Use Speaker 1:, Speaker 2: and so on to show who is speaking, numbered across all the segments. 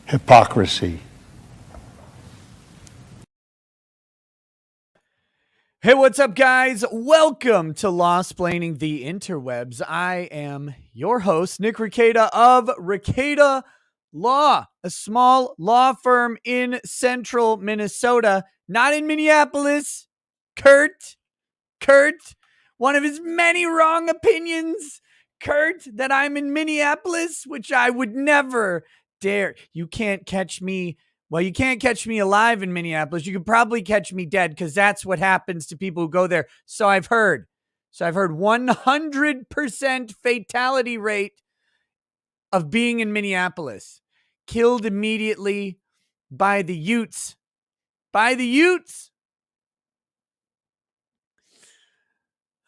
Speaker 1: Hypocrisy.
Speaker 2: Hey, what's up, guys? Welcome to Law-Splaining the Interwebs. I am your host, Nick Rekieta of Rekieta Law, a small law firm in central Minnesota, not in Minneapolis. Kurt, one of his many wrong opinions, Kurt, that I'm in Minneapolis, which I would never dare. You can't catch me. Well, you can't catch me alive in Minneapolis. You could probably catch me dead because that's what happens to people who go there. So I've heard 100% fatality rate of being in Minneapolis. Killed immediately by the Utes.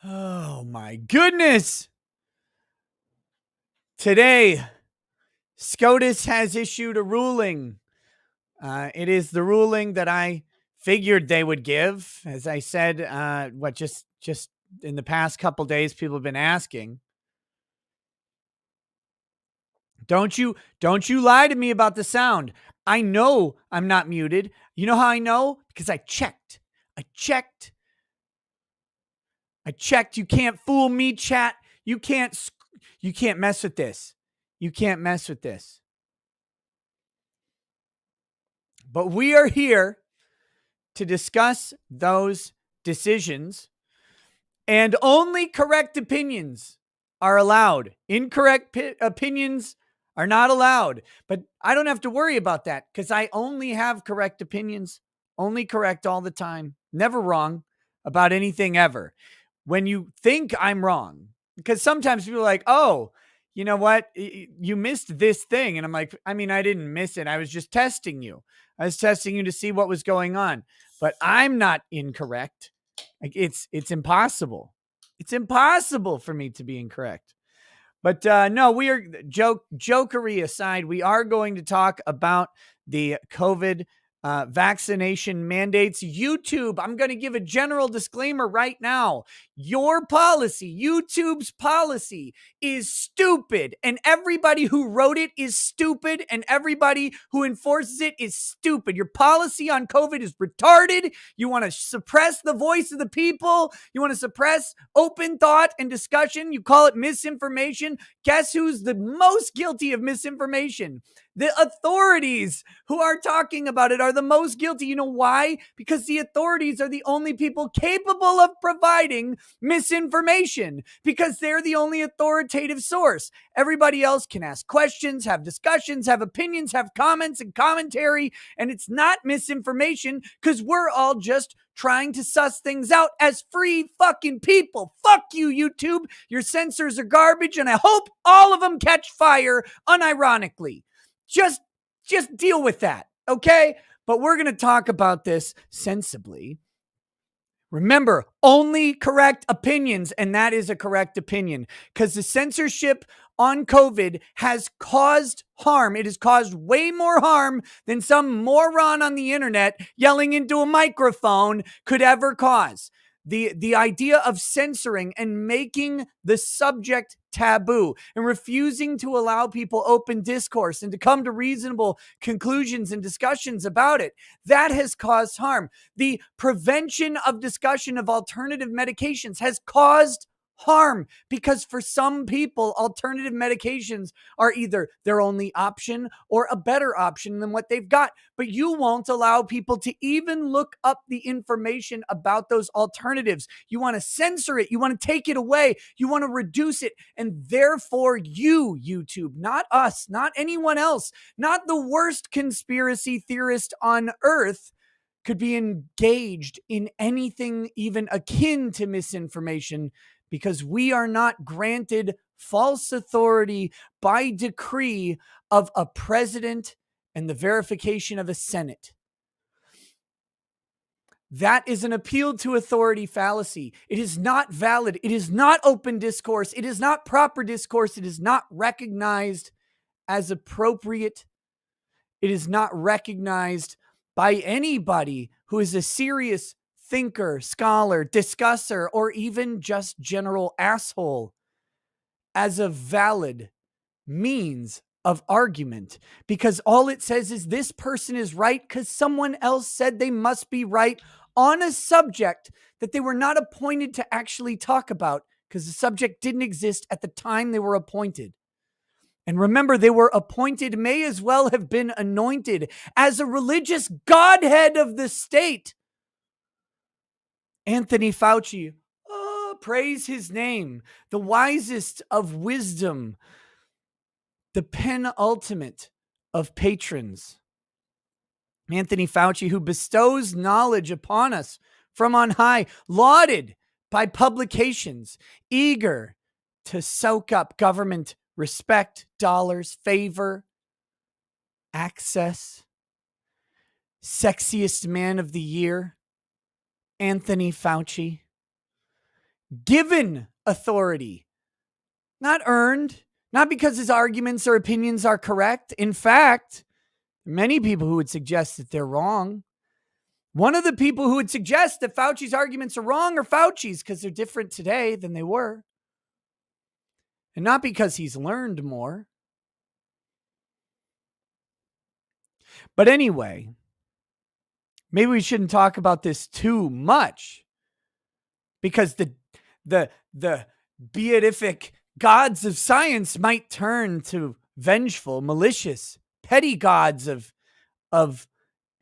Speaker 2: Oh my goodness. Today, SCOTUS has issued a ruling. It is the ruling that I figured they would give. As I said, just in the past couple days, people have been asking. Don't you lie to me about the sound. I know I'm not muted. You know how I know? Because I checked. You can't fool me, chat. You can't mess with this. But we are here to discuss those decisions, and only correct opinions are allowed. Incorrect opinions are not allowed. But I don't have to worry about that because I only have correct opinions, only correct all the time, never wrong about anything ever. When you think I'm wrong, because sometimes people are like, oh, you know what? You missed this thing. And I'm like, I mean, I didn't miss it. I was just testing you. I was testing you to see what was going on. But I'm not incorrect. Like it's impossible. It's impossible for me to be incorrect. But no, we are jokery aside. We are going to talk about the COVID vaccination mandates. YouTube, I'm going to give a general disclaimer right now. Your policy, YouTube's policy, is stupid, and everybody who wrote it is stupid, and everybody who enforces it is stupid. Your policy on COVID is retarded. You want to suppress the voice of the people. You want to suppress open thought and discussion. You call it misinformation. Guess who's the most guilty of misinformation? The authorities who are talking about it are the most guilty. You know why? Because the authorities are the only people capable of providing misinformation, because they're the only authoritative source. Everybody else can ask questions, have discussions, have opinions, have comments and commentary, and it's not misinformation because we're all just trying to suss things out as free fucking people. Fuck you, YouTube. Your censors are garbage, and I hope all of them catch fire unironically. Just deal with that, okay? But we're going to talk about this sensibly. Remember, only correct opinions, and that is a correct opinion, because the censorship on COVID has caused harm. It has caused way more harm than some moron on the internet yelling into a microphone could ever cause. The idea of censoring and making the subject taboo and refusing to allow people open discourse and to come to reasonable conclusions and discussions about it, that has caused harm. The prevention of discussion of alternative medications has caused harm, because for some people, alternative medications are either their only option or a better option than what they've got. But you won't allow people to even look up the information about those alternatives. You want to censor it. You want to take it away. You want to reduce it. And therefore you, YouTube, not us, not anyone else, not the worst conspiracy theorist on earth, could be engaged in anything even akin to misinformation, because we are not granted false authority by decree of a president and the verification of a Senate. That is an appeal to authority fallacy. It is not valid. It is not open discourse. It is not proper discourse. It is not recognized as appropriate. It is not recognized by anybody who is a serious thinker, scholar, discusser, or even just general asshole as a valid means of argument, because all it says is this person is right because someone else said they must be right on a subject that they were not appointed to actually talk about, because the subject didn't exist at the time they were appointed. And remember, they were appointed, may as well have been anointed as a religious godhead of the state. Anthony Fauci, praise his name, the wisest of wisdom, the penultimate of patrons. Anthony Fauci, who bestows knowledge upon us from on high, lauded by publications, eager to soak up government respect, dollars, favor, access. Sexiest man of the year, Anthony Fauci. Given authority, not earned, not because his arguments or opinions are correct. In fact, many people who would suggest that they're wrong. One of the people who would suggest that Fauci's arguments are wrong are Fauci's, because they're different today than they were. And not because he's learned more. But anyway, maybe we shouldn't talk about this too much, because the beatific gods of science might turn to vengeful, malicious, petty gods of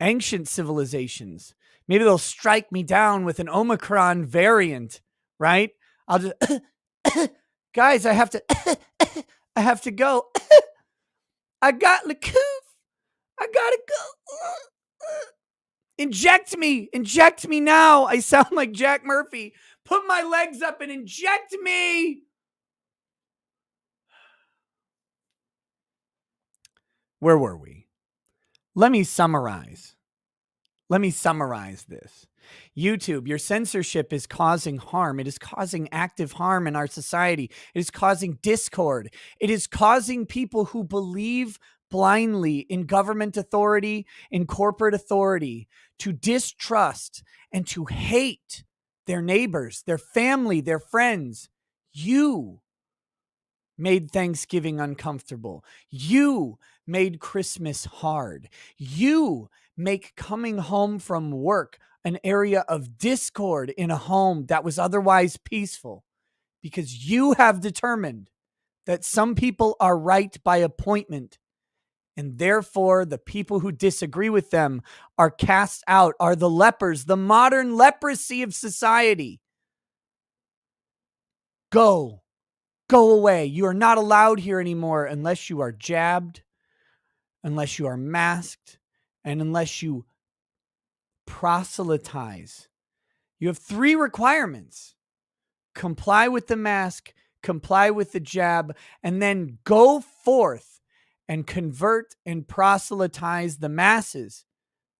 Speaker 2: ancient civilizations. Maybe they'll strike me down with an Omicron variant, right? I'll just, guys, I have to go. I got the coof. I gotta go. Inject me now. I sound like Jack Murphy. Put my legs up and inject me. Where were we? Let me summarize this. YouTube, your censorship is causing harm. It is causing active harm in our society. It is causing discord. It is causing people who believe blindly in government authority, in corporate authority, to distrust and to hate their neighbors, their family, their friends. You made Thanksgiving uncomfortable. You made Christmas hard. You make coming home from work an area of discord in a home that was otherwise peaceful, because you have determined that some people are right by appointment, and therefore the people who disagree with them are cast out, are the lepers, the modern leprosy of society. Go away. You are not allowed here anymore unless you are jabbed, unless you are masked, and unless you proselytize. You have 3 requirements: comply with the mask, comply with the jab, and then go forth and convert and proselytize the masses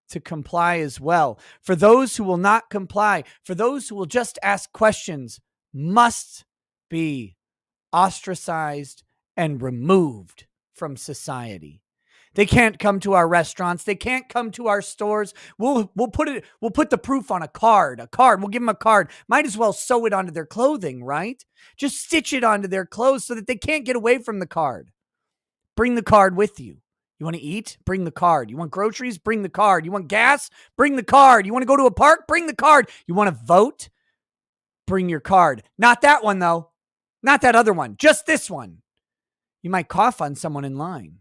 Speaker 2: to comply as well. For those who will not comply, for those who will just ask questions, must be ostracized and removed from society. They can't come to our restaurants. They can't come to our stores. We'll put the proof on a card. We'll give them a card. Might as well sew it onto their clothing, right? Just stitch it onto their clothes so that they can't get away from the card. Bring the card with you. You want to eat? Bring the card. You want groceries? Bring the card. You want gas? Bring the card. You want to go to a park? Bring the card. You want to vote? Bring your card. Not that one, though. Not that other one. Just this one. You might cough on someone in line.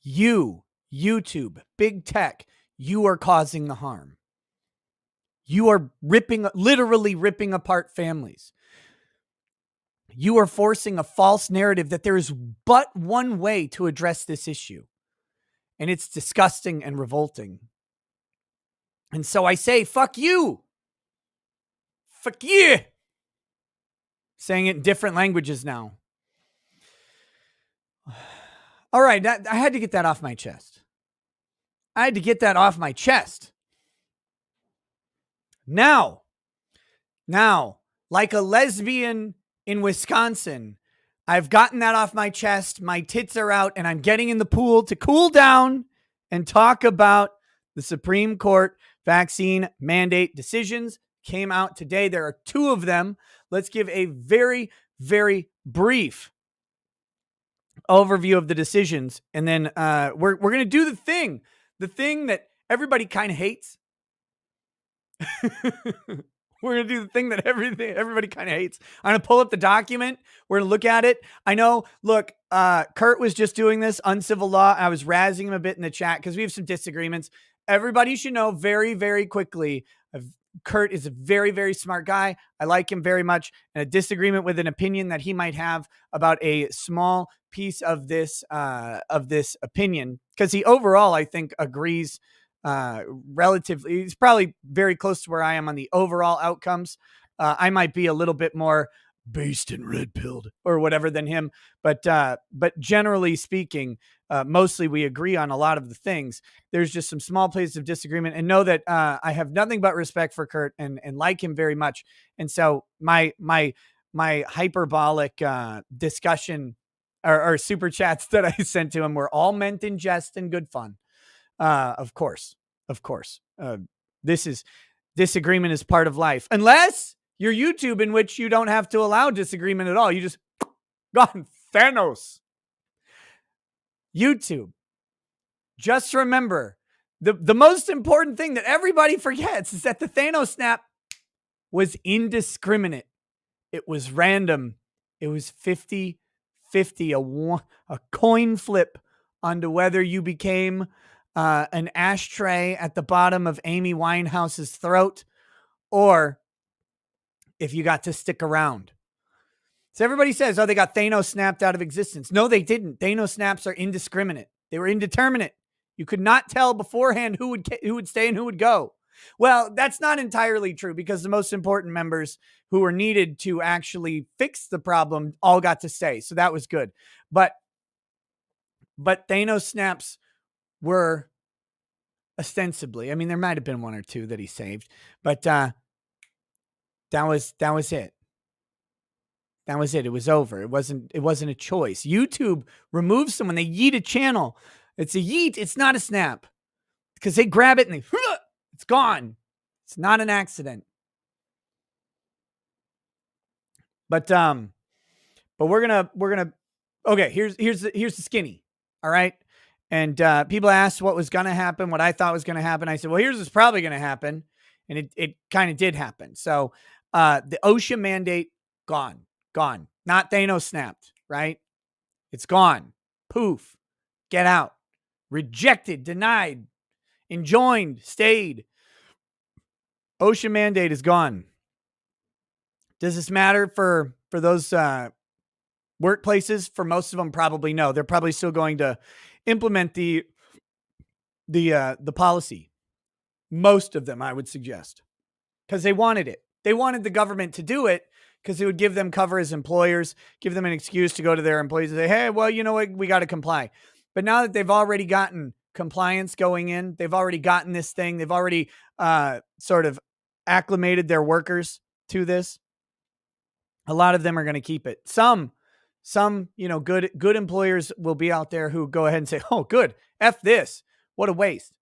Speaker 2: You, YouTube, big tech, you are causing the harm. You are literally ripping apart families. You are forcing a false narrative that there is but one way to address this issue. And it's disgusting and revolting. And so I say, fuck you. Fuck you. Saying it in different languages now. All right, I had to get that off my chest. Now, like a lesbian in Wisconsin I've gotten that off my chest. My tits are out, and I'm getting in the pool to cool down and talk about the Supreme Court vaccine mandate decisions. Came out today. There are two of them. Let's give a very, very brief overview of the decisions, and then we're going to do the thing that everybody kind of hates. We're going to do the thing that everybody kind of hates. I'm going to pull up the document. We're going to look at it. I know, look, Kurt was just doing this uncivil law. I was razzing him a bit in the chat because we have some disagreements. Everybody should know very, very quickly, Kurt is a very, very smart guy. I like him very much. And a disagreement with an opinion that he might have about a small piece of this opinion, because he overall, I think, agrees relatively. He's probably very close to where I am on the overall outcomes. I might be a little bit more based and red-pilled or whatever than him, but generally speaking, mostly we agree on a lot of the things. There's just some small places of disagreement, and know that I have nothing but respect for Kurt and like him very much. And so my hyperbolic discussion or super chats that I sent to him were all meant in jest and good fun. Of course. Disagreement is part of life, unless you're YouTube, in which you don't have to allow disagreement at all. You just gone Thanos. YouTube. Just remember, the most important thing that everybody forgets is that the Thanos snap was indiscriminate. It was random. It was 50-50, a coin flip onto whether you became an ashtray at the bottom of Amy Winehouse's throat, or if you got to stick around. So everybody says, oh, they got Thanos snapped out of existence. No, they didn't. Thanos snaps are indiscriminate. They were indeterminate. You could not tell beforehand who would stay and who would go. Well, that's not entirely true, because the most important members who were needed to actually fix the problem all got to stay. So that was good. But Thanos snaps were ostensibly, I mean, there might have been one or two that he saved, but that was it. That was it. It was over. It wasn't a choice. YouTube removes someone. They yeet a channel. It's a yeet. It's not a snap, because they grab it and it's gone. It's not an accident. But we're gonna okay. Here's the skinny. All right. And people asked what was gonna happen, what I thought was gonna happen. I said, well, here's what's probably gonna happen, and it kind of did happen. So the OSHA mandate gone. Not Thanos snapped, right? It's gone. Poof. Get out. Rejected, denied, enjoined, stayed. OSHA mandate is gone. Does this matter for those workplaces? For most of them, probably no. They're probably still going to implement the policy. Most of them, I would suggest, because they wanted it. They wanted the government to do it, because it would give them cover as employers, give them an excuse to go to their employees and say, hey, well, you know what? We got to comply. But now that they've already gotten compliance going in, they've already gotten this thing, they've already sort of acclimated their workers to this, a lot of them are going to keep it. Some, good employers will be out there who go ahead and say, oh, good, F this. What a waste.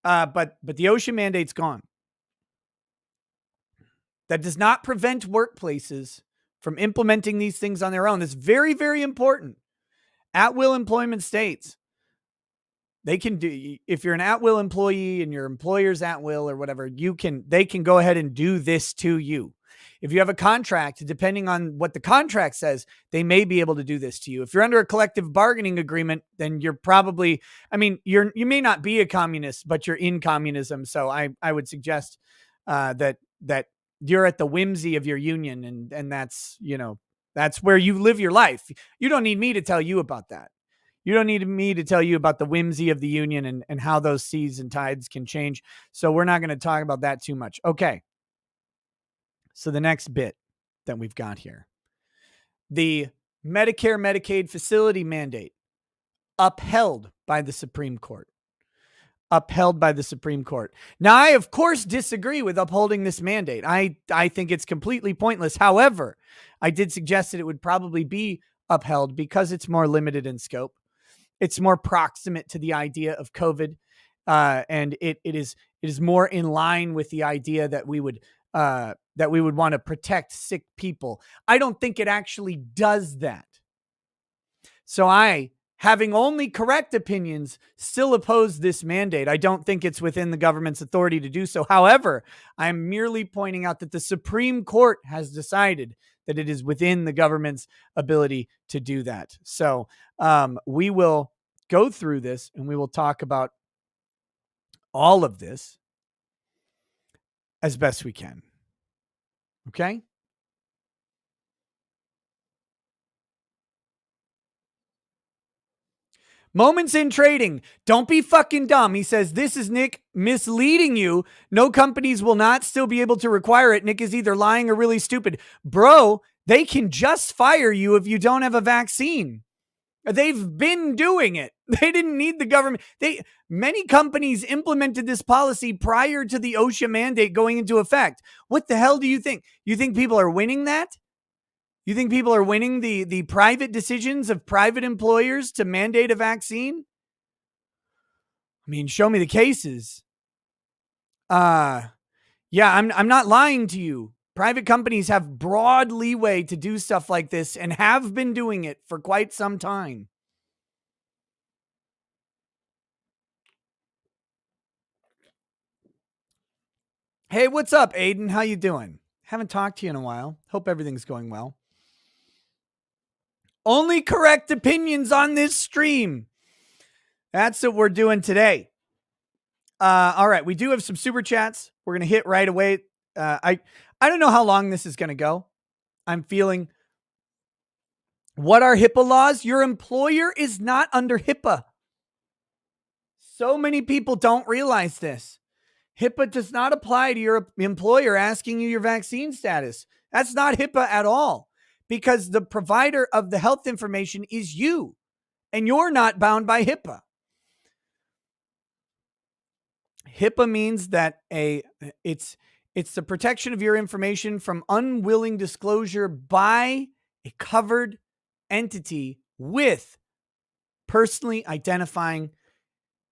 Speaker 2: But the OSHA mandate's gone. That does not prevent workplaces from implementing these things on their own. That's very, very important. At-will employment states, they can do, if you're an at-will employee and your employer's at-will or whatever, they can go ahead and do this to you. If you have a contract, depending on what the contract says, they may be able to do this to you. If you're under a collective bargaining agreement, then you're probably, you may not be a communist, but you're in communism. So I would suggest that you're at the whimsy of your union, and that's where you live your life. You don't need me to tell you about that. You don't need me to tell you about the whimsy of the union and how those seas and tides can change. So we're not going to talk about that too much. Okay. So the next bit that we've got here, the Medicare Medicaid facility mandate upheld by the Supreme Court. upheld by the Supreme Court. Now, I, of course, disagree with upholding this mandate. I think it's completely pointless. However, I did suggest that it would probably be upheld because it's more limited in scope. It's more proximate to the idea of COVID, and it is more in line with the idea that we would want to protect sick people. I don't think it actually does that. So I, having only correct opinions, still oppose this mandate. I don't think it's within the government's authority to do so. However, I'm merely pointing out that the Supreme Court has decided that it is within the government's ability to do that. So we will go through this and we will talk about all of this as best we can. Okay? Moments in trading. Don't be fucking dumb. He says, this is Nick misleading you. No companies will not still be able to require it. Nick is either lying or really stupid. Bro, they can just fire you if you don't have a vaccine. They've been doing it. They didn't need the government. Many companies implemented this policy prior to the OSHA mandate going into effect. What the hell do you think? You think people are winning that? You think people are winning the private decisions of private employers to mandate a vaccine? I mean, show me the cases. Yeah, I'm not lying to you. Private companies have broad leeway to do stuff like this and have been doing it for quite some time. Hey, what's up, Aiden? How you doing? Haven't talked to you in a while. Hope everything's going well. Only correct opinions on this stream. That's what we're doing today. All right, we do have some super chats. We're going to hit right away. I don't know how long this is going to go. I'm feeling, what are HIPAA laws? Your employer is not under HIPAA. So many people don't realize this. HIPAA does not apply to your employer asking you your vaccine status. That's not HIPAA at all, because the provider of the health information is you, and you're not bound by HIPAA. HIPAA means that it's the protection of your information from unwilling disclosure by a covered entity with personally identifying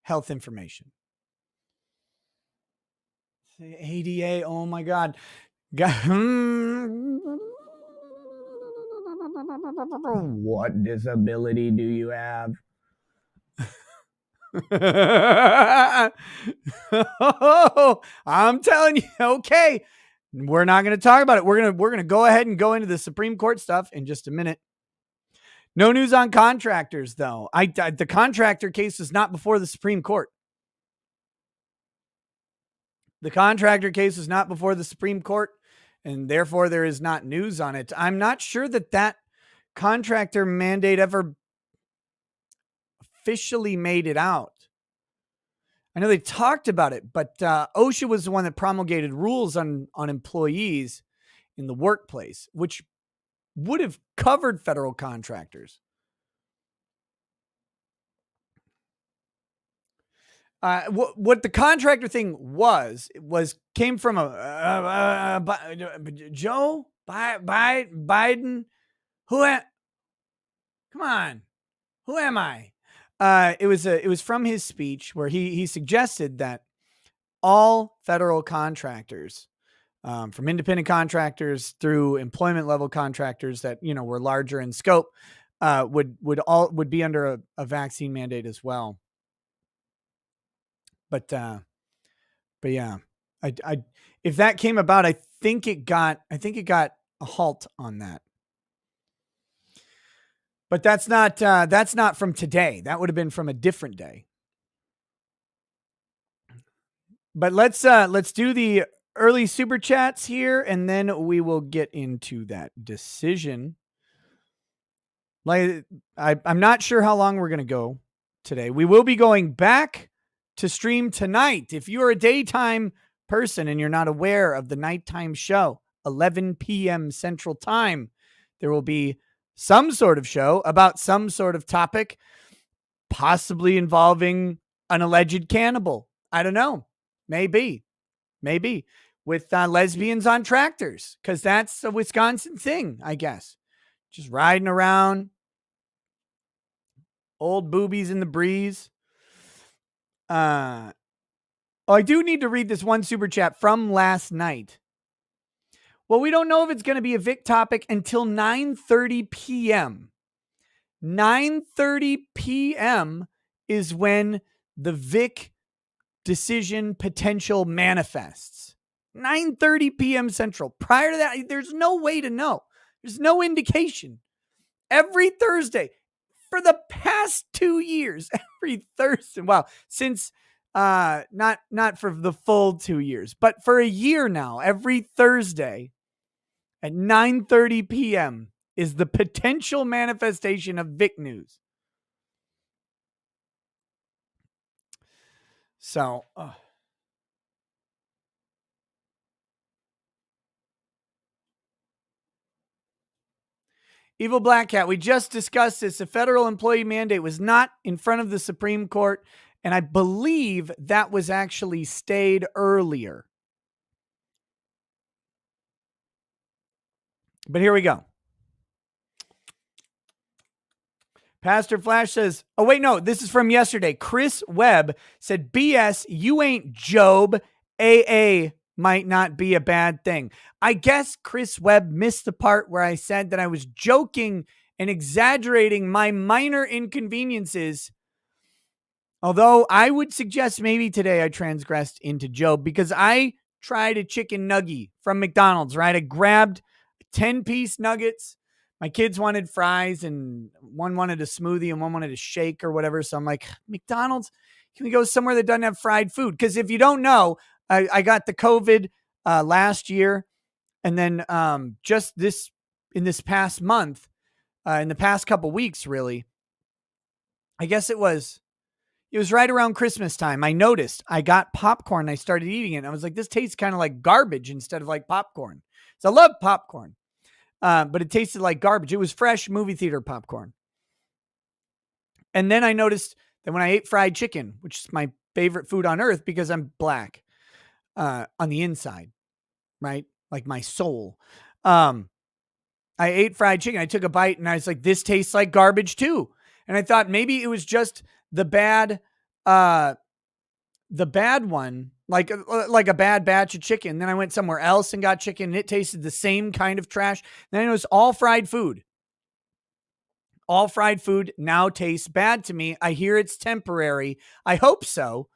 Speaker 2: health information. ADA, oh my God. What disability do you have? Oh, I'm telling you, okay. We're not going to talk about it. We're going to go ahead and go into the Supreme Court stuff in just a minute. No news on contractors, though. The contractor case is not before the Supreme Court. The contractor case is not before the Supreme Court, and therefore there is not news on it. I'm not sure that contractor mandate ever officially made it out. I know they talked about it, but OSHA was the one that promulgated rules on employees in the workplace, which would have covered federal contractors. What the contractor thing came from Joe Biden. Come on, who am I? It was from his speech where he suggested that all federal contractors, from independent contractors through employment level contractors that were larger in scope, would be under a vaccine mandate as well. But yeah, if that came about, I think it got a halt on that. But that's not from today. That would have been from a different day. But let's do the early super chats here, and then we will get into that decision. Like I'm not sure how long we're going to go today. We will be going back to stream tonight. If you're a daytime person and you're not aware of the nighttime show, 11 p.m. Central Time, there will be some sort of show about some sort of topic, possibly involving an alleged cannibal. I don't know. Maybe with lesbians on tractors, because that's a Wisconsin thing, I guess. Just riding around, old boobies in the breeze. I do need to read this one super chat from last night. Well, we don't know if it's going to be a Vic topic until 9:30 p.m. 9:30 p.m. is when the Vic decision potential manifests. 9:30 p.m. Central. Prior to that, there's no way to know. There's no indication. Every Thursday for the past 2 years, every Thursday. Well, since not for the full 2 years, but for a year now, every Thursday at 9:30 p.m. is the potential manifestation of Vic news. So, Evil Black Cat, we just discussed this. The federal employee mandate was not in front of the Supreme Court, and I believe that was actually stayed earlier. But here we go. Pastor Flash says, oh, wait, no, this is from yesterday. Chris Webb said, BS, you ain't Job. AA might not be a bad thing. I guess Chris Webb missed the part where I said that I was joking and exaggerating my minor inconveniences. Although I would suggest maybe today I transgressed into Job, because I tried a chicken nugget from McDonald's, right? I grabbed 10-piece nuggets. My kids wanted fries, and one wanted a smoothie and one wanted a shake or whatever. So I'm like, McDonald's, can we go somewhere that doesn't have fried food? Because if you don't know, I got the COVID last year. And then just in this past month, in the past couple weeks, really, I guess it was right around Christmas time. I noticed I got popcorn. I started eating it. And I was like, this tastes kind of like garbage instead of like popcorn. So I love popcorn. But it tasted like garbage. It was fresh movie theater popcorn. And then I noticed that when I ate fried chicken, which is my favorite food on earth because I'm black on the inside, right? Like my soul. I ate fried chicken. I took a bite and I was like, this tastes like garbage too. And I thought maybe it was just the bad one, like a bad batch of chicken. Then I went somewhere else and got chicken and it tasted the same kind of trash. Then I noticed all fried food now tastes bad to me. I hear it's temporary. I hope so,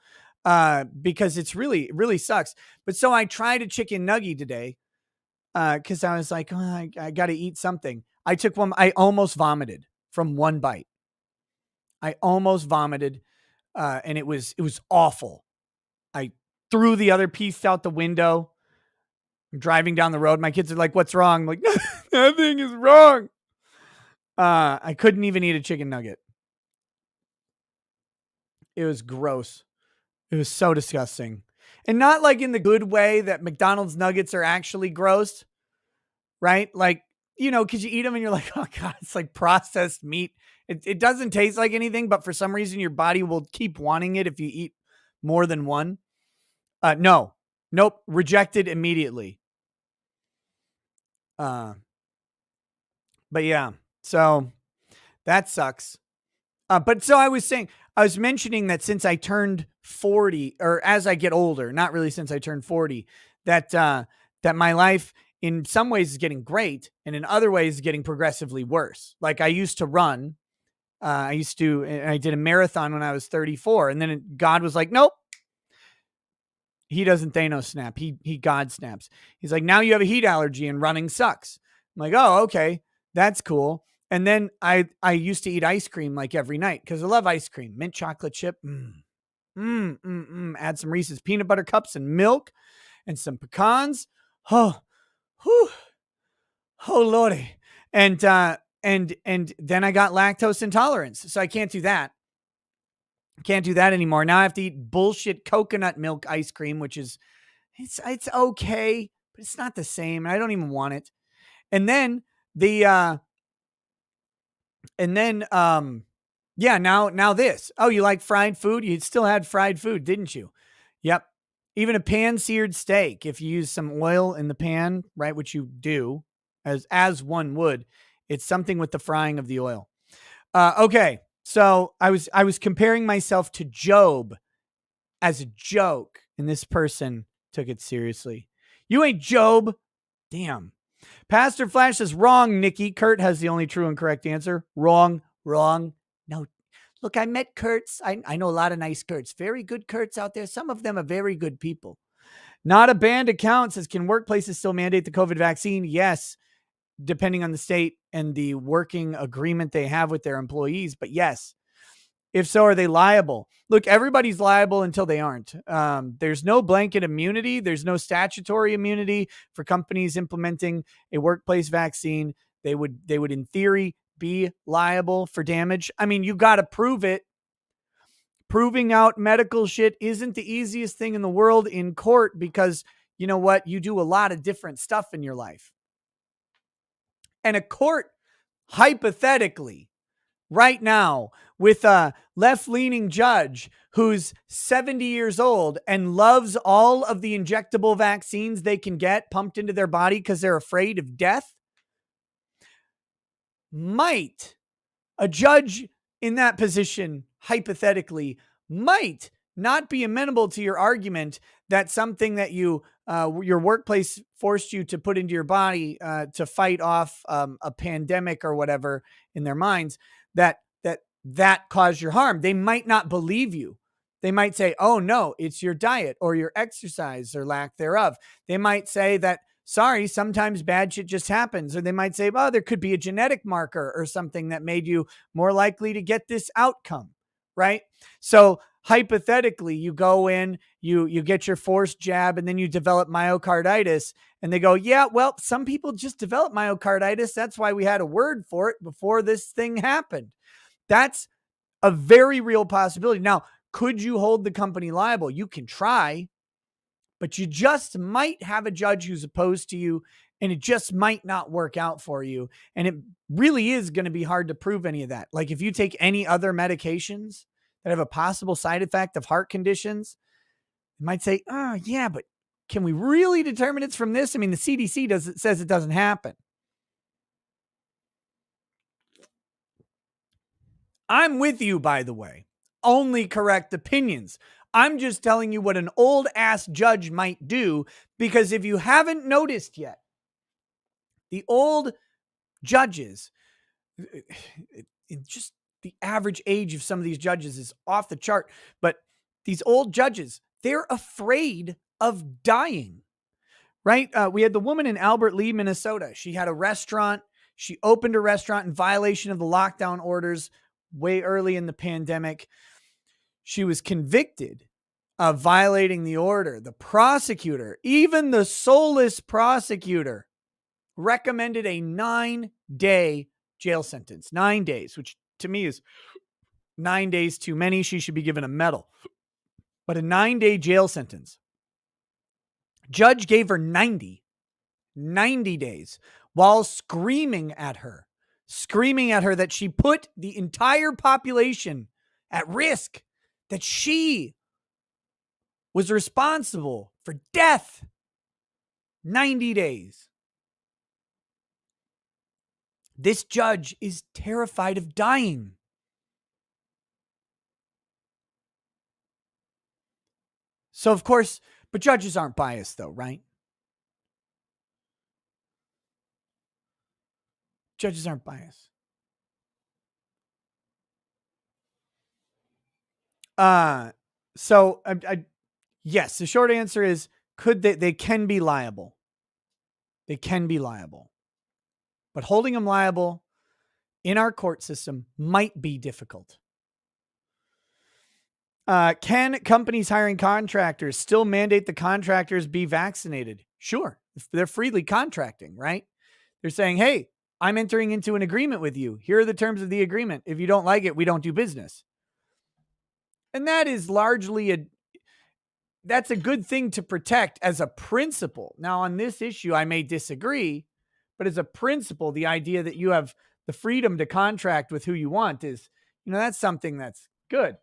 Speaker 2: because it's really sucks. But so I tried a chicken nugget today, because I was like, oh, I got to eat something. I took one. I almost vomited from one bite. I almost vomited, and it was awful. I threw the other piece out the window. I'm driving down the road. My kids are like, what's wrong? I'm like, nothing is wrong. I couldn't even eat a chicken nugget. It was gross. It was so disgusting. And not like in the good way that McDonald's nuggets are actually gross, right? Like, because you eat them and you're like, oh God, it's like processed meat. It doesn't taste like anything, but for some reason your body will keep wanting it if you eat more than one. Nope. Rejected immediately. But yeah, so that sucks. But so I was mentioning that since I turned 40, or as I get older, not really since I turned 40, that my life in some ways is getting great and in other ways is getting progressively worse. Like I used to run. I did a marathon when I was 34, and then God was like, nope. He doesn't Thanos snap. He God snaps. He's like, now you have a heat allergy and running sucks. I'm like, oh, okay. That's cool. And then I used to eat ice cream like every night because I love ice cream. Mint chocolate chip. Add some Reese's peanut butter cups and milk and some pecans. Oh, whew. Oh, Lordy. And then I got lactose intolerance. So I can't do that. Can't do that anymore. Now I have to eat bullshit coconut milk ice cream, which is, it's okay, but it's not the same. I don't even want it. And then now this. Oh, you like fried food? You still had fried food, didn't you? Yep. Even a pan-seared steak, if you use some oil in the pan, right, which you do, as one would, it's something with the frying of the oil. Okay, so I was comparing myself to Job as a joke, and this person took it seriously. You ain't Job. Damn. Pastor Flash says, wrong, Nikki. Kurt has the only true and correct answer. Wrong. No. Look, I met Kurt's. I know a lot of nice Kurt's. Very good Kurt's out there. Some of them are very good people. Not a banned account says, can workplaces still mandate the COVID vaccine? Yes, depending on the state and the working agreement they have with their employees. But yes, if so, are they liable? Look, everybody's liable until they aren't. There's no blanket immunity. There's no statutory immunity for companies implementing a workplace vaccine. They would, in theory, be liable for damage. I mean, you got to prove it. Proving out medical shit isn't the easiest thing in the world in court because, you know what? You do a lot of different stuff in your life. And a court, hypothetically, right now, with a left-leaning judge who's 70 years old and loves all of the injectable vaccines they can get pumped into their body because they're afraid of death, might a judge in that position, hypothetically, might not be amenable to your argument that something that your workplace forced you to put into your body to fight off a pandemic or whatever in their minds, that caused your harm. They might not believe you. They might say, oh no, it's your diet or your exercise or lack thereof. They might say that, sorry, sometimes bad shit just happens. Or they might say, oh, there could be a genetic marker or something that made you more likely to get this outcome, right? So hypothetically, you go in, you get your forced jab, and then you develop myocarditis. And they go, yeah, well, some people just develop myocarditis. That's why we had a word for it before this thing happened. That's a very real possibility. Now, could you hold the company liable? You can try, but you just might have a judge who's opposed to you, and it just might not work out for you. And it really is going to be hard to prove any of that. Like if you take any other medications that have a possible side effect of heart conditions, you might say, oh, yeah, but can we really determine it's from this? I mean, the CDC says it doesn't happen. I'm with you, by the way. Only correct opinions. I'm just telling you what an old ass judge might do, because if you haven't noticed yet, the old judges, just the average age of some of these judges is off the chart, but these old judges, they're afraid of dying, right? We had the woman in Albert Lee, Minnesota. She had a restaurant. She opened a restaurant in violation of the lockdown orders way early in the pandemic. She was convicted of violating the order. The prosecutor, even the soulless prosecutor, recommended a 9-day jail sentence. 9 days, which to me is 9 days too many. She should be given a medal. But a 9-day jail sentence. Judge gave her 90 days while screaming at her that she put the entire population at risk, that she was responsible for death. 90 days. This judge is terrified of dying. So, of course, but judges aren't biased, though, right? Judges aren't biased. So, yes, the short answer is, could they can be liable. They can be liable. But holding them liable in our court system might be difficult. Can companies hiring contractors still mandate the contractors be vaccinated? Sure. They're freely contracting, right? They're saying, hey, I'm entering into an agreement with you. Here are the terms of the agreement. If you don't like it, we don't do business. And that is largely that's a good thing to protect as a principle. Now, on this issue, I may disagree, but as a principle, the idea that you have the freedom to contract with who you want is, that's something that's good.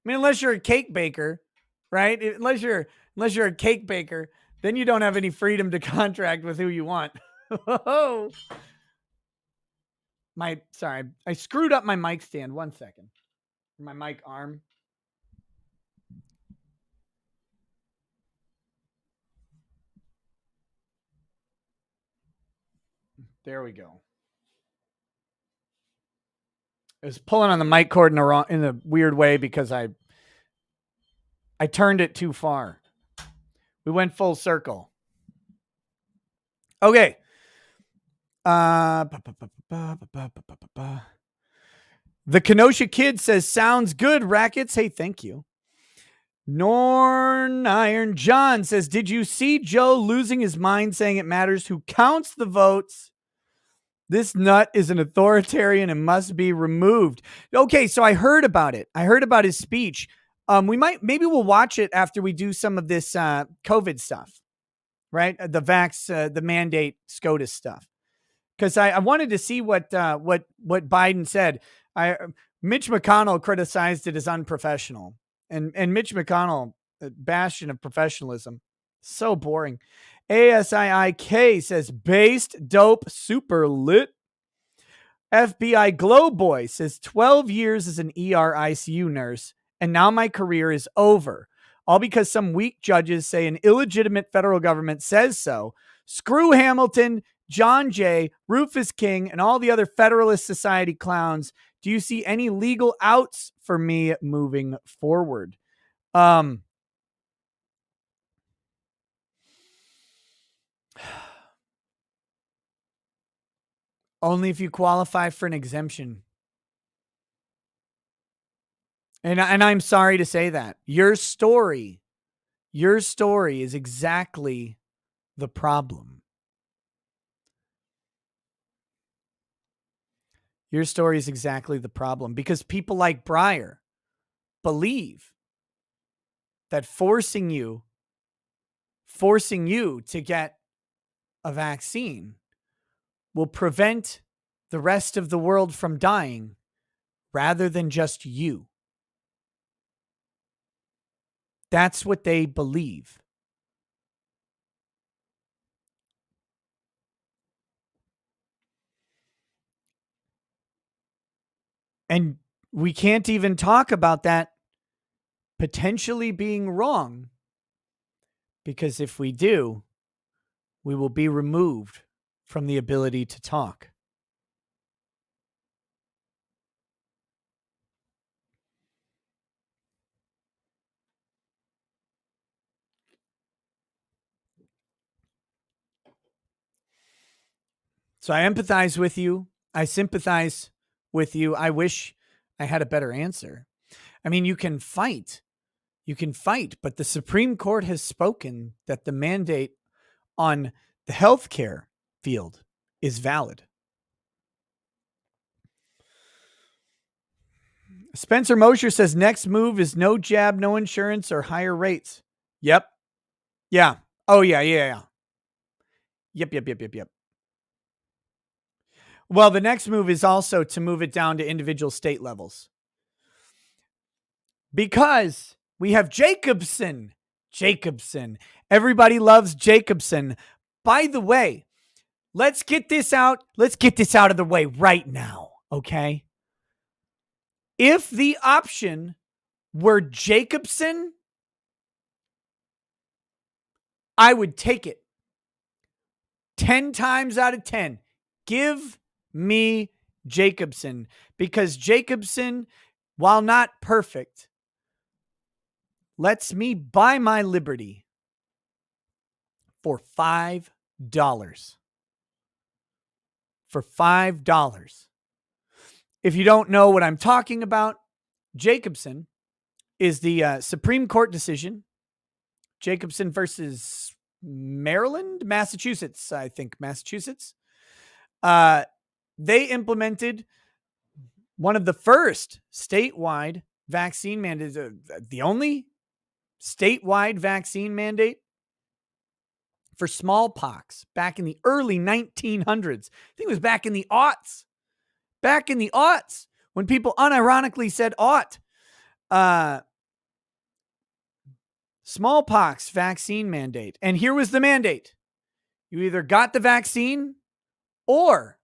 Speaker 2: mean, unless you're a cake baker, right? Unless you're a cake baker, then you don't have any freedom to contract with who you want. Sorry, I screwed up my mic stand. 1 second. My mic arm. There we go. I was pulling on the mic cord in a weird way because I turned it too far. We went full circle. Okay. The Kenosha Kid says, sounds good, Rackets. Hey, thank you. Norn Iron John says, did you see Joe losing his mind saying it matters who counts the votes? This nut is an authoritarian and must be removed. Okay, so I heard about it. I heard about his speech. Maybe we'll watch it after we do some of this COVID stuff, right? The Vax, the mandate SCOTUS stuff. Because I wanted to see what Biden said. Mitch McConnell criticized it as unprofessional, and Mitch McConnell, a bastion of professionalism, so boring. ASIIK says based dope super lit. FBI Glow Boy says 12 years as an ER ICU nurse, and now my career is over. All because some weak judges say an illegitimate federal government says so. Screw Hamilton, John Jay, Rufus King, and all the other Federalist Society clowns. Do you see any legal outs for me moving forward? Only if you qualify for an exemption. And I'm sorry to say that. Your story is exactly the problem. Your story is exactly the problem because people like Breyer believe that forcing you to get a vaccine will prevent the rest of the world from dying rather than just you. That's what they believe. And we can't even talk about that potentially being wrong, because if we do, we will be removed from the ability to talk. So I empathize with you. I sympathize with you. I wish I had a better answer. I mean, you can fight, but the Supreme Court has spoken that the mandate on the healthcare field is valid. Spencer Mosher says next move is no jab, no insurance, or higher rates. Yep. Yeah. Oh, yeah. Yep. Well, the next move is also to move it down to individual state levels. Because we have Jacobson. Everybody loves Jacobson. By the way, let's get this out of the way right now, okay? If the option were Jacobson, I would take it. 10 times out of 10. Give me Jacobson, because Jacobson, while not perfect, lets me buy my liberty for $5. For $5. If you don't know what I'm talking about, Jacobson is the Supreme Court decision. Jacobson versus Massachusetts. They implemented one of the first statewide vaccine mandates, the only statewide vaccine mandate for smallpox back in the early 1900s. I think it was back in the aughts. When people unironically said aught. smallpox vaccine mandate. And here was the mandate. You either got the vaccine or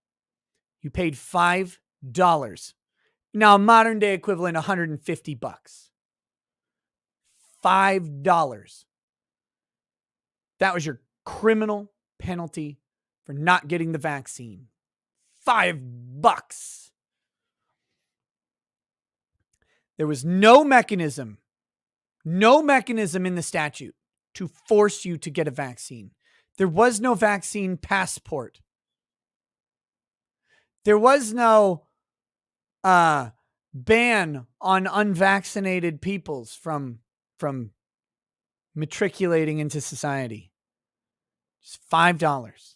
Speaker 2: you paid $5. Now, modern day equivalent, $150. $5. That was your criminal penalty for not getting the vaccine. $5. There was no mechanism in the statute to force you to get a vaccine. There was no vaccine passport. There was no ban on unvaccinated peoples from matriculating into society. Just $5.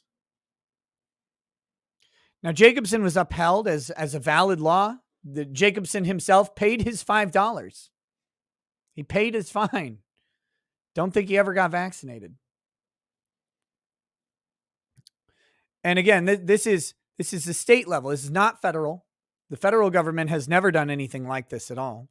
Speaker 2: Now, Jacobson was upheld as a valid law. Jacobson himself paid his $5. He paid his fine. Don't think he ever got vaccinated. And again, this is the state level. This is not federal. The federal government has never done anything like this at all.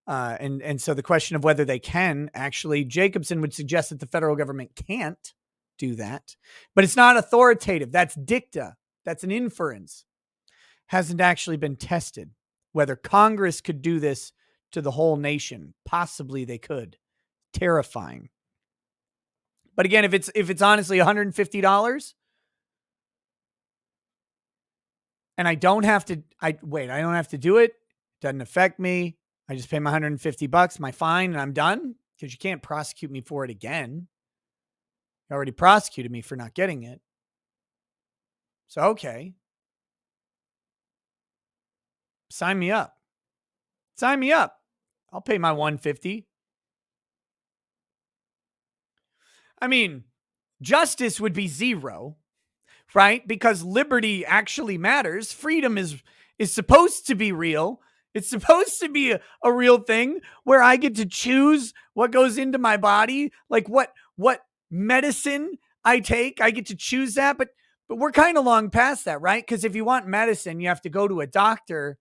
Speaker 2: And so the question of whether they can actually, Jacobson would suggest that the federal government can't do that, but it's not authoritative. That's dicta. That's an inference. Hasn't actually been tested. Whether Congress could do this to the whole nation, possibly they could. Terrifying. But again, if it's honestly $150, and I don't have to do it. Doesn't affect me. I just pay my $150, my fine, and I'm done, because you can't prosecute me for it again. You already prosecuted me for not getting it. So, okay. Sign me up. Sign me up. I'll pay my $150. I mean, justice would be zero, right? Because liberty actually matters. Freedom is supposed to be real. It's supposed to be a real thing where I get to choose what goes into my body, like what medicine I take. I get to choose that, but we're kind of long past that, right? Because if you want medicine, you have to go to a doctor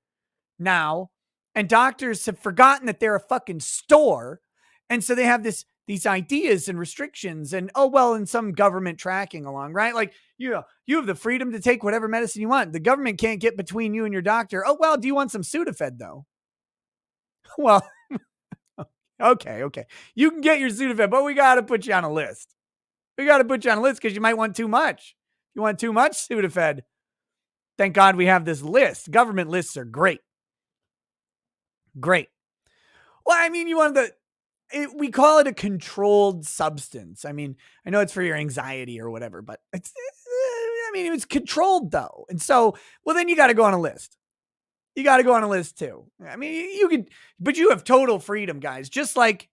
Speaker 2: now, and doctors have forgotten that they're a fucking store, and so they have these ideas and restrictions, and and some government tracking along, right? Like, you have the freedom to take whatever medicine you want. The government can't get between you and your doctor. Do you want some Sudafed though? Well, okay. You can get your Sudafed, but we got to put you on a list. We got to put you on a list because you might want too much. You want too much Sudafed. Thank God we have this list. Government lists are great. Great. Well, I mean, we call it a controlled substance. I mean, I know it's for your anxiety or whatever, but it was controlled though. And so, then you got to go on a list. You got to go on a list too. I mean, you could, but you have total freedom, guys. Just like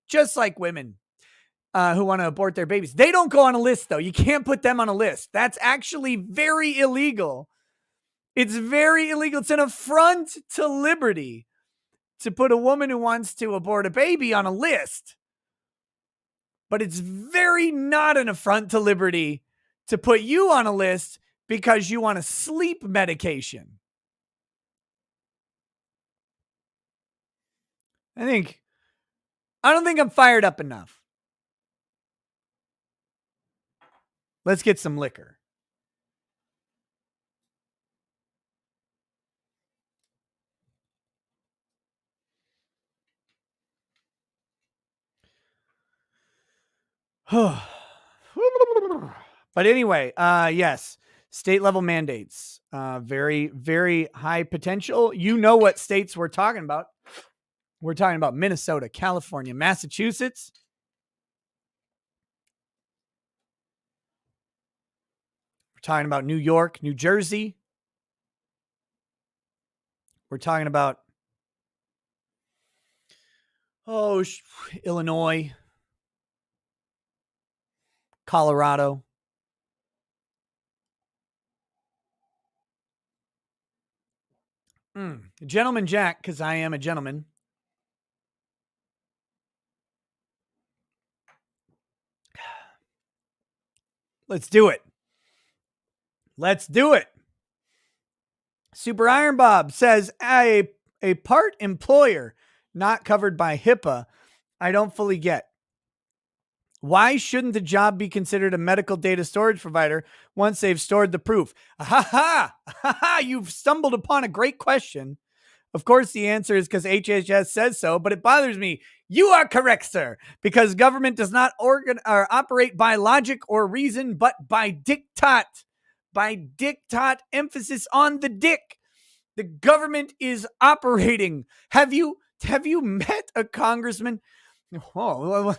Speaker 2: women who want to abort their babies. They don't go on a list though. You can't put them on a list. That's actually very illegal. It's very illegal. It's an affront to liberty to put a woman who wants to abort a baby on a list. But it's very not an affront to liberty to put you on a list because you want a sleep medication. I don't think I'm fired up enough. Let's get some liquor. But anyway, yes, state level mandates, very, very high potential. You know what states we're talking about. We're talking about Minnesota, California, Massachusetts. We're talking about New York, New Jersey. We're talking about, Illinois, Colorado. Gentleman Jack, because I am a gentleman. Let's do it. Let's do it. Super Iron Bob says, a part employer not covered by HIPAA, I don't fully get. Why shouldn't the job be considered a medical data storage provider once they've stored the proof? Ha! You've stumbled upon a great question. Of course, the answer is because HHS says so, but it bothers me. You are correct, sir, because government does not operate by logic or reason, but by diktat. By diktat, emphasis on the dick. The government is operating. Have you met a congressman? Oh,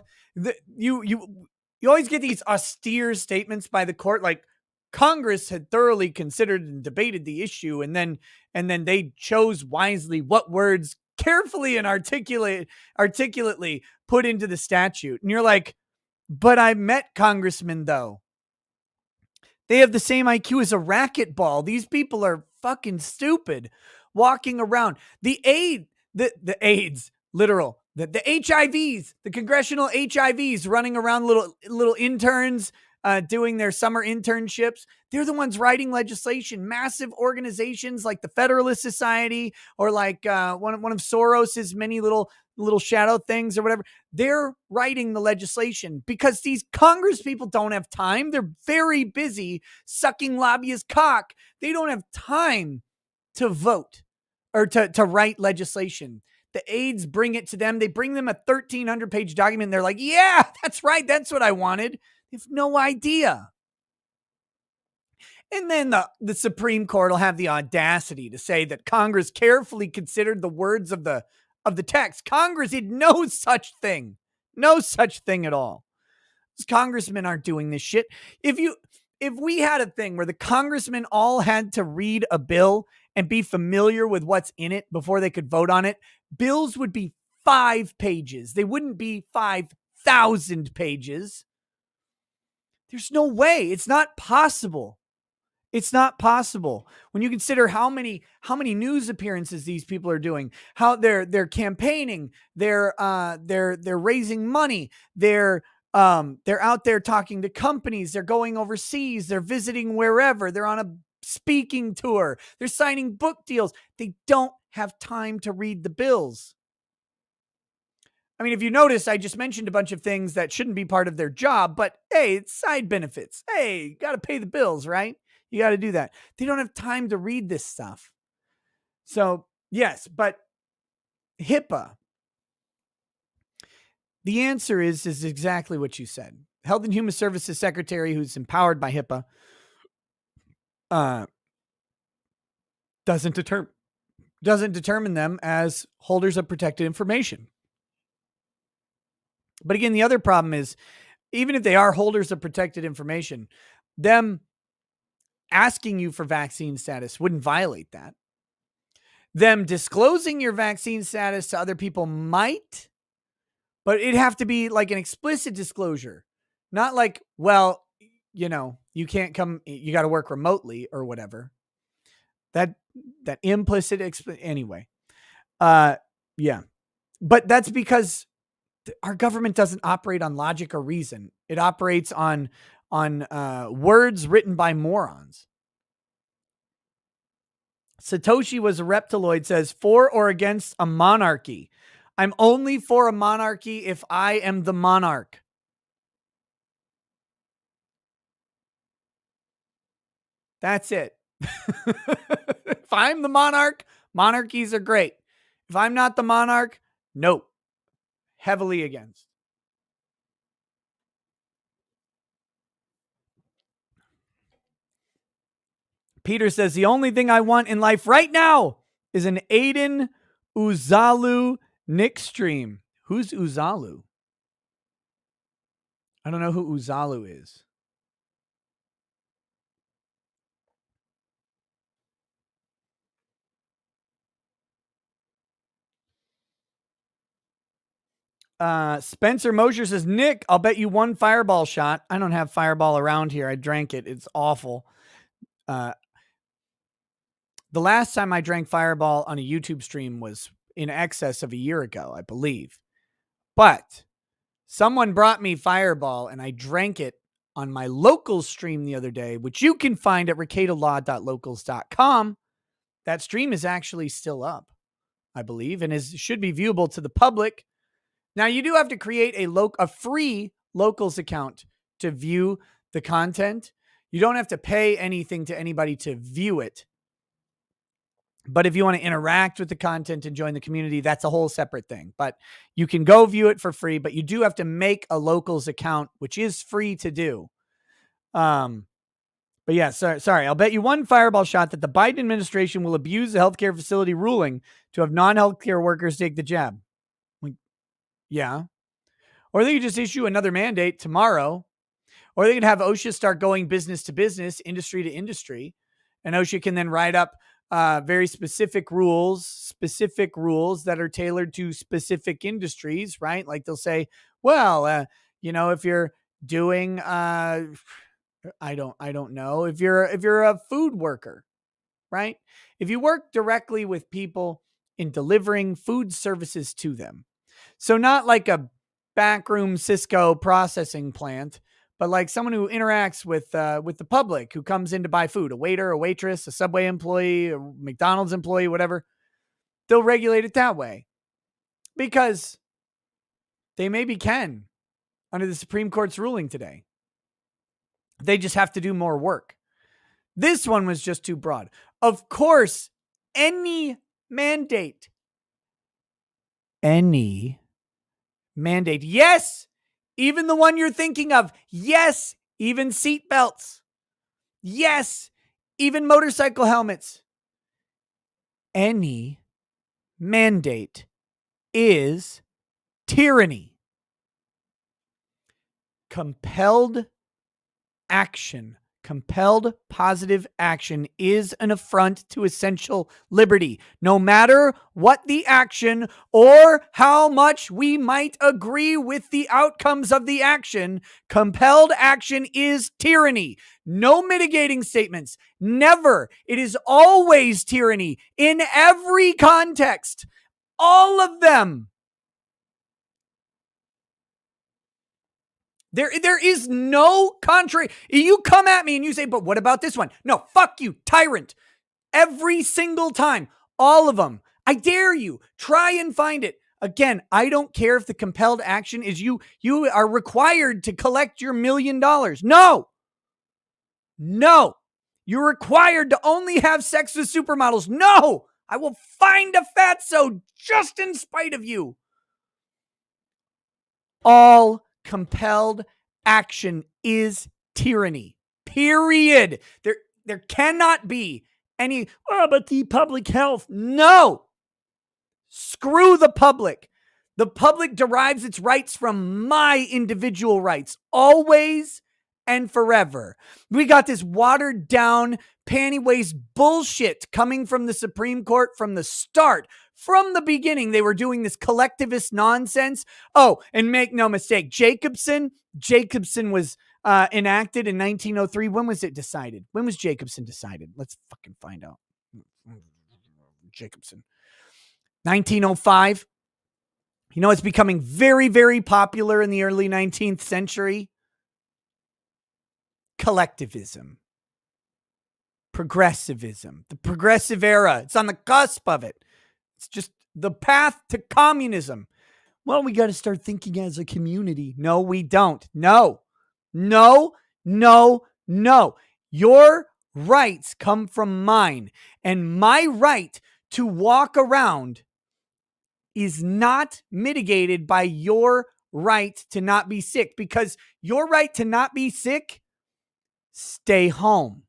Speaker 2: you always get these austere statements by the court, like Congress had thoroughly considered and debated the issue, and then they chose wisely what words carefully and articulately put into the statute. And you're like, but I met congressmen though. They have the same IQ as a racquetball. These people are fucking stupid walking around. The AIDS, literal. The HIVs, the congressional HIVs running around, little interns doing their summer internships. They're the ones writing legislation. Massive organizations like the Federalist Society or like one of Soros's many little shadow things or whatever. They're writing the legislation because these Congress people don't have time. They're very busy sucking lobbyists' cock. They don't have time to vote or to write legislation. The aides bring it to them. They bring them a 1,300-page document. And they're like, yeah, that's right. That's what I wanted. They have no idea. And then the Supreme Court will have the audacity to say that Congress carefully considered the words of the text. Congress did no such thing. No such thing at all. These congressmen aren't doing this shit. If we had a thing where the congressmen all had to read a bill and be familiar with what's in it before they could vote on it, bills would be 5 pages. They wouldn't be 5,000 pages. There's no way. It's not possible. It's not possible when you consider how many news appearances these people are doing, how they're campaigning, they're raising money, they're out there talking to companies, they're going overseas, they're visiting wherever, they're on a speaking tour, they're signing book deals. They don't have time to read the bills. I mean, if you notice, I just mentioned a bunch of things that shouldn't be part of their job, but hey, it's side benefits. Hey, you got to pay the bills, right? You got to do that. They don't have time to read this stuff. So, yes, but HIPAA. The answer is exactly what you said. Health and Human Services Secretary, who's empowered by HIPAA, doesn't determine them as holders of protected information. But again, the other problem is, even if they are holders of protected information, them asking you for vaccine status wouldn't violate that. Them disclosing your vaccine status to other people might, but it'd have to be like an explicit disclosure, not like, well, you can't come, you got to work remotely or whatever. That implicit, anyway. Yeah. But that's because our government doesn't operate on logic or reason. It operates on words written by morons. Satoshi was a reptiloid, says, for or against a monarchy. I'm only for a monarchy if I am the monarch. That's it. If I'm the monarch, monarchies are great. If I'm not the monarch, nope. Heavily against. Peter says, the only thing I want in life right now is an Aiden Uzalu Nick stream. Who's Uzalu? I don't know who Uzalu is. Spencer Mosher says, Nick, I'll bet you one Fireball shot. I don't have Fireball around here. I drank it. It's awful. The last time I drank Fireball on a YouTube stream was in excess of a year ago, I believe. But someone brought me Fireball and I drank it on my local stream the other day, which you can find at recadalaw.locals.com. That stream is actually still up, I believe, and should be viewable to the public. Now, you do have to create a free locals account to view the content. You don't have to pay anything to anybody to view it. But if you want to interact with the content and join the community, that's a whole separate thing. But you can go view it for free, but you do have to make a locals account, which is free to do. But yeah, sorry. I'll bet you one fireball shot that the Biden administration will abuse the healthcare facility ruling to have non-healthcare workers take the jab. Yeah. Or they could just issue another mandate tomorrow. Or they could have OSHA start going business to business, industry to industry. And OSHA can then write up very specific rules that are tailored to specific industries, right? Like they'll say, well, if you're doing, I don't know, if you're a food worker, right? If you work directly with people in delivering food services to them. So not like a backroom Cisco processing plant, but like someone who interacts with the public, who comes in to buy food, a waiter, a waitress, a Subway employee, a McDonald's employee, whatever. They'll regulate it that way because they maybe can under the Supreme Court's ruling today. They just have to do more work. This one was just too broad. Of course, any mandate, yes, even the one you're thinking of. Yes, even seat belts. Yes, even motorcycle helmets. Any mandate is tyranny. Compelled positive action is an affront to essential liberty, no matter what the action or how much we might agree with the outcomes of the action. Compelled action is tyranny. No mitigating statements. Never. It is always tyranny in every context. All of them. There is no contrary. You come at me and you say, but what about this one? No, fuck you, tyrant. Every single time. All of them. I dare you. Try and find it. Again, I don't care if the compelled action is you are required to collect your $1 million. No. You're required to only have sex with supermodels. No. I will find a fatso just in spite of you. All compelled action is tyranny. Period. There cannot be any, but the public health. No. Screw the public. The public derives its rights from my individual rights, always and forever. We got this watered down panty waist bullshit coming from the Supreme Court from the start. From the beginning, they were doing this collectivist nonsense. Oh, and make no mistake, Jacobson was enacted in 1903. When was it decided? When was Jacobson decided? Let's fucking find out. Jacobson. 1905. You know, it's becoming very, very popular in the early 19th century. Collectivism. Progressivism. The progressive era. It's on the cusp of it. It's just the path to communism. Well, we got to start thinking as a community. No, we don't. No. Your rights come from mine. And my right to walk around is not mitigated by your right to not be sick. Because your right to not be sick, stay home.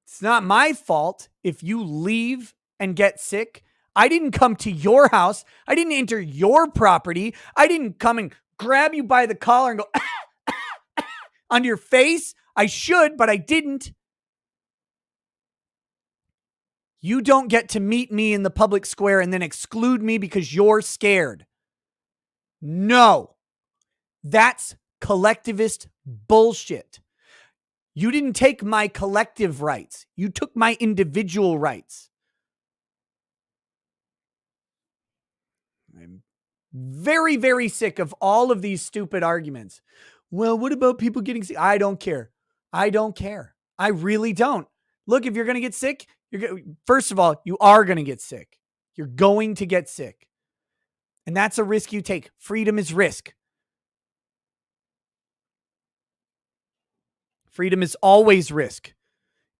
Speaker 2: It's not my fault if you leave and get sick. I didn't come to your house. I didn't enter your property. I didn't come and grab you by the collar and go on your face. I should, but I didn't. You don't get to meet me in the public square and then exclude me because you're scared. No. That's collectivist bullshit. You didn't take my collective rights. You took my individual rights. I'm very, very sick of all of these stupid arguments. Well, what about people getting sick? I don't care. I really don't. Look, if you're going to get sick, first of all, you are going to get sick. You're going to get sick. And that's a risk you take. Freedom is risk. Freedom is always risk.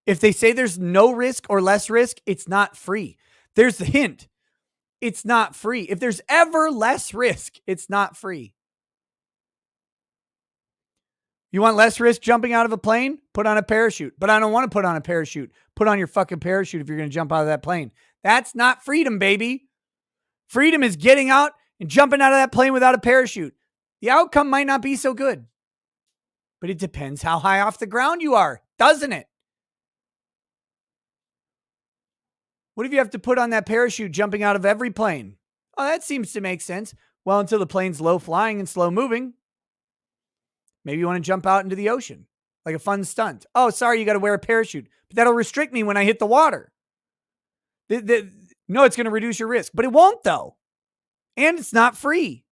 Speaker 2: If they say there's no risk or less risk, it's not free. There's the hint. It's not free. If there's ever less risk, it's not free. You want less risk jumping out of a plane? Put on a parachute. But I don't want to put on a parachute. Put on your fucking parachute if you're going to jump out of that plane. That's not freedom, baby. Freedom is getting out and jumping out of that plane without a parachute. The outcome might not be so good, but it depends how high off the ground you are, doesn't it? What if you have to put on that parachute jumping out of every plane? Oh, that seems to make sense. Well, until the plane's low flying and slow moving. Maybe you want to jump out into the ocean, like a fun stunt. Oh, sorry, you got to wear a parachute, but that'll restrict me when I hit the water. No, it's going to reduce your risk, but it won't though. And it's not free.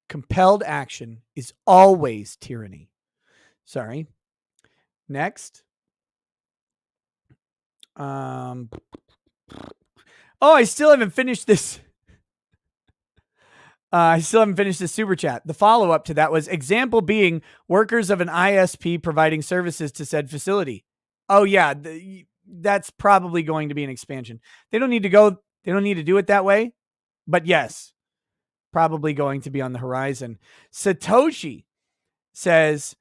Speaker 2: Compelled action is always tyranny. Sorry. Next. Oh, I still haven't finished this. Super chat. The follow-up to that was example being workers of an ISP providing services to said facility. Oh yeah, that's probably going to be an expansion. They don't need to do it that way, but yes, probably going to be on the horizon. Satoshi says,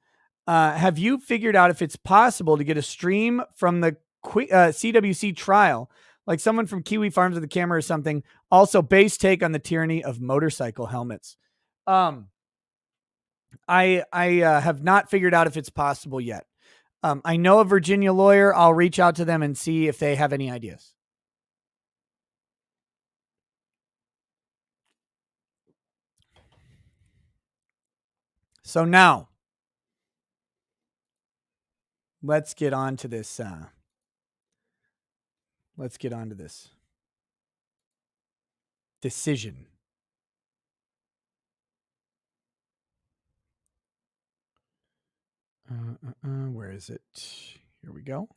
Speaker 2: have you figured out if it's possible to get a stream from the CWC trial, like someone from Kiwi Farms with a camera or something? Also, base take on the tyranny of motorcycle helmets. I have not figured out if it's possible yet. I know a Virginia lawyer. I'll reach out to them and see if they have any ideas. So now, let's get on to this. Decision. Where is it? Here we go.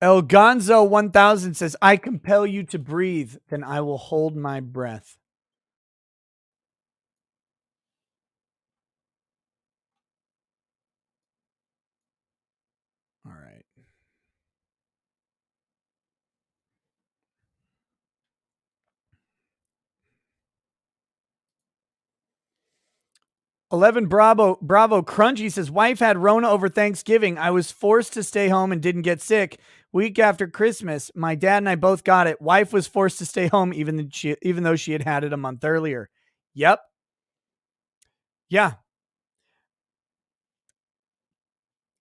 Speaker 2: El Gonzo 1000 says, I compel you to breathe, then I will hold my breath. All right. Bravo Crunchy says, wife had Rona over Thanksgiving. I was forced to stay home and didn't get sick. Week after Christmas, my dad and I both got it. Wife was forced to stay home even though she had it a month earlier. Yep. Yeah.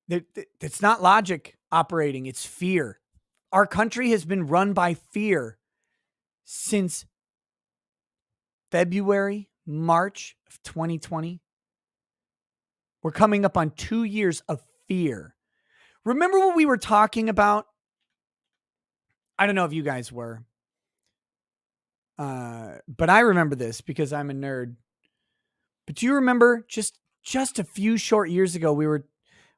Speaker 2: It's not logic operating. It's fear. Our country has been run by fear since February, March of 2020. We're coming up on 2 years of fear. Remember what we were talking about? I don't know if you guys were. But I remember this because I'm a nerd. But do you remember just a few short years ago,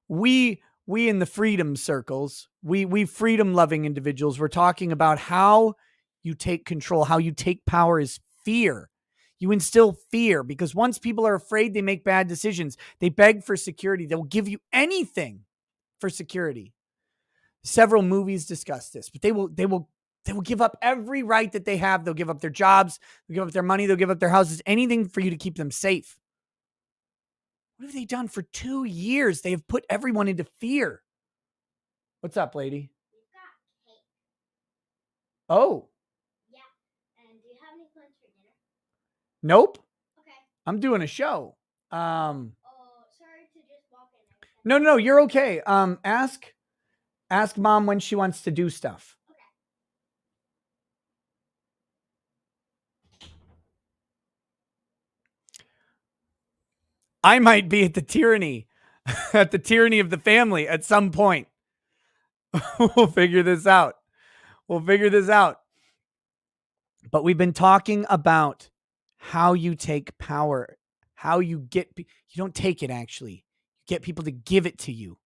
Speaker 2: we in the freedom circles, we freedom loving individuals were talking about how you take control, how you take power is fear. You instill fear because once people are afraid, they make bad decisions. They beg for security. They'll give you anything for security. Several movies discuss this, but they will give up every right that they have. They'll give up their jobs. They'll give up their money. They'll give up their houses, anything for you to keep them safe. What have they done for 2 years? They have put everyone into fear. What's up, lady? We've got cake. Oh. Yeah. And do you have any plans for dinner? Nope. Okay. I'm doing a show. Oh, sorry to just walk in. No, you're okay. Ask mom when she wants to do stuff. Okay. I might be at the tyranny of the family at some point. We'll figure this out. But we've been talking about how you take power, how you get, you don't take it actually. You get people to give it to you.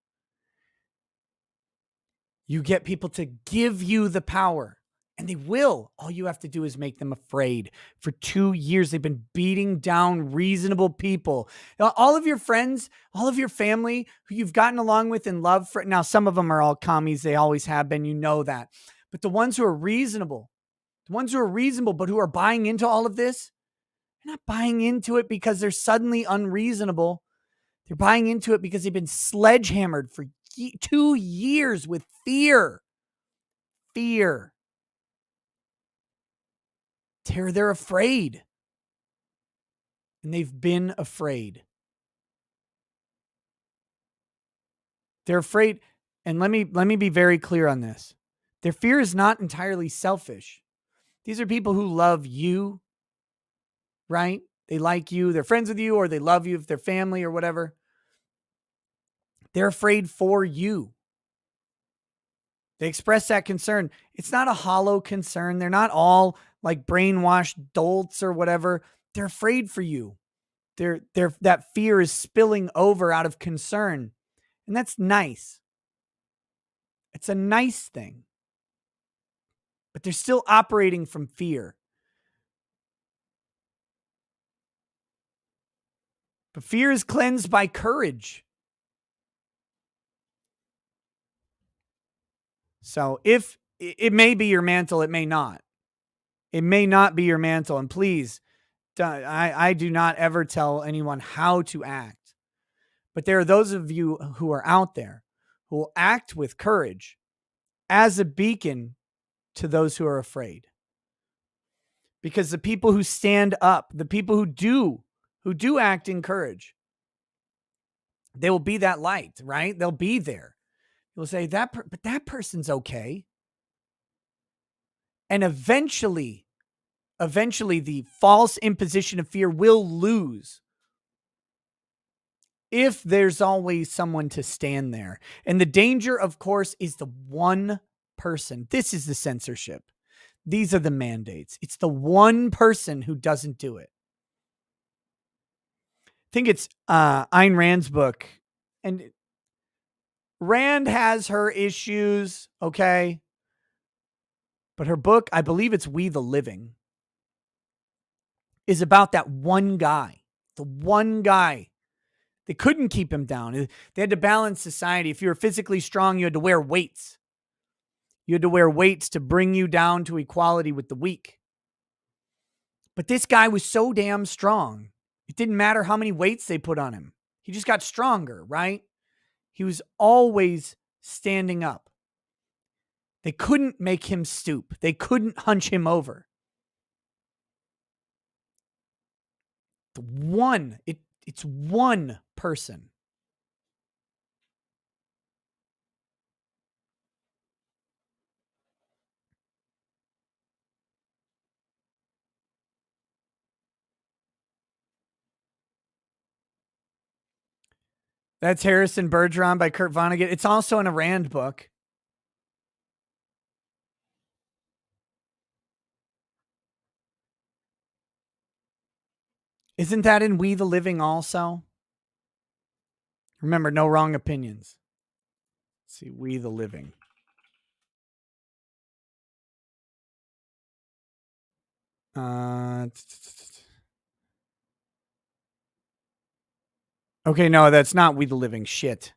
Speaker 2: You get people to give you the power, and they will. All you have to do is make them afraid. For 2 years, they've been beating down reasonable people. Now, all of your friends, all of your family who you've gotten along with and love for. Now, some of them are all commies. They always have been. You know that. But the ones who are reasonable, but who are buying into all of this, they're not buying into it because they're suddenly unreasonable. They're buying into it because they've been sledgehammered for 2 years with fear. Fear. They're afraid. And they've been afraid. They're afraid. And let me be very clear on this. Their fear is not entirely selfish. These are people who love you, right? They like you. They're friends with you, or they love you if they're family or whatever. They're afraid for you. They express that concern. It's not a hollow concern. They're not all like brainwashed dolts or whatever. They're afraid for you. That fear is spilling over out of concern. And that's nice. It's a nice thing. But they're still operating from fear. But fear is cleansed by courage. So if it may be your mantle, it may not. It may not be your mantle. And please, I do not ever tell anyone how to act. But there are those of you who are out there who will act with courage as a beacon to those who are afraid. Because the people who stand up, the people who do act in courage, they will be that light, right? They'll be there. You'll say but that person's okay. And eventually the false imposition of fear will lose if there's always someone to stand there. And the danger, of course, is the one person. This is the censorship. These are the mandates. It's the one person who doesn't do it. I think it's Ayn Rand's book. And Rand has her issues, okay? But her book, I believe it's We the Living, is about that one guy. The one guy. They couldn't keep him down. They had to balance society. If you were physically strong, you had to wear weights. You had to wear weights to bring you down to equality with the weak. But this guy was so damn strong. It didn't matter how many weights they put on him. He just got stronger, right? He was always standing up. They couldn't make him stoop. They couldn't hunch him over. It's one person. That's Harrison Bergeron by Kurt Vonnegut. It's also in a Rand book. Isn't that in We the Living also? Remember, no wrong opinions. Let's see, We the Living. Okay, no, that's not We the Living. Shit.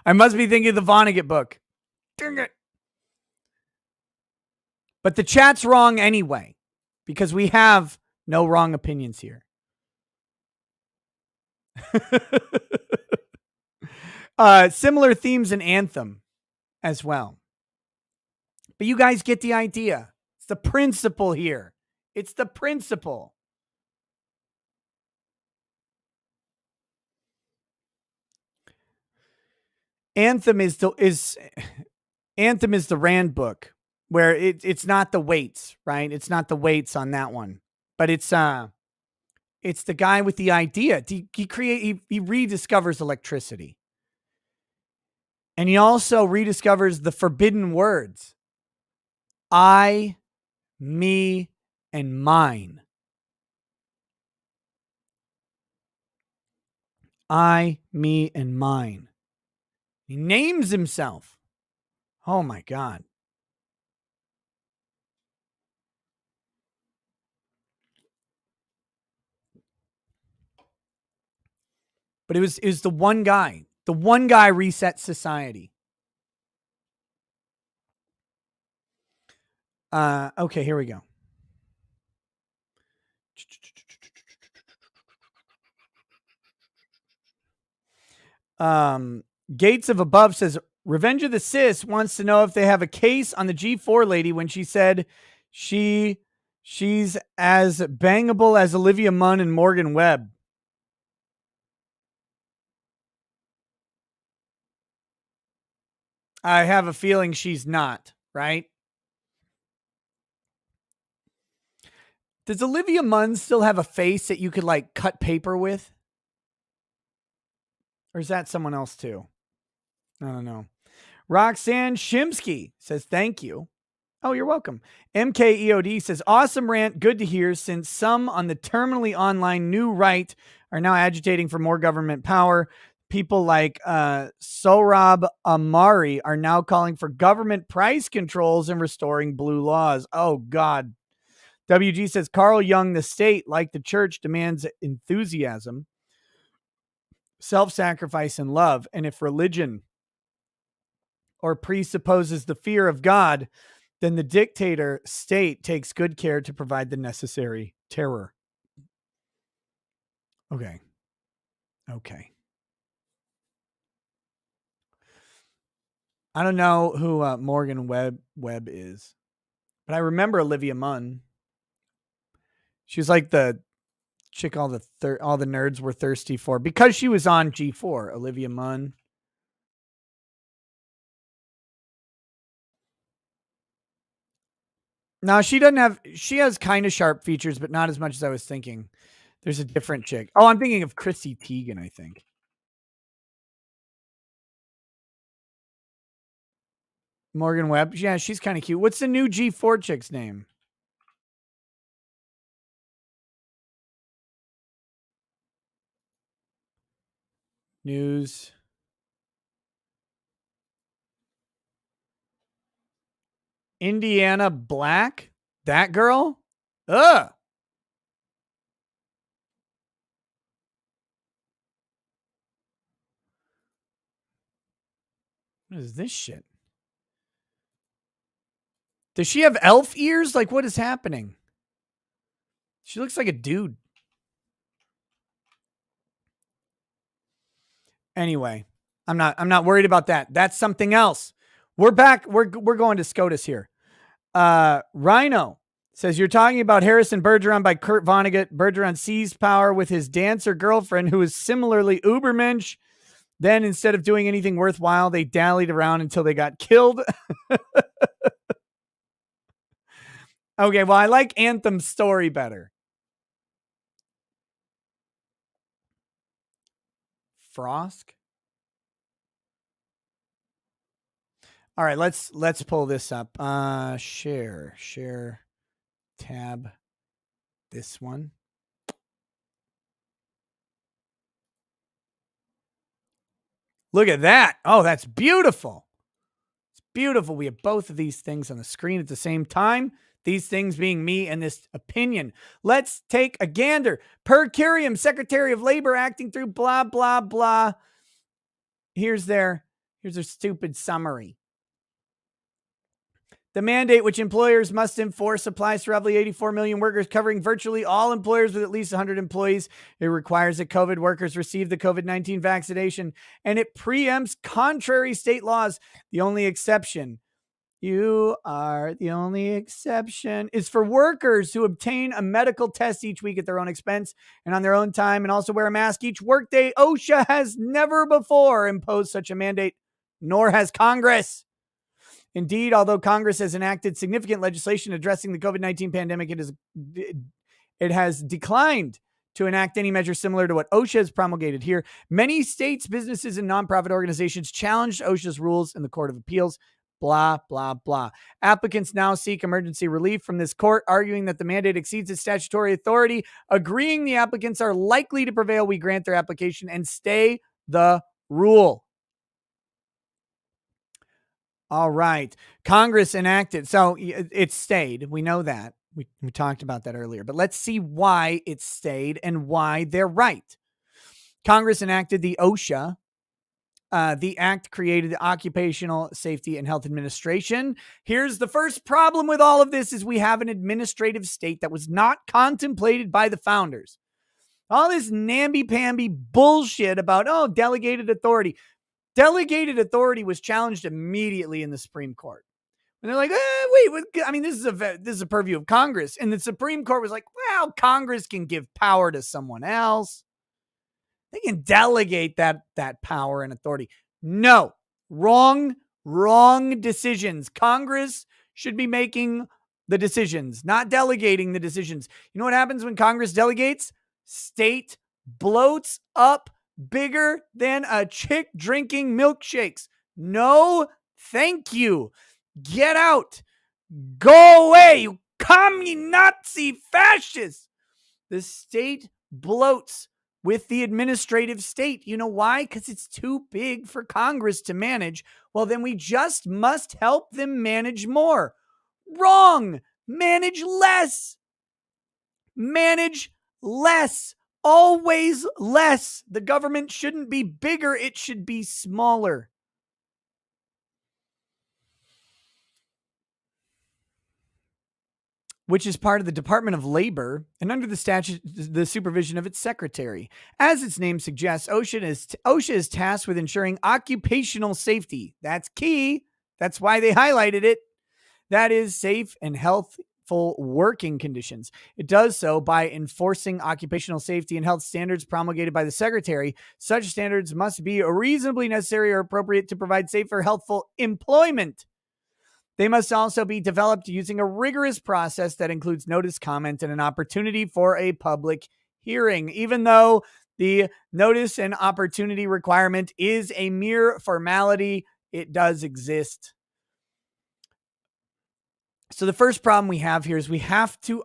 Speaker 2: I must be thinking of the Vonnegut book. Dang it. But the chat's wrong anyway, because we have no wrong opinions here. Similar themes in Anthem as well. But you guys get the idea. It's the principle here. It's the principle. Anthem is the Rand book, where it's not the weights, right? It's not the weights on that one, but it's the guy with the idea. He rediscovers electricity, and he also rediscovers the forbidden words. I me, and mine. I, me, and mine. He names himself. Oh my God. But it was the one guy. The one guy reset society. Okay, here we go. Gates of Above says Revenge of the Sis wants to know if they have a case on the G4 lady when she said she's as bangable as Olivia Munn and Morgan Webb. I have a feeling she's not, right? Does Olivia Munn still have a face that you could like cut paper with? Or is that someone else too? I don't know. Roxanne Shimsky says, thank you. Oh, you're welcome. MKEOD says, awesome rant. Good to hear, since some on the terminally online new right are now agitating for more government power. People like Sohrab Amari are now calling for government price controls and restoring blue laws. Oh, God. WG says, Carl Jung, the state, like the church, demands enthusiasm, self-sacrifice, and love. And if religion or presupposes the fear of God, then the dictator state takes good care to provide the necessary terror. Okay. I don't know who Morgan Webb is, but I remember Olivia Munn. She was like the chick all the nerds were thirsty for because she was on G4. Olivia Munn. No, she has kind of sharp features, but not as much as I was thinking. There's a different chick. Oh, I'm thinking of Chrissy Teigen, I think. Morgan Webb. Yeah, she's kind of cute. What's the new G4 chick's name? News. Indiana Black? That girl? Ugh. What is this shit? Does she have elf ears? Like, what is happening? She looks like a dude. Anyway, I'm not worried about that. That's something else. We're back. We're going to SCOTUS here. Rhino says, you're talking about Harrison Bergeron by Kurt Vonnegut. Bergeron seized power with his dancer girlfriend, who is similarly ubermensch. Then instead of doing anything worthwhile, they dallied around until they got killed. Okay, well, I like Anthem's story better. Frosk? All right, let's pull this up. Share tab. This one. Look at that. Oh, that's beautiful. It's beautiful. We have both of these things on the screen at the same time. These things being me and this opinion. Let's take a gander. Per curiam, Secretary of Labor acting through blah, blah, blah. Here's their stupid summary. The mandate, which employers must enforce, applies to roughly 84 million workers, covering virtually all employers with at least 100 employees. It requires that COVID workers receive the COVID-19 vaccination, and it preempts contrary state laws. The only exception, you are the only exception, is for workers who obtain a medical test each week at their own expense and on their own time, and also wear a mask each workday. OSHA has never before imposed such a mandate, nor has Congress. Indeed, although Congress has enacted significant legislation addressing the COVID-19 pandemic, it has declined to enact any measure similar to what OSHA has promulgated here. Many states, businesses, and nonprofit organizations challenged OSHA's rules in the Court of Appeals, blah, blah, blah. Applicants now seek emergency relief from this court, arguing that the mandate exceeds its statutory authority. Agreeing the applicants are likely to prevail, we grant their application and stay the rule. All right. Congress enacted. So it stayed. We know that. We talked about that earlier. But let's see why it stayed and why they're right. Congress enacted the OSHA. The act created the Occupational Safety and Health Administration. Here's the first problem with all of this is we have an administrative state that was not contemplated by the founders. All this namby-pamby bullshit about, delegated authority. Delegated authority was challenged immediately in the Supreme Court. And they're like, this is a purview of Congress. And the Supreme Court was like, well, Congress can give power to someone else. They can delegate that power and authority. No, wrong decisions. Congress should be making the decisions, not delegating the decisions. You know what happens when Congress delegates? State bloats up bigger than a chick drinking milkshakes. No, thank you. Get out. Go away, you commie Nazi fascists. The state bloats with the administrative state. You know why? Because it's too big for Congress to manage. Well, then we just must help them manage more. Wrong. Manage less. Manage less. Always less. The government shouldn't be bigger. It should be smaller. Which is part of the Department of Labor and under the statute, the supervision of its secretary. As its name suggests, OSHA is tasked with ensuring occupational safety. That's key. That's why they highlighted it. That is safe and healthful working conditions. It does so by enforcing occupational safety and health standards promulgated by the secretary. Such standards must be reasonably necessary or appropriate to provide safe or healthful employment. They must also be developed using a rigorous process that includes notice, comment, and an opportunity for a public hearing. Even though the notice and opportunity requirement is a mere formality, it does exist. So the first problem we have here is we have to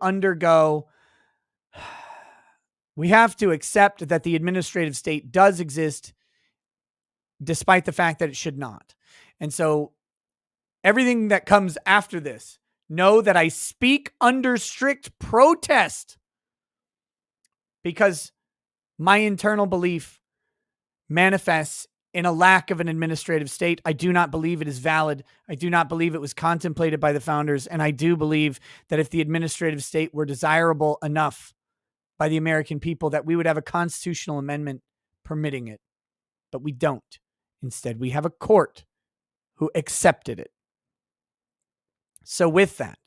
Speaker 2: accept that the administrative state does exist despite the fact that it should not. And so everything that comes after this, know that I speak under strict protest because my internal belief manifests in a lack of an administrative state. I do not believe it is valid. I do not believe it was contemplated by the founders. And I do believe that if the administrative state were desirable enough by the American people, that we would have a constitutional amendment permitting it. But we don't. Instead, we have a court who accepted it. So with that,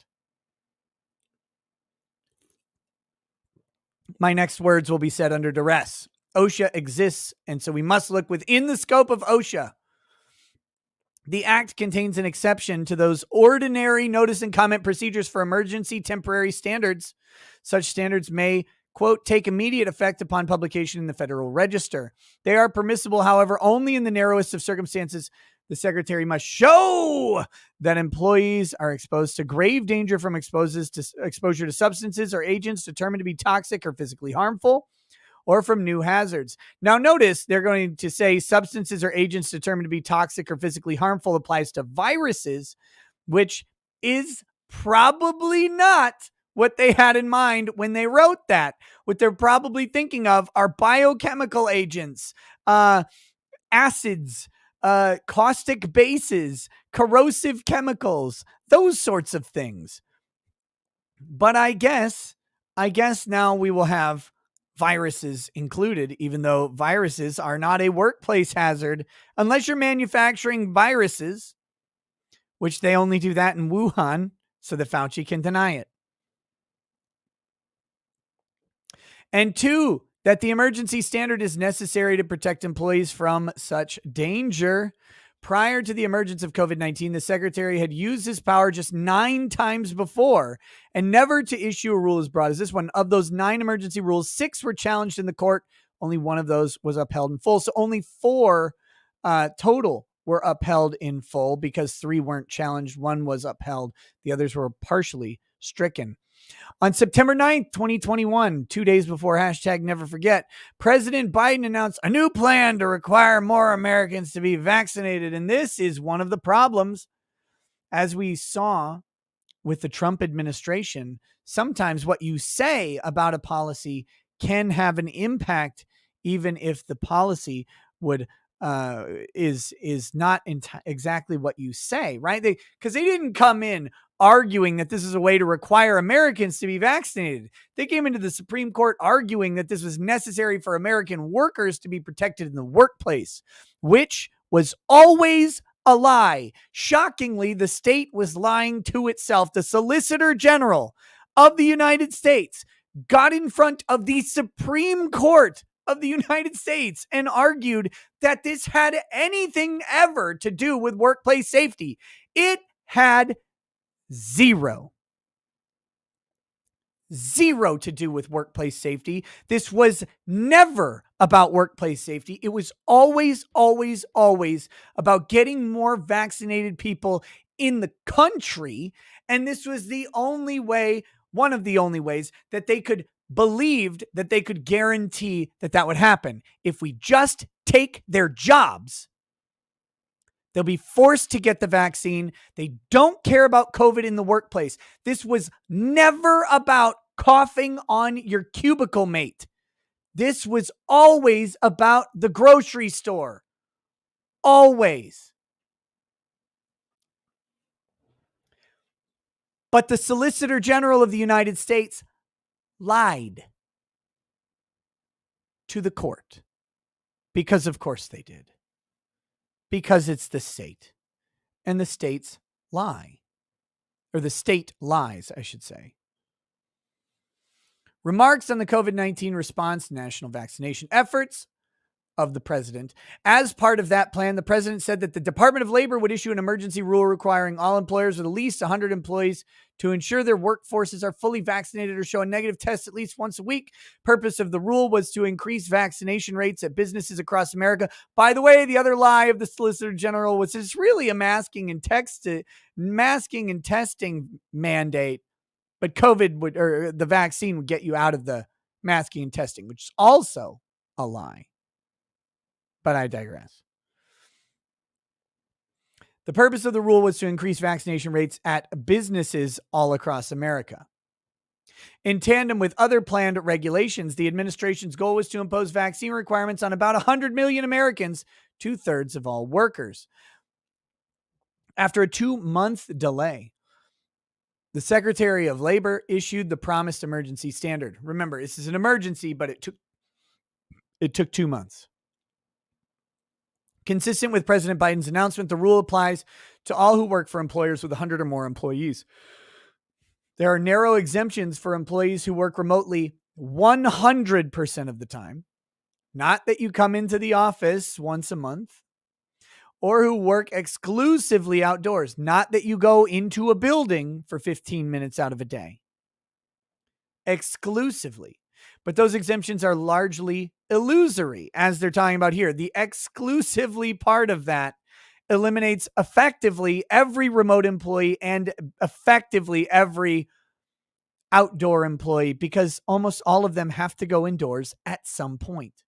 Speaker 2: my next words will be said under duress. OSHA exists, and so we must look within the scope of OSHA. The Act contains an exception to those ordinary notice and comment procedures for emergency temporary standards. Such standards may, quote, take immediate effect upon publication in the Federal Register. They are permissible, however, only in the narrowest of circumstances. The secretary must show that employees are exposed to grave danger from exposure to substances or agents determined to be toxic or physically harmful, or from new hazards. Now notice they're going to say substances or agents determined to be toxic or physically harmful applies to viruses, which is probably not what they had in mind when they wrote that. What they're probably thinking of are biochemical agents, acids, caustic bases, corrosive chemicals, those sorts of things. But I guess now we will have viruses included, even though viruses are not a workplace hazard unless you're manufacturing viruses, which they only do that in Wuhan, so that Fauci can deny it. And two, that the emergency standard is necessary to protect employees from such danger. Prior to the emergence of COVID-19, the secretary had used his power just 9 times before and never to issue a rule as broad as this one. Of those 9 emergency rules, 6 were challenged in the court. Only one of those was upheld in full. So only 4 total were upheld in full because 3 weren't challenged. 1 was upheld. The others were partially stricken. On September 9th, 2021, 2 days before #NeverForget, President Biden announced a new plan to require more Americans to be vaccinated. And this is one of the problems, as we saw with the Trump administration. Sometimes what you say about a policy can have an impact, even if the policy would is not exactly what you say, right? Because they didn't come in arguing that this is a way to require Americans to be vaccinated. They came into the Supreme Court arguing that this was necessary for American workers to be protected in the workplace, which was always a lie. Shockingly, the state was lying to itself. The Solicitor General of the United States got in front of the Supreme Court of the United States and argued that this had anything ever to do with workplace safety. It had zero to do with workplace safety. This was never about workplace safety. It was always about getting more vaccinated people in the country. And this was the only way, one of the only ways that they believed that they could guarantee that would happen. If we just take their jobs, they'll be forced to get the vaccine. They don't care about COVID in the workplace. This was never about coughing on your cubicle mate. This was always about the grocery store. Always. But the Solicitor General of the United States lied to the court. Because of course they did. Because it's the state. And the states lie. Or the state lies, I should say. Remarks on the COVID-19 response to national vaccination efforts of the president. As part of that plan, the president said that the Department of Labor would issue an emergency rule requiring all employers with at least 100 employees to ensure their workforces are fully vaccinated or show a negative test at least once a week. Purpose of the rule was to increase vaccination rates at businesses across America. By the way, the other lie of the Solicitor General was it's really a masking and testing mandate, but the vaccine would get you out of the masking and testing, which is also a lie. But I digress. The purpose of the rule was to increase vaccination rates at businesses all across America. In tandem with other planned regulations, the administration's goal was to impose vaccine requirements on about 100 million Americans, 2/3 of all workers. After a 2-month delay, the Secretary of Labor issued the promised emergency standard. Remember, this is an emergency, but it took 2 months. Consistent with President Biden's announcement, the rule applies to all who work for employers with 100 or more employees. There are narrow exemptions for employees who work remotely 100% of the time. Not that you come into the office once a month. Or who work exclusively outdoors. Not that you go into a building for 15 minutes out of a day. Exclusively. But those exemptions are largely illusory, as they're talking about here. The exclusively part of that eliminates effectively every remote employee and effectively every outdoor employee, because almost all of them have to go indoors at some point.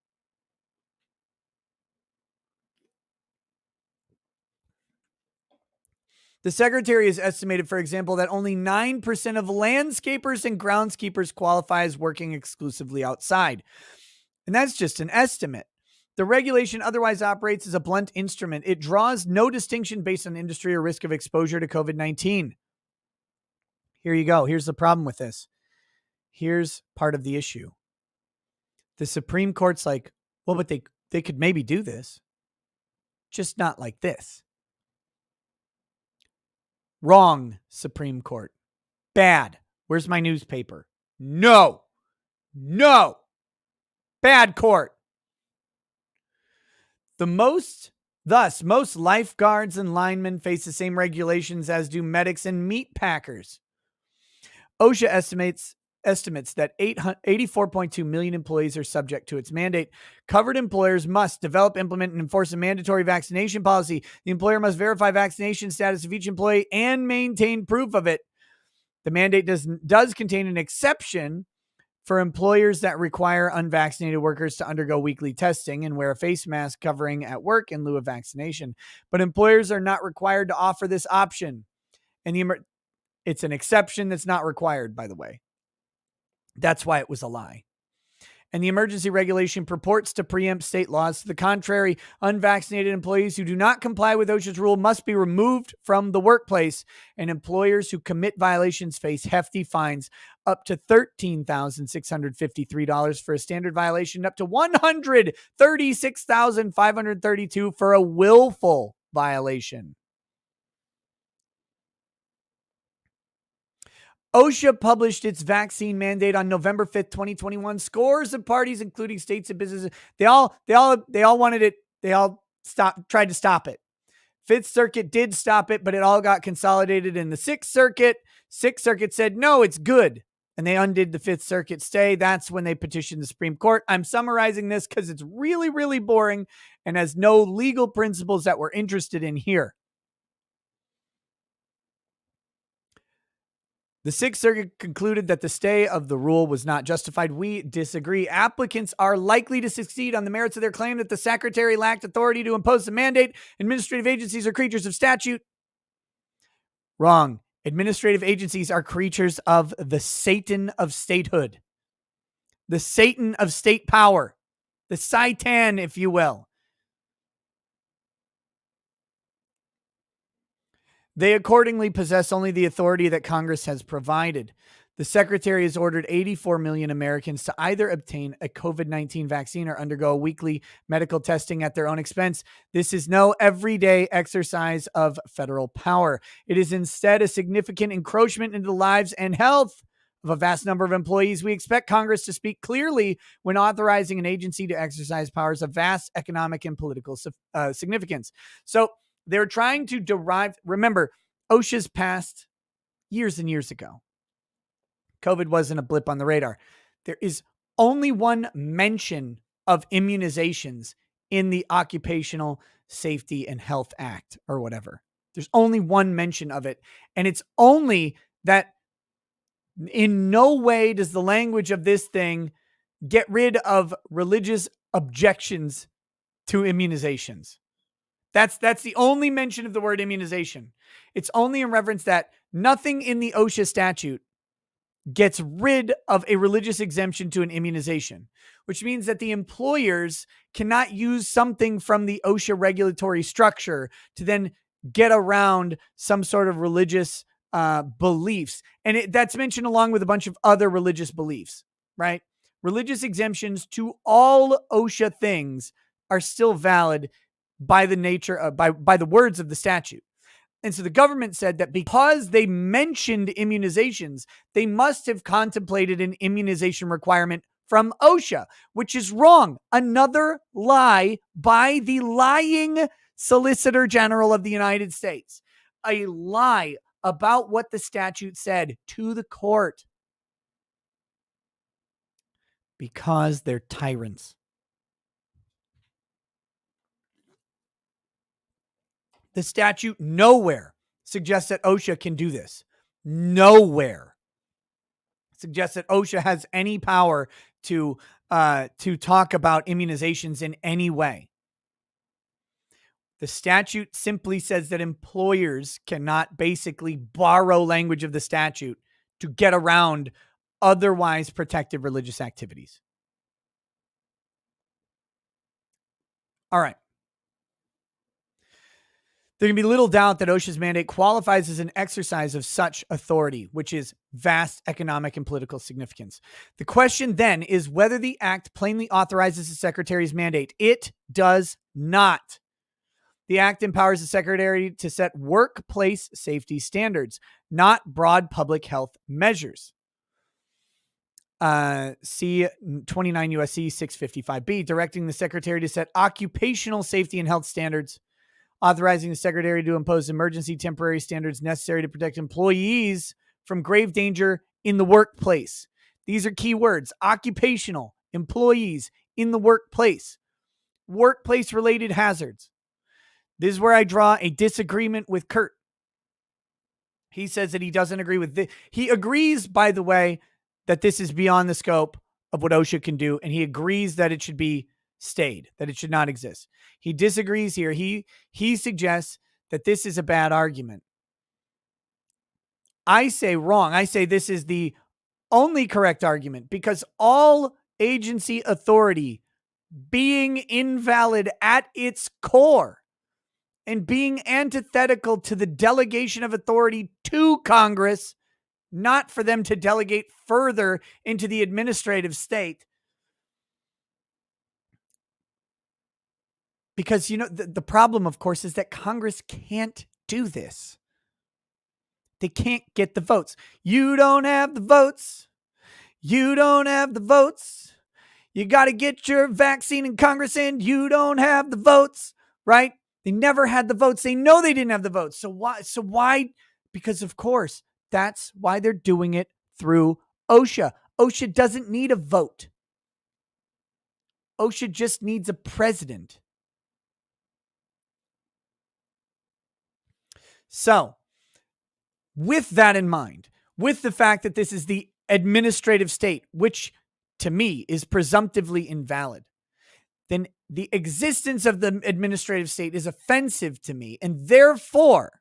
Speaker 2: The secretary has estimated, for example, that only 9% of landscapers and groundskeepers qualify as working exclusively outside. And that's just an estimate. The regulation otherwise operates as a blunt instrument. It draws no distinction based on industry or risk of exposure to COVID-19. Here you go. Here's the problem with this. Here's part of the issue. The Supreme Court's like, well, but they could maybe do this, just not like this. Wrong, Supreme Court. Bad. Where's my newspaper? No. Bad court. Thus, most lifeguards and linemen face the same regulations as do medics and meat packers. OSHA estimates that 84.2 million employees are subject to its mandate. Covered employers must develop, implement, and enforce a mandatory vaccination policy. The employer must verify vaccination status of each employee and maintain proof of it. The mandate does contain an exception for employers that require unvaccinated workers to undergo weekly testing and wear a face mask covering at work in lieu of vaccination. But employers are not required to offer this option. And it's an exception that's not required, by the way. That's why it was a lie. And the emergency regulation purports to preempt state laws. To the contrary, unvaccinated employees who do not comply with OSHA's rule must be removed from the workplace, and employers who commit violations face hefty fines up to $13,653 for a standard violation, up to $136,532 for a willful violation. OSHA published its vaccine mandate on November 5th, 2021. Scores of parties, including states and businesses, they all wanted it. They all tried to stop it. Fifth Circuit did stop it, but it all got consolidated in the Sixth Circuit. Sixth Circuit said, no, it's good. And they undid the Fifth Circuit stay. That's when they petitioned the Supreme Court. I'm summarizing this because it's really, really boring and has no legal principles that we're interested in here. The Sixth Circuit concluded that the stay of the rule was not justified. We disagree. Applicants are likely to succeed on the merits of their claim that the Secretary lacked authority to impose the mandate. Administrative agencies are creatures of statute. Wrong. Administrative agencies are creatures of the Satan of statehood, the Satan of state power, the Satan, if you will. They accordingly possess only the authority that Congress has provided. The Secretary has ordered 84 million Americans to either obtain a COVID-19 vaccine or undergo weekly medical testing at their own expense. This is no everyday exercise of federal power. It is instead a significant encroachment into the lives and health of a vast number of employees. We expect Congress to speak clearly when authorizing an agency to exercise powers of vast economic and political significance. So they're trying to derive, remember, OSHA's passed years and years ago. COVID wasn't a blip on the radar. There is only one mention of immunizations in the Occupational Safety and Health Act or whatever. There's only one mention of it. And it's only that in no way does the language of this thing get rid of religious objections to immunizations. That's the only mention of the word immunization. It's only in reference that nothing in the OSHA statute gets rid of a religious exemption to an immunization, which means that the employers cannot use something from the OSHA regulatory structure to then get around some sort of religious beliefs. And that's mentioned along with a bunch of other religious beliefs, right? Religious exemptions to all OSHA things are still valid by the nature by the words of the statute. And so the government said that because they mentioned immunizations, they must have contemplated an immunization requirement from OSHA, which is wrong. Another lie by the lying Solicitor General of the United States. A lie about what the statute said to the court. Because they're tyrants. The statute nowhere suggests that OSHA can do this. Nowhere suggests that OSHA has any power to talk about immunizations in any way. The statute simply says that employers cannot basically borrow language of the statute to get around otherwise protected religious activities. All right. There can be little doubt that OSHA's mandate qualifies as an exercise of such authority, which is vast economic and political significance. The question then is whether the act plainly authorizes the Secretary's mandate. It does not. The act empowers the Secretary to set workplace safety standards, not broad public health measures. See 29 U.S.C. 655B, directing the Secretary to set occupational safety and health standards, authorizing the Secretary to impose emergency temporary standards necessary to protect employees from grave danger in the workplace. These are key words: occupational, employees, in the workplace, workplace-related hazards. This is where I draw a disagreement with Kurt. He says that he doesn't agree with this. He agrees, by the way, that this is beyond the scope of what OSHA can do, and he agrees that it should be stayed, that it should not exist. He disagrees here. He suggests that this is a bad argument. I say wrong. I say this is the only correct argument, because all agency authority being invalid at its core and being antithetical to the delegation of authority to Congress, not for them to delegate further into the administrative state. Because, the problem, of course, is that Congress can't do this. They can't get the votes. You don't have the votes. You don't have the votes. You got to get your vaccine in Congress, and you don't have the votes, right? They never had the votes. They know they didn't have the votes. So why? Because, of course, that's why they're doing it through OSHA. OSHA doesn't need a vote. OSHA just needs a president. So, with that in mind, with the fact that this is the administrative state, which to me is presumptively invalid, then the existence of the administrative state is offensive to me, and therefore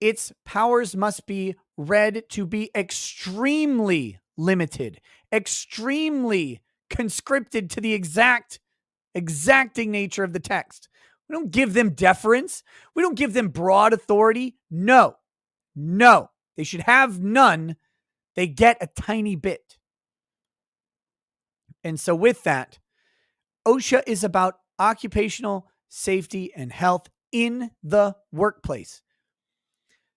Speaker 2: its powers must be read to be extremely limited, extremely conscripted to the exacting nature of the text. We don't give them deference. We don't give them broad authority. No. They should have none. They get a tiny bit. And so with that, OSHA is about occupational safety and health in the workplace.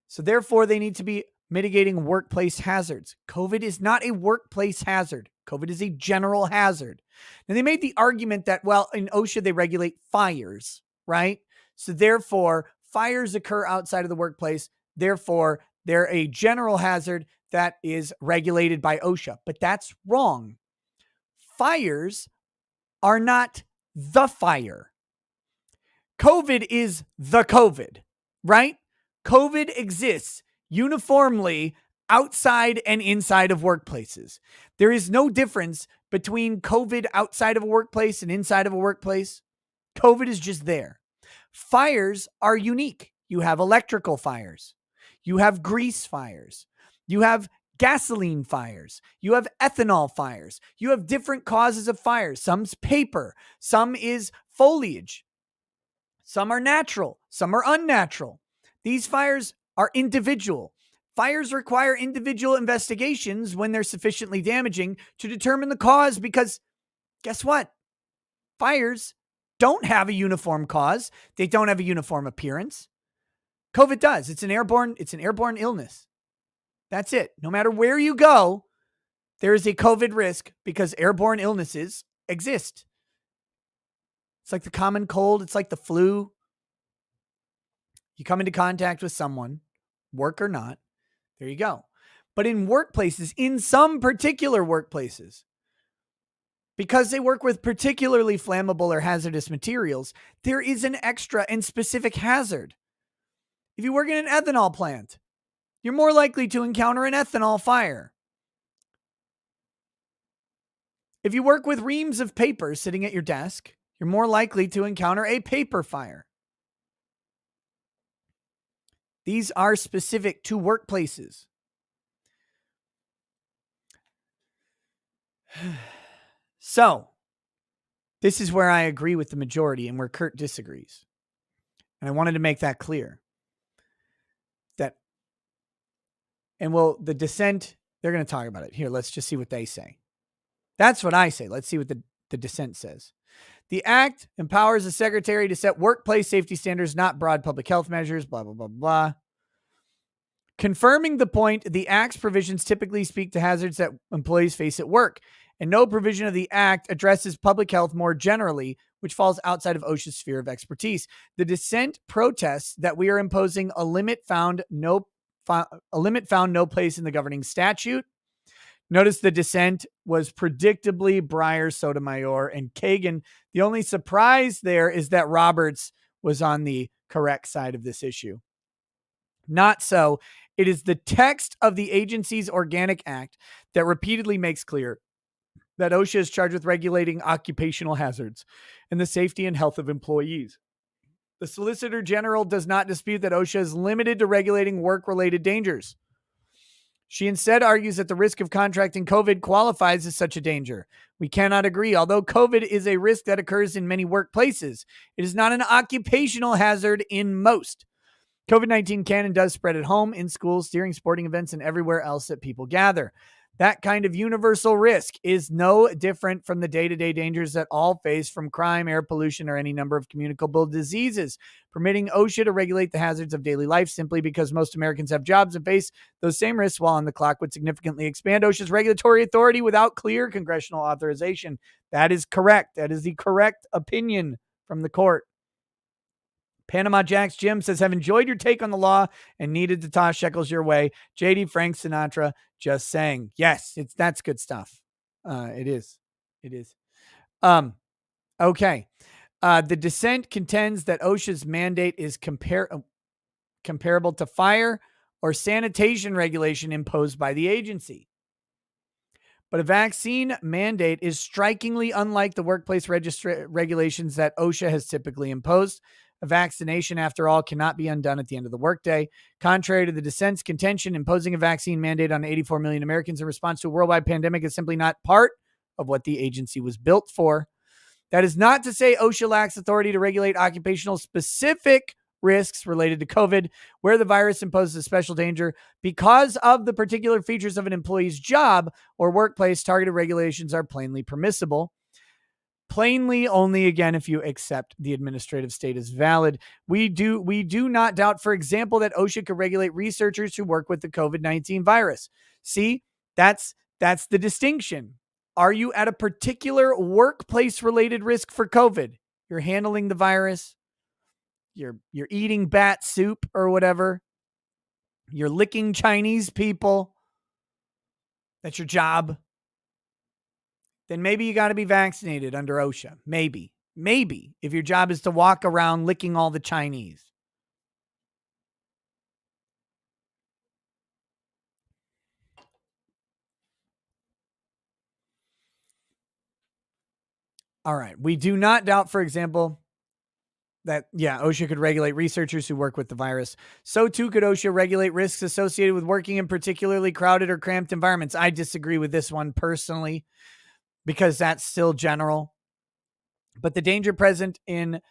Speaker 2: So therefore, they need to be mitigating workplace hazards. COVID is not a workplace hazard. COVID is a general hazard. Now, they made the argument that, well, in OSHA, they regulate fires, right? So therefore, fires occur outside of the workplace. Therefore, they're a general hazard that is regulated by OSHA. But that's wrong. Fires are not the fire. COVID is the COVID, right? COVID exists uniformly outside and inside of workplaces. There is no difference between COVID outside of a workplace and inside of a workplace. COVID is just there. Fires are unique. You have electrical fires. You have grease fires. You have gasoline fires. You have ethanol fires. You have different causes of fires. Some's paper. Some is foliage. Some are natural. Some are unnatural. These fires are individual. Fires require individual investigations when they're sufficiently damaging to determine the cause, because guess what? Fires don't have a uniform cause. They don't have a uniform appearance. COVID does. It's an airborne illness. That's it. No matter where you go, there is a COVID risk because airborne illnesses exist. It's like the common cold. It's like the flu. You come into contact with someone, work or not, there you go. But in workplaces, in some particular workplaces, because they work with particularly flammable or hazardous materials, there is an extra and specific hazard. If you work in an ethanol plant, you're more likely to encounter an ethanol fire. If you work with reams of paper sitting at your desk, you're more likely to encounter a paper fire. These are specific to workplaces. So, this is where I agree with the majority and where Kurt disagrees. And I wanted to make that clear. The dissent, they're going to talk about it. Here, let's just see what they say. That's what I say. Let's see what the dissent says. The act empowers the secretary to set workplace safety standards, not broad public health measures, blah, blah, blah, blah. Confirming the point, the act's provisions typically speak to hazards that employees face at work, and no provision of the act addresses public health more generally, which falls outside of OSHA's sphere of expertise. The dissent protests that we are imposing a limit found no place in the governing statute. Notice the dissent was predictably Breyer, Sotomayor, and Kagan. The only surprise there is that Roberts was on the correct side of this issue. Not so. It is the text of the agency's Organic Act that repeatedly makes clear that OSHA is charged with regulating occupational hazards and the safety and health of employees. The Solicitor General does not dispute that OSHA is limited to regulating work-related dangers. She instead argues that the risk of contracting COVID qualifies as such a danger. We cannot agree. Although COVID is a risk that occurs in many workplaces, it is not an occupational hazard in most. COVID-19 can and does spread at home, in schools, during sporting events, and everywhere else that people gather. That kind of universal risk is no different from the day-to-day dangers that all face from crime, air pollution, or any number of communicable diseases. Permitting OSHA to regulate the hazards of daily life simply because most Americans have jobs and face those same risks while on the clock would significantly expand OSHA's regulatory authority without clear congressional authorization. That is correct. That is the correct opinion from the court. Panama Jack's Jim says, have enjoyed your take on the law and needed to toss shekels your way. JD Frank Sinatra just saying, yes, that's good stuff. It is. Okay. The dissent contends that OSHA's mandate is comparable to fire or sanitation regulation imposed by the agency. But a vaccine mandate is strikingly unlike the workplace regulations that OSHA has typically imposed. A vaccination, after all, cannot be undone at the end of the workday. Contrary to the dissent's contention, imposing a vaccine mandate on 84 million Americans in response to a worldwide pandemic is simply not part of what the agency was built for. That is not to say OSHA lacks authority to regulate occupational specific risks related to COVID, where the virus imposes a special danger because of the particular features of an employee's job or workplace. Targeted regulations are plainly permissible. Plainly only, again, if you accept the administrative state as valid. We do not doubt, for example, that OSHA could regulate researchers who work with the COVID-19 virus. See, that's the distinction. Are you at a particular workplace-related risk for COVID? You're handling the virus. You're eating bat soup or whatever. You're licking Chinese people. That's your job. Then maybe you got to be vaccinated under OSHA. Maybe, if your job is to walk around licking all the Chinese. All right. We do not doubt, for example, that, OSHA could regulate researchers who work with the virus. So too could OSHA regulate risks associated with working in particularly crowded or cramped environments. I disagree with this one personally, because that's still general. But the danger present in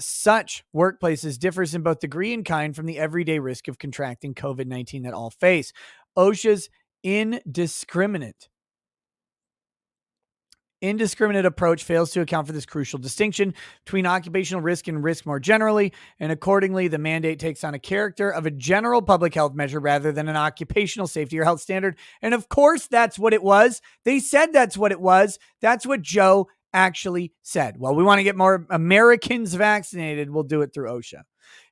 Speaker 2: such workplaces differs in both degree and kind from the everyday risk of contracting COVID-19 that all face. OSHA's indiscriminate approach fails to account for this crucial distinction between occupational risk and risk more generally, and accordingly, the mandate takes on a character of a general public health measure rather than an occupational safety or health standard. And of course, that's what it was. They said that's what it was. That's what Joe actually said. Well, we want to get more Americans vaccinated. We'll do it through OSHA.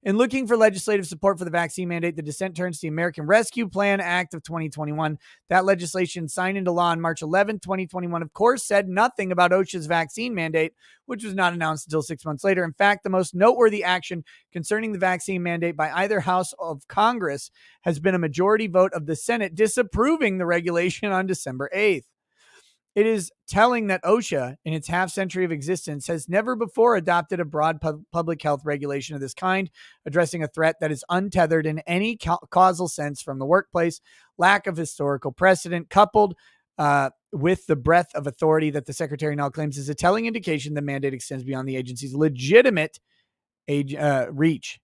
Speaker 2: In looking for legislative support for the vaccine mandate, the dissent turns to the American Rescue Plan Act of 2021. That legislation, signed into law on March 11, 2021, of course, said nothing about OSHA's vaccine mandate, which was not announced until 6 months later. In fact, the most noteworthy action concerning the vaccine mandate by either house of Congress has been a majority vote of the Senate disapproving the regulation on December 8th. It is telling that OSHA, in its half-century of existence, has never before adopted a broad public health regulation of this kind, addressing a threat that is untethered in any causal sense from the workplace. Lack of historical precedent, coupled with the breadth of authority that the Secretary now claims, is a telling indication the mandate extends beyond the agency's legitimate reach.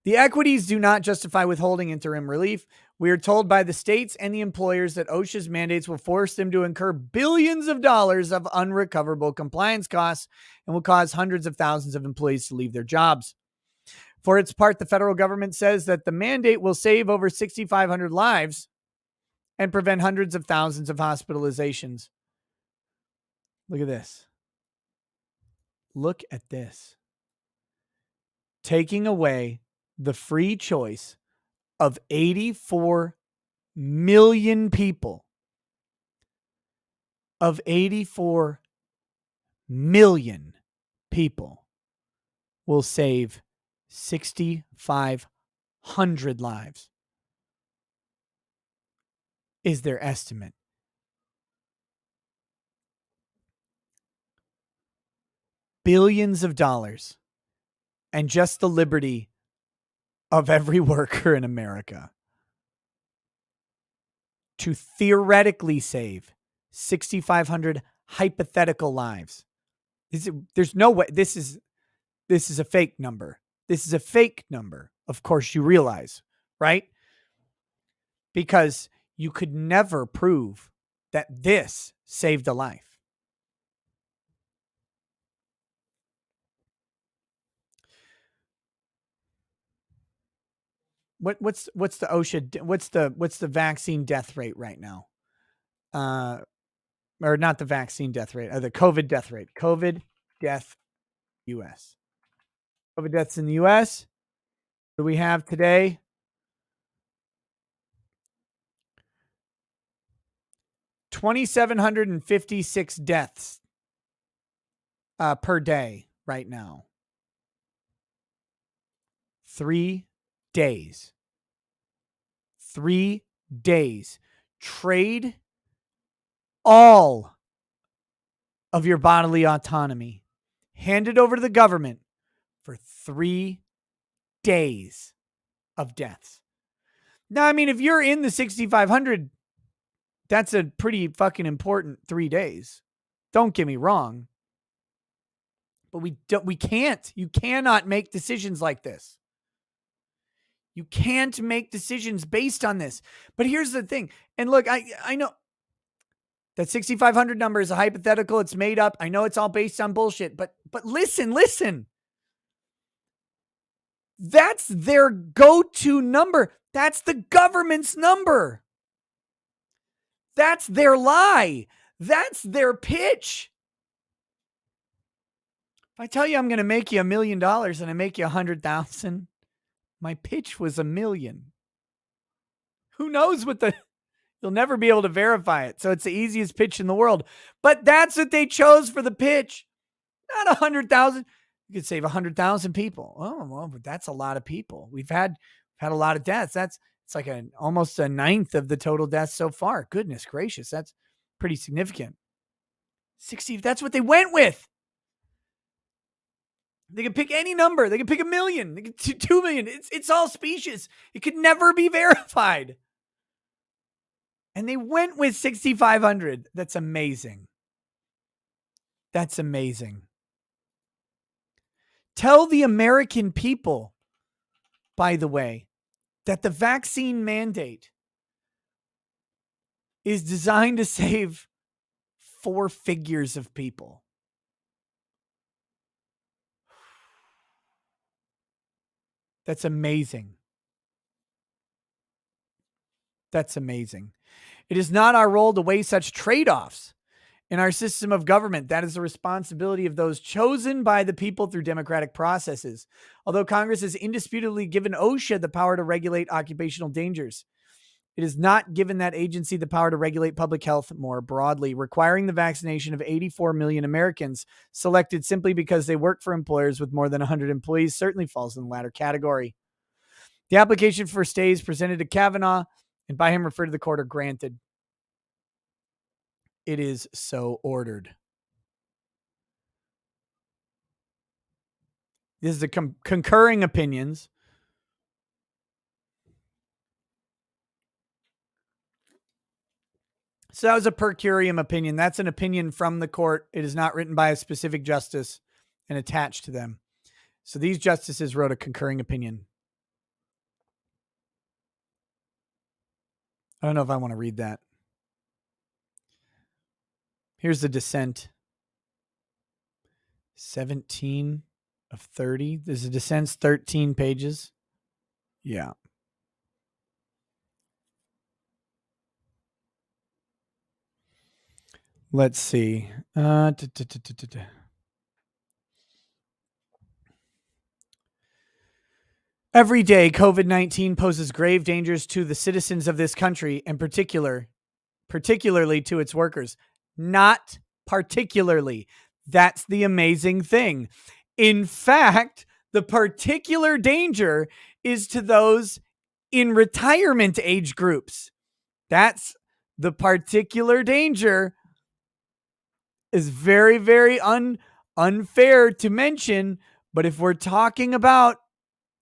Speaker 2: The equities do not justify withholding interim relief. We are told by the states and the employers that OSHA's mandates will force them to incur billions of dollars of unrecoverable compliance costs and will cause hundreds of thousands of employees to leave their jobs. For its part, the federal government says that the mandate will save over 6,500 lives and prevent hundreds of thousands of hospitalizations. Look at this. Look at this. Taking away the free choice of 84 million people of 84 million people will save 6,500 lives, is their estimate. Billions of dollars, and just the liberty of every worker in America to theoretically save 6,500 hypothetical lives. There's no way. This is a fake number. This is a fake number. Of course, you realize, right? Because you could never prove that this saved a life. What's the OSHA? What's the vaccine death rate right now? Or not the vaccine death rate, the COVID death rate. COVID death U.S. COVID deaths in the U.S. What do we have today? 2,756 deaths per day right now. 3 days. 3 days. Trade all of your bodily autonomy. Hand it over to the government for 3 days of deaths. Now, I mean, if you're in the 6,500, that's a pretty fucking important 3 days. Don't get me wrong. But we can't. You cannot make decisions like this. You can't make decisions based on this. But here's the thing. And look, I know that 6,500 number is a hypothetical. It's made up. I know it's all based on bullshit. But listen. That's their go-to number. That's the government's number. That's their lie. That's their pitch. If I tell you I'm going to make you $1 million and I make you 100,000, my pitch was $1 million. Who knows you'll never be able to verify it. So it's the easiest pitch in the world. But that's what they chose for the pitch. Not 100,000. You could save 100,000 people. Oh, well, but that's a lot of people. We've had a lot of deaths. It's like almost a ninth of the total deaths so far. Goodness gracious. That's pretty significant. 60, that's what they went with. They can pick any number. They can pick 1 million. They can 2 million. It's all specious. It could never be verified. And they went with 6,500. That's amazing. That's amazing. Tell the American people, by the way, that the vaccine mandate is designed to save 4 figures of people. That's amazing. That's amazing. It is not our role to weigh such trade-offs in our system of government. That is the responsibility of those chosen by the people through democratic processes. Although Congress has indisputably given OSHA the power to regulate occupational dangers, it has not given that agency the power to regulate public health more broadly. Requiring the vaccination of 84 million Americans selected simply because they work for employers with more than 100 employees certainly falls in the latter category. The application for stays presented to Kavanaugh and by him referred to the court are granted. It is so ordered. This is the concurring opinions. So that was a per curiam opinion. That's an opinion from the court. It is not written by a specific justice and attached to them. So these justices wrote a concurring opinion. I don't know if I want to read that. Here's the dissent. 17 of 30. There's a dissent's 13 pages. Yeah. Let's see. Every day, COVID-19 poses grave dangers to the citizens of this country, and particularly to its workers. Not particularly. That's the amazing thing. In fact, the particular danger is to those in retirement age groups. That's the particular danger. Is very, very unfair to mention, but if we're talking about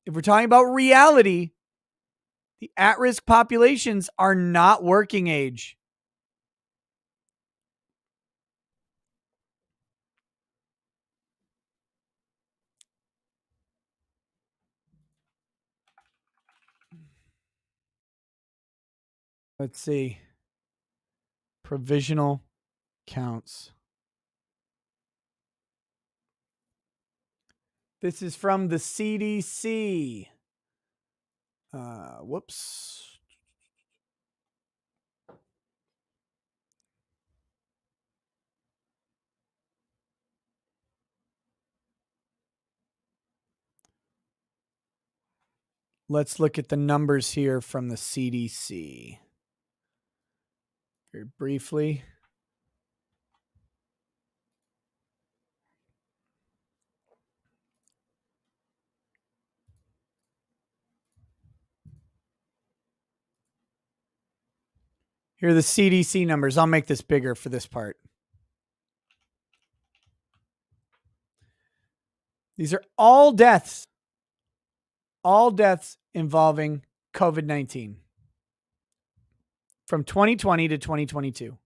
Speaker 2: reality, the at-risk populations are not working age. Let's see. Provisional counts. This is from the CDC. Whoops. Let's look at the numbers here from the CDC. Very briefly. Here are the CDC numbers. I'll make this bigger for this part. These are all deaths involving COVID-19 from 2020 to 2022.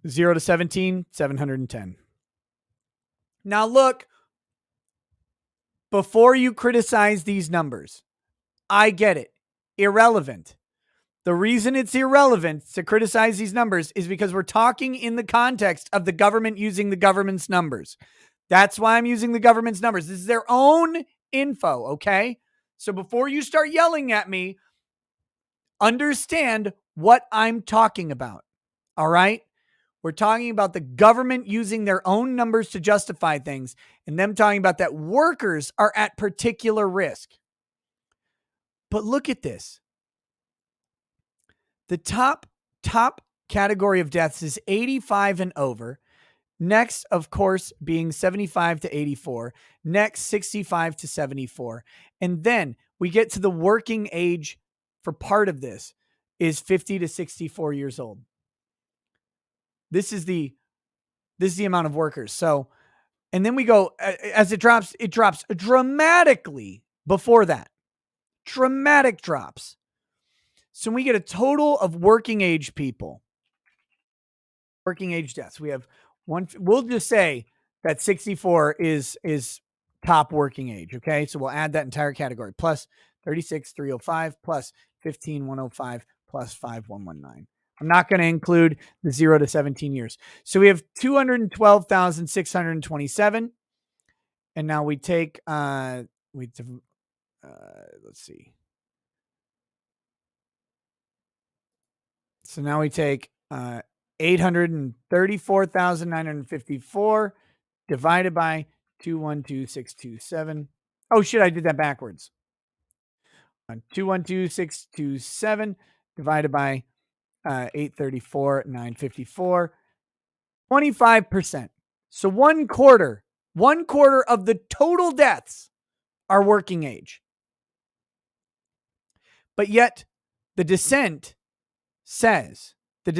Speaker 2: 0 to 17, 710. Now look, before you criticize these numbers, I get it. Irrelevant. The reason it's irrelevant to criticize these numbers is because we're talking in the context of the government using the government's numbers. That's why I'm using the government's numbers. This is their own info, okay? So before you start yelling at me, understand what I'm talking about, all right? We're talking about the government using their own numbers to justify things and them talking about that workers are at particular risk. But look at this. The top category of deaths is 85 and over. Next, of course, being 75 to 84. Next, 65 to 74. And then we get to the working age for part of this is 50 to 64 years old. This is the amount of workers. So, and then we go, as it drops dramatically before that. Dramatic drops. So we get a total of working age people. Working age deaths. We have one, we'll just say that 64 is top working age. Okay. So we'll add that entire category plus 36,305 plus 15,105 plus 5,119. I'm not going to include the 0 to 17 years. So we have 212,627. And now we take, let's see. So now we take 834,954 divided by 212,627. Oh shit, I did that backwards. 212,627 divided by 834,954. 25%. So one quarter of the total deaths are working age. But yet the dissent says that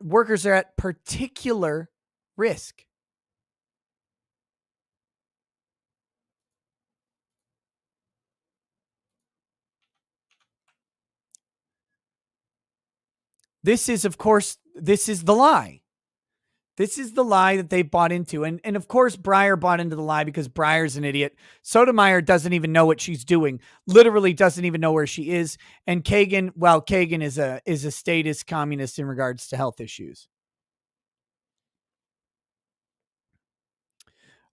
Speaker 2: workers are at particular risk. This is, of course, this is the lie. This is the lie that they bought into. And of course, Breyer bought into the lie because Breyer's an idiot. Sotomayor doesn't even know what she's doing, literally doesn't even know where she is. And Kagan, well, Kagan is a statist communist in regards to health issues.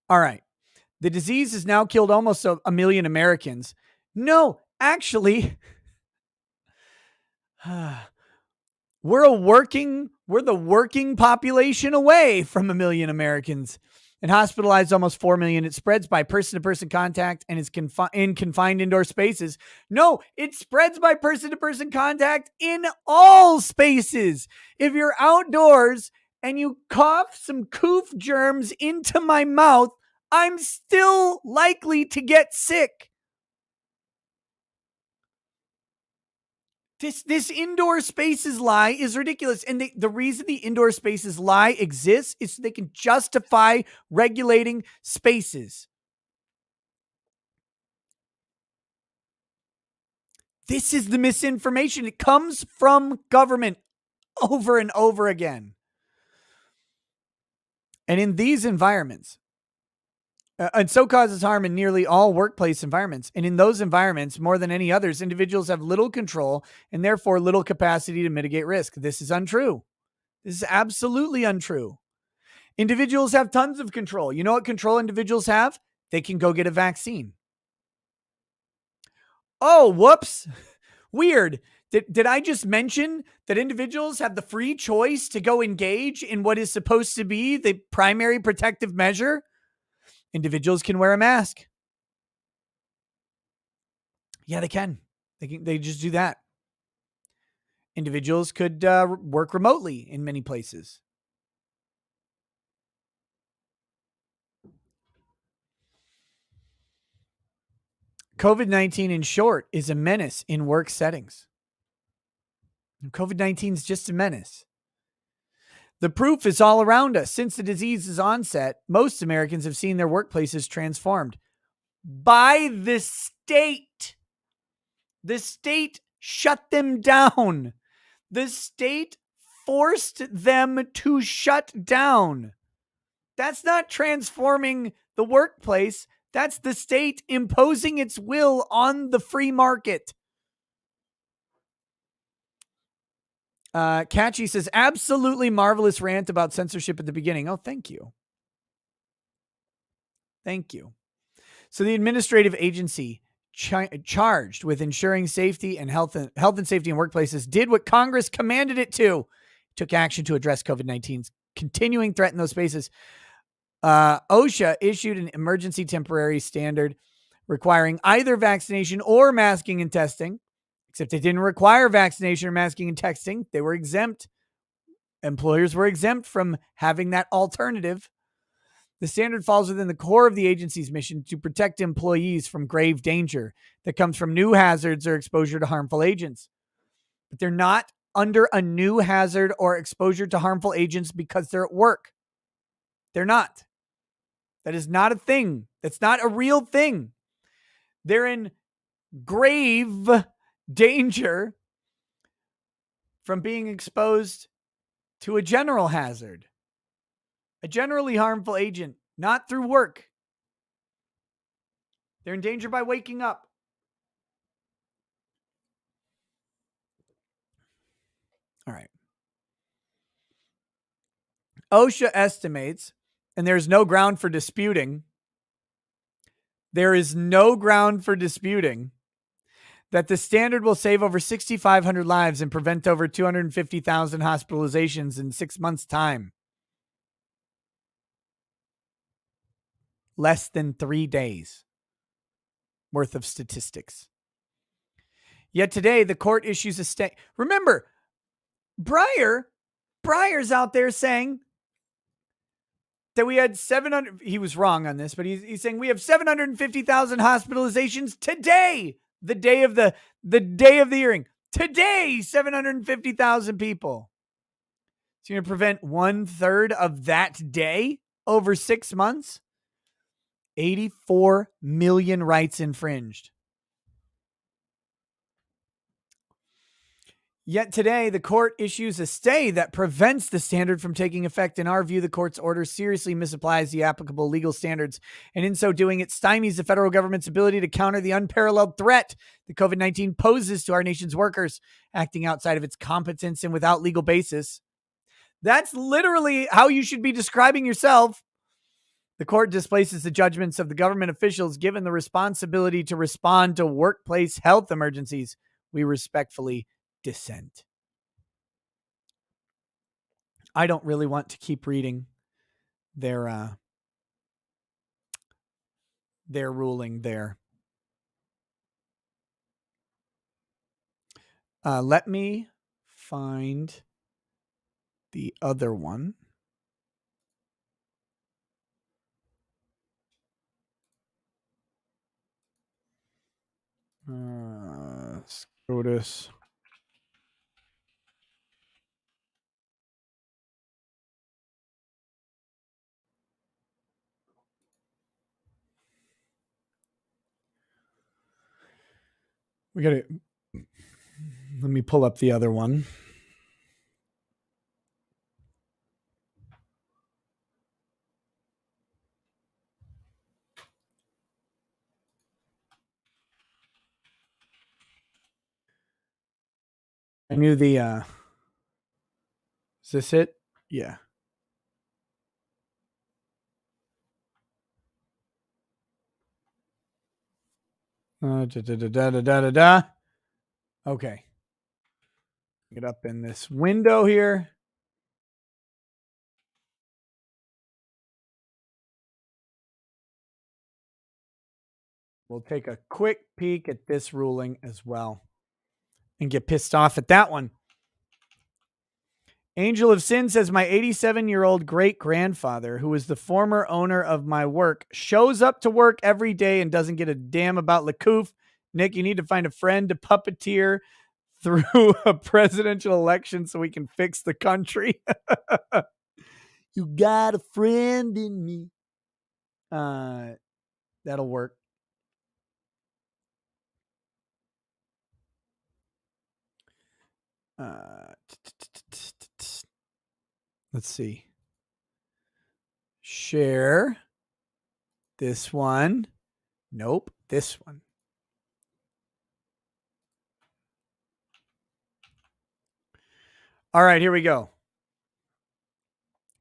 Speaker 2: All right. The disease has now killed almost a million Americans. No, actually, we're the working population away from a million Americans. and hospitalized almost 4 million. It spreads by person-to-person contact and is in confined indoor spaces. No, it spreads by person-to-person contact in all spaces. If you're outdoors and you cough some coof germs into my mouth, I'm still likely to get sick. This indoor spaces lie is ridiculous. And the reason the indoor spaces lie exists is so they can justify regulating spaces. This is the misinformation. It comes from government over and over again. And in these environments, and so causes harm in nearly all workplace environments. And in those environments, more than any others, individuals have little control and therefore little capacity to mitigate risk. This is untrue. This is absolutely untrue. Individuals have tons of control. You know what control individuals have? They can go get a vaccine. Oh, whoops. Weird. Did I just mention that individuals have the free choice to go engage in what is supposed to be the primary protective measure? Individuals can wear a mask. Yeah, they can. They just do that. Individuals could work remotely in many places. COVID-19, in short, is a menace in work settings. COVID-19 is just a menace. The proof is all around us. Since the disease's onset, most Americans have seen their workplaces transformed by the state. The state shut them down. The state forced them to shut down. That's not transforming the workplace. That's the state imposing its will on the free market. Catchy says, absolutely marvelous rant about censorship at the beginning. Oh, thank you. Thank you. So the administrative agency charged with ensuring safety and health and safety in workplaces did what Congress commanded it to. Took action to address COVID-19's continuing threat in those spaces. OSHA issued an emergency temporary standard requiring either vaccination or masking and testing, except it didn't require vaccination or masking and testing. They were exempt. Employers were exempt from having that alternative. The standard falls within the core of the agency's mission to protect employees from grave danger that comes from new hazards or exposure to harmful agents. But they're not under a new hazard or exposure to harmful agents because they're at work. They're not. That is not a thing. That's not a real thing. They're in grave danger from being exposed to a general hazard, a generally harmful agent, not through work. They're in danger by waking up. All right. OSHA estimates, and there's no ground for disputing, that the standard will save over 6,500 lives and prevent over 250,000 hospitalizations in 6 months' time. Less than 3 days worth of statistics. Yet today, the court issues a stay. Remember, Breyer's out there saying that we had 700. He was wrong on this, but he's saying we have 750,000 hospitalizations today, the day of the hearing. Today, 750,000 people. So you're going to prevent 1/3 of that day over 6 months? 84 million rights infringed. Yet today, the court issues a stay that prevents the standard from taking effect. In our view, the court's order seriously misapplies the applicable legal standards, and in so doing, it stymies the federal government's ability to counter the unparalleled threat that COVID-19 poses to our nation's workers, acting outside of its competence and without legal basis. That's literally how you should be describing yourself. The court displaces the judgments of the government officials given the responsibility to respond to workplace health emergencies. We respectfully dissent. I don't really want to keep reading their their ruling there. Let me find the other one. SCOTUS. We got to. Let me pull up the other one. I knew the. Is this it? Yeah. Okay. Get up in this window here. We'll take a quick peek at this ruling as well and get pissed off at that one. Angel of Sin says, my 87-year-old great-grandfather, who is the former owner of my work, shows up to work every day and doesn't get a damn about Lakoof. Nick, you need to find a friend to puppeteer through a presidential election so we can fix the country. You got a friend in me. That'll work. Let's see. Share this one. Nope, this one. All right, here we go.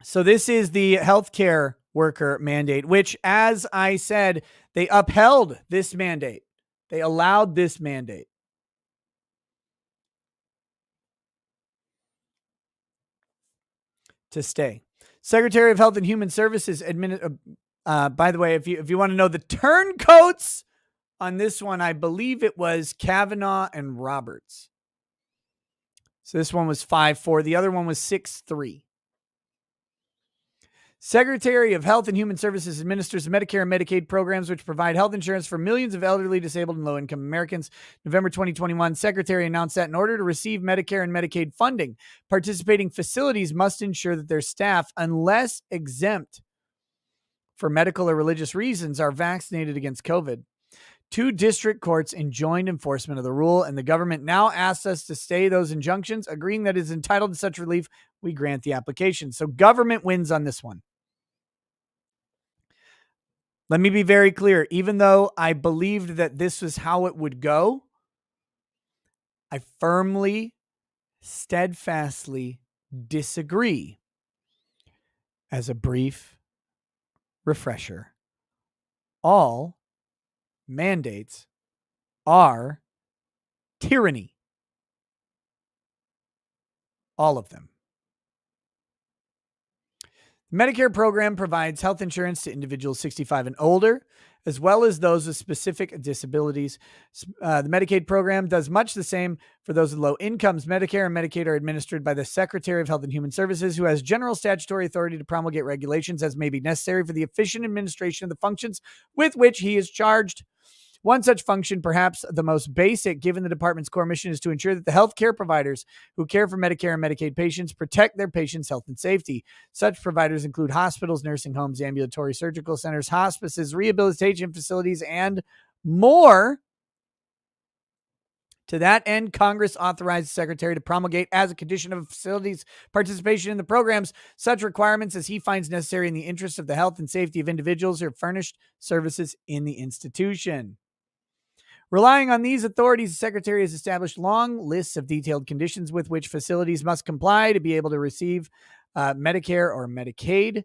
Speaker 2: So this is the healthcare worker mandate, which, as I said, they upheld this mandate. They allowed this mandate. To stay. Secretary of Health and Human Services by the way, if you want to know the turncoats on this one, I believe it was Kavanaugh and Roberts. So this one was 5-4. The other one was 6-3. Secretary of Health and Human Services administers the Medicare and Medicaid programs which provide health insurance for millions of elderly, disabled, and low-income Americans. November 2021, Secretary announced that in order to receive Medicare and Medicaid funding, participating facilities must ensure that their staff, unless exempt for medical or religious reasons, are vaccinated against COVID. 2 district courts enjoined enforcement of the rule, and the government now asks us to stay those injunctions, agreeing that it is entitled to such relief. We grant the application. So government wins on this one. Let me be very clear. Even though I believed that this was how it would go, I firmly, steadfastly disagree. As a brief refresher, all mandates are tyranny. All of them. The Medicare program provides health insurance to individuals 65 and older, as well as those with specific disabilities. The Medicaid program does much the same for those with low incomes. Medicare and Medicaid are administered by the Secretary of Health and Human Services, who has general statutory authority to promulgate regulations as may be necessary for the efficient administration of the functions with which he is charged. One such function, perhaps the most basic, given the department's core mission, is to ensure that the healthcare providers who care for Medicare and Medicaid patients protect their patients' health and safety. Such providers include hospitals, nursing homes, ambulatory surgical centers, hospices, rehabilitation facilities, and more. To that end, Congress authorized the Secretary to promulgate, as a condition of a facility's participation in the programs, such requirements as he finds necessary in the interest of the health and safety of individuals who have furnished services in the institution. Relying on these authorities, the Secretary has established long lists of detailed conditions with which facilities must comply to be able to receive Medicare or Medicaid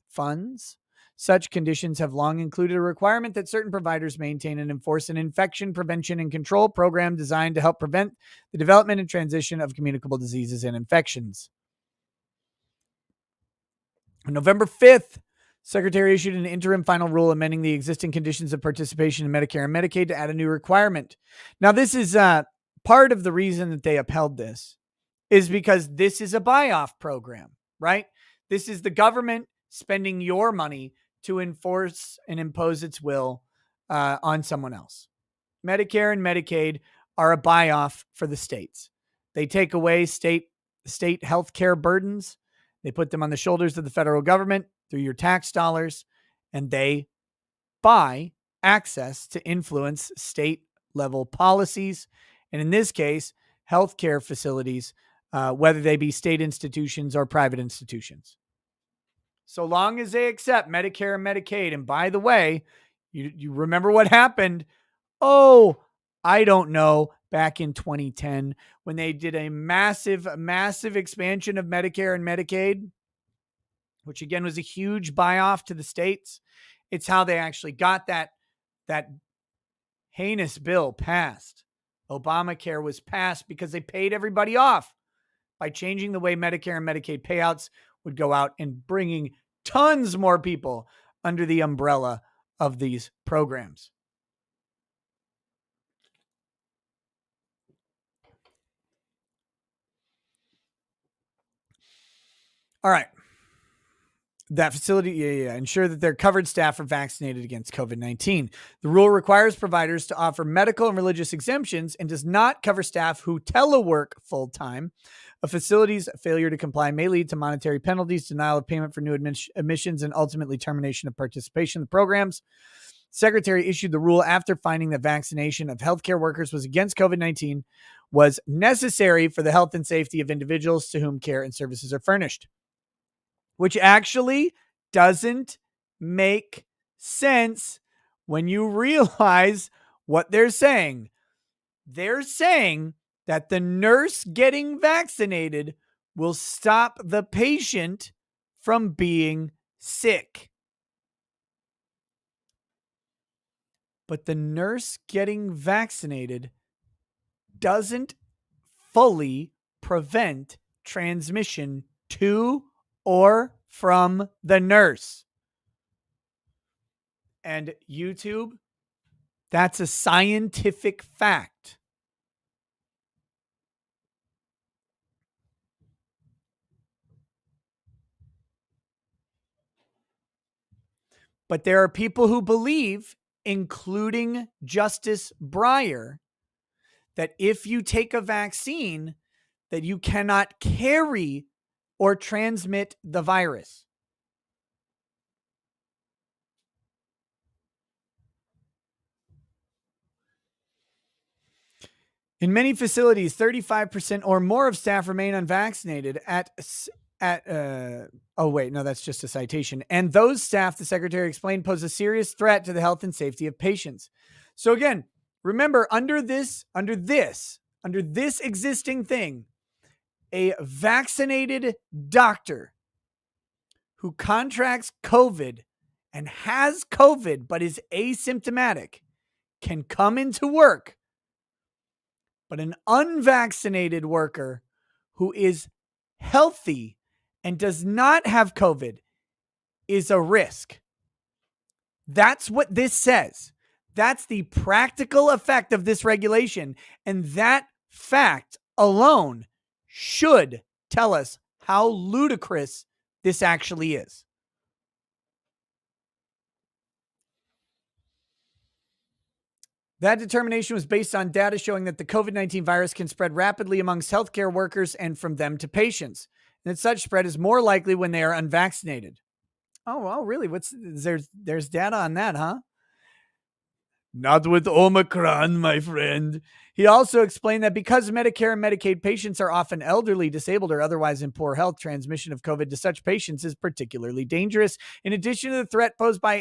Speaker 2: funds. Such conditions have long included a requirement that certain providers maintain and enforce an infection prevention and control program designed to help prevent the development and transition of communicable diseases and infections. On November 5th, Secretary issued an interim final rule amending the existing conditions of participation in Medicare and Medicaid to add a new requirement. Now, this is part of the reason that they upheld this is because this is a buy-off program, right? This is the government spending your money to enforce and impose its will on someone else. Medicare and Medicaid are a buy-off for the states. They take away state health care burdens. They put them on the shoulders of the federal government through your tax dollars, and they buy access to influence state-level policies. And in this case, healthcare facilities, whether they be state institutions or private institutions. So long as they accept Medicare and Medicaid, and by the way, you remember what happened? Oh, I don't know, back in 2010 when they did a massive expansion of Medicare and Medicaid, which again was a huge buy-off to the states. It's how they actually got that heinous bill passed. Obamacare was passed because they paid everybody off by changing the way Medicare and Medicaid payouts would go out and bringing tons more people under the umbrella of these programs. All right. That facility, ensure that their covered staff are vaccinated against COVID-19. The rule requires providers to offer medical and religious exemptions and does not cover staff who telework full-time. A facility's failure to comply may lead to monetary penalties, denial of payment for new admissions, and ultimately termination of participation in the programs. Secretary issued the rule after finding that vaccination of healthcare workers was against COVID-19 was necessary for the health and safety of individuals to whom care and services are furnished, which actually doesn't make sense when you realize what they're saying. They're saying that the nurse getting vaccinated will stop the patient from being sick. But the nurse getting vaccinated doesn't fully prevent transmission to or from the nurse. And YouTube, that's a scientific fact. But there are people who believe, including Justice Breyer, that if you take a vaccine, that you cannot carry or transmit the virus. In many facilities, 35% or more of staff remain unvaccinated that's just a citation. And those staff, the secretary explained, pose a serious threat to the health and safety of patients. So again, remember, under this existing thing, a vaccinated doctor who contracts COVID and has COVID but is asymptomatic can come into work. But an unvaccinated worker who is healthy and does not have COVID is a risk. That's what this says. That's the practical effect of this regulation. And that fact alone should tell us how ludicrous this actually is. That determination was based on data showing that the COVID-19 virus can spread rapidly amongst healthcare workers and from them to patients, and that such spread is more likely when they are unvaccinated. Oh, really? There's data on that, huh? Not with Omicron, my friend. He also explained that because Medicare and Medicaid patients are often elderly, disabled, or otherwise in poor health, transmission of COVID to such patients is particularly dangerous. In addition to the threat posed by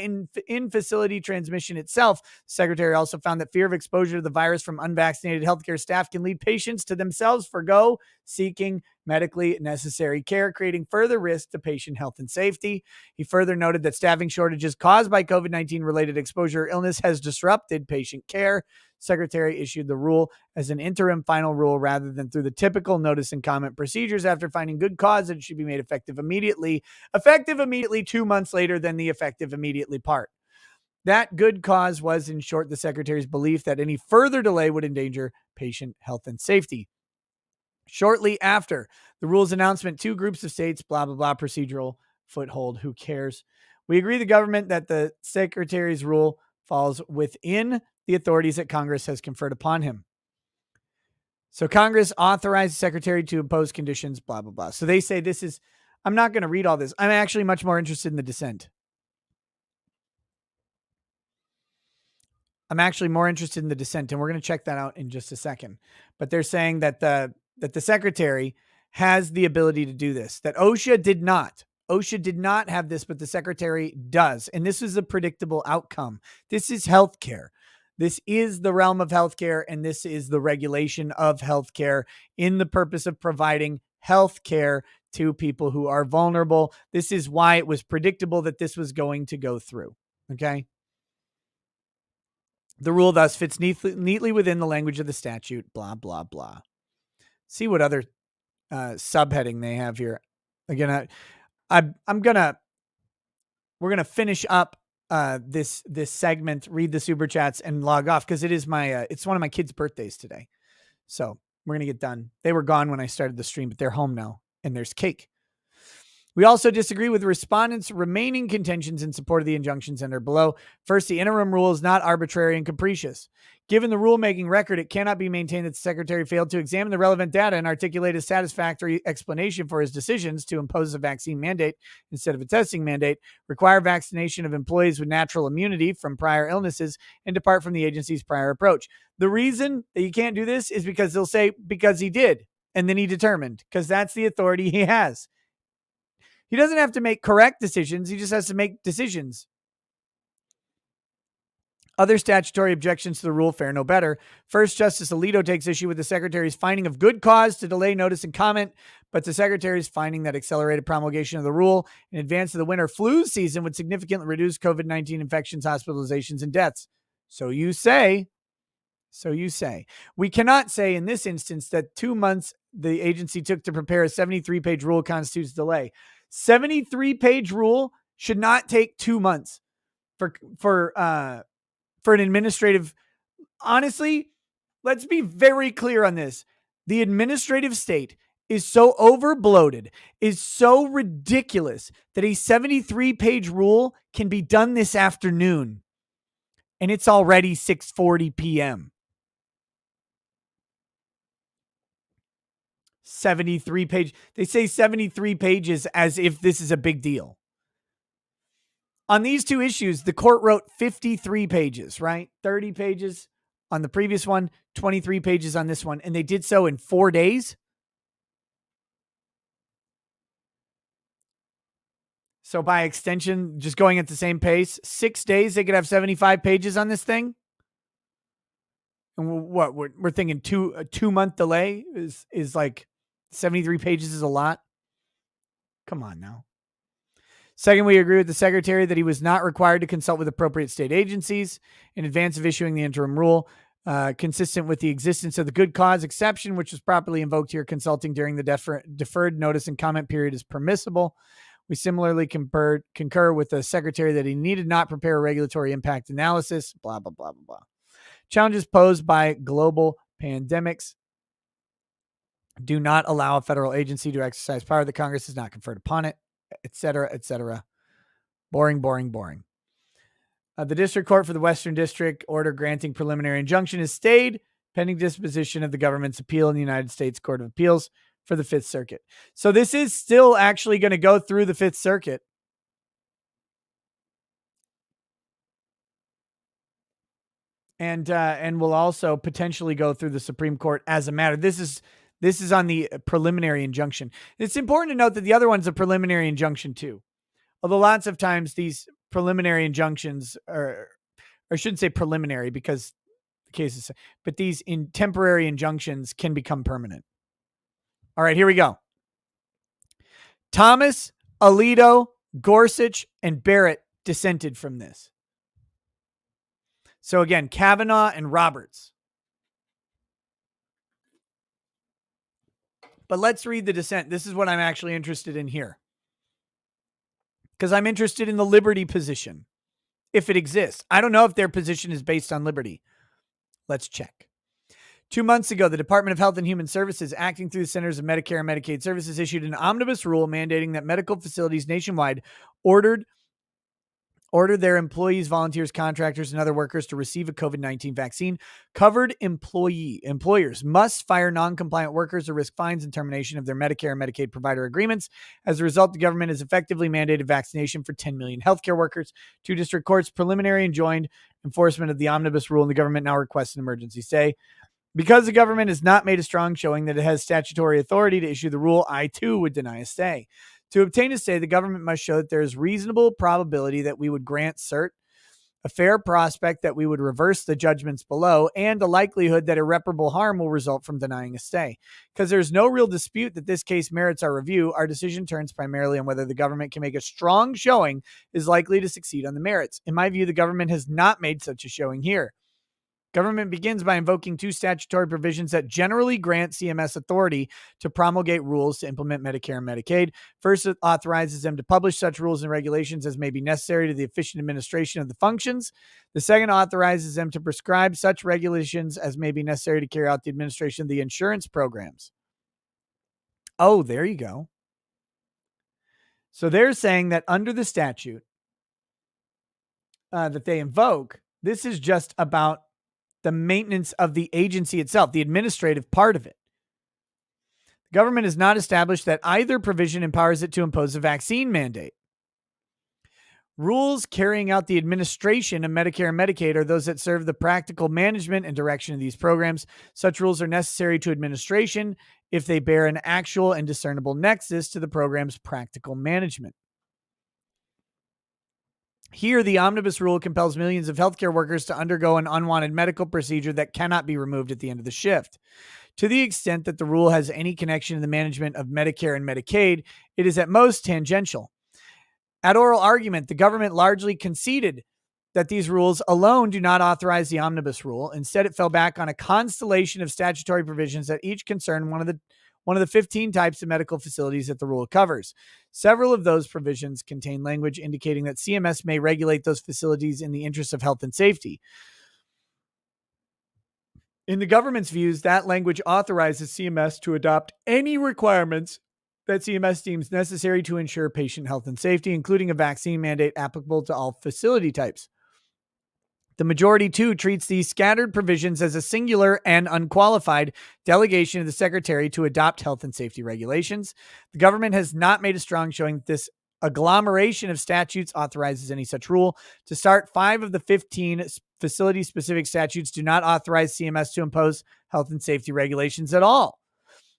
Speaker 2: in-facility transmission itself, the secretary also found that fear of exposure to the virus from unvaccinated healthcare staff can lead patients to themselves forgo seeking medically necessary care, creating further risk to patient health and safety. He further noted that staffing shortages caused by COVID-19 related exposure or illness has disrupted patient care. Secretary issued the rule as an interim final rule rather than through the typical notice and comment procedures after finding good cause that it should be made effective immediately. Effective immediately 2 months later than the effective immediately part. That good cause was, in short, the Secretary's belief that any further delay would endanger patient health and safety. Shortly after the rule's announcement, 2 groups of states, blah, blah, blah, procedural foothold. Who cares? We agree the government that the Secretary's rule falls within the authorities that Congress has conferred upon him. So Congress authorized the Secretary to impose conditions, blah, blah, blah. So they say this is, I'm not going to read all this. I'm actually much more interested in the dissent. I'm actually more interested in the dissent, and we're going to check that out in just a second. But they're saying that the Secretary has the ability to do this, that OSHA did not. OSHA did not have this, but the Secretary does. And this is a predictable outcome. This is healthcare. This is the realm of healthcare, and this is the regulation of healthcare in the purpose of providing healthcare to people who are vulnerable. This is why it was predictable that this was going to go through. Okay. The rule thus fits neatly within the language of the statute, blah, blah, blah. See what other subheading they have here. Again, we're gonna finish up this segment, read the super chats, and log off because it is it's one of my kids' birthdays today. So we're gonna get done. They were gone when I started the stream, but they're home now, and there's cake. We also disagree with respondents' remaining contentions in support of the injunctions entered below. First, the interim rule is not arbitrary and capricious. Given the rulemaking record, it cannot be maintained that the Secretary failed to examine the relevant data and articulate a satisfactory explanation for his decisions to impose a vaccine mandate instead of a testing mandate, require vaccination of employees with natural immunity from prior illnesses, and depart from the agency's prior approach. The reason that you can't do this is because they'll say, because he did, and then he determined, because that's the authority he has. He doesn't have to make correct decisions. He just has to make decisions. Other statutory objections to the rule fare no better. First, Justice Alito takes issue with the Secretary's finding of good cause to delay notice and comment, but the Secretary's finding that accelerated promulgation of the rule in advance of the winter flu season would significantly reduce COVID-19 infections, hospitalizations, and deaths. So you say. We cannot say in this instance that 2 months the agency took to prepare a 73-page rule constitutes delay. 73-page rule should not take 2 months for an administrative. Honestly, let's be very clear on this. The administrative state is so overbloated, is so ridiculous that a 73-page rule can be done this afternoon, and it's already 6:40 p.m. 73 pages. They say 73 pages as if this is a big deal. On these 2 issues, the court wrote 53 pages, right? 30 pages on the previous one, 23 pages on this one, and they did so in 4 days. So by extension, just going at the same pace, 6 days, they could have 75 pages on this thing. And what we're thinking a 2-month delay is like 73 pages is a lot. Come on now. Second, we agree with the Secretary that he was not required to consult with appropriate state agencies in advance of issuing the interim rule, consistent with the existence of the good cause exception, which was properly invoked here. Consulting during the deferred notice and comment period is permissible. We similarly concur with the Secretary that he needed not prepare a regulatory impact analysis, blah, blah, blah, blah, blah. Challenges posed by global pandemics do not allow a federal agency to exercise power that Congress has not conferred upon it, et cetera, et cetera. Boring, boring, boring. The District Court for the Western District order granting preliminary injunction is stayed pending disposition of the government's appeal in the United States Court of Appeals for the Fifth Circuit. So this is still actually going to go through the Fifth Circuit. And will also potentially go through the Supreme Court as a matter. This is on the preliminary injunction. It's important to note that the other one's a preliminary injunction too. Although lots of times these preliminary injunctions or I shouldn't say preliminary because the case is, but these temporary injunctions can become permanent. All right, here we go. Thomas, Alito, Gorsuch, and Barrett dissented from this. So again, Kavanaugh and Roberts. But let's read the dissent. This is what I'm actually interested in here, because I'm interested in the liberty position, if it exists. I don't know if their position is based on liberty. Let's check. 2 months ago, the Department of Health and Human Services, acting through the Centers of Medicare and Medicaid Services, issued an omnibus rule mandating that medical facilities nationwide order their employees, volunteers, contractors, and other workers to receive a COVID-19 vaccine. Covered employers must fire non-compliant workers or risk fines and termination of their Medicare and Medicaid provider agreements. As a result, the government has effectively mandated vaccination for 10 million healthcare workers. 2 district courts preliminary enjoined enforcement of the omnibus rule, and the government now requests an emergency stay. Because the government has not made a strong showing that it has statutory authority to issue the rule, I too would deny a stay. To obtain a stay, the government must show that there is reasonable probability that we would grant cert, a fair prospect that we would reverse the judgments below, and a likelihood that irreparable harm will result from denying a stay. Because there's no real dispute that this case merits our review, our decision turns primarily on whether the government can make a strong showing is likely to succeed on the merits. In my view, the government has not made such a showing here. Government begins by invoking 2 statutory provisions that generally grant CMS authority to promulgate rules to implement Medicare and Medicaid. First, it authorizes them to publish such rules and regulations as may be necessary to the efficient administration of the functions. The second authorizes them to prescribe such regulations as may be necessary to carry out the administration of the insurance programs. Oh, there you go. So they're saying that under the statute that they invoke, this is just about the maintenance of the agency itself, the administrative part of it. The government has not established that either provision empowers it to impose a vaccine mandate. Rules carrying out the administration of Medicare and Medicaid are those that serve the practical management and direction of these programs. Such rules are necessary to administration if they bear an actual and discernible nexus to the program's practical management. Here, the omnibus rule compels millions of healthcare workers to undergo an unwanted medical procedure that cannot be removed at the end of the shift. To the extent that the rule has any connection to the management of Medicare and Medicaid, it is at most tangential. At oral argument, the government largely conceded that these rules alone do not authorize the omnibus rule. Instead, it fell back on a constellation of statutory provisions that each concern one of the 15 types of medical facilities that the rule covers. Several of those provisions contain language indicating that CMS may regulate those facilities in the interest of health and safety. In the government's views, that language authorizes CMS to adopt any requirements that CMS deems necessary to ensure patient health and safety, including a vaccine mandate applicable to all facility types. The majority, too, treats these scattered provisions as a singular and unqualified delegation of the Secretary to adopt health and safety regulations. The government has not made a strong showing that this agglomeration of statutes authorizes any such rule. To start, 5 of the 15 facility-specific statutes do not authorize CMS to impose health and safety regulations at all.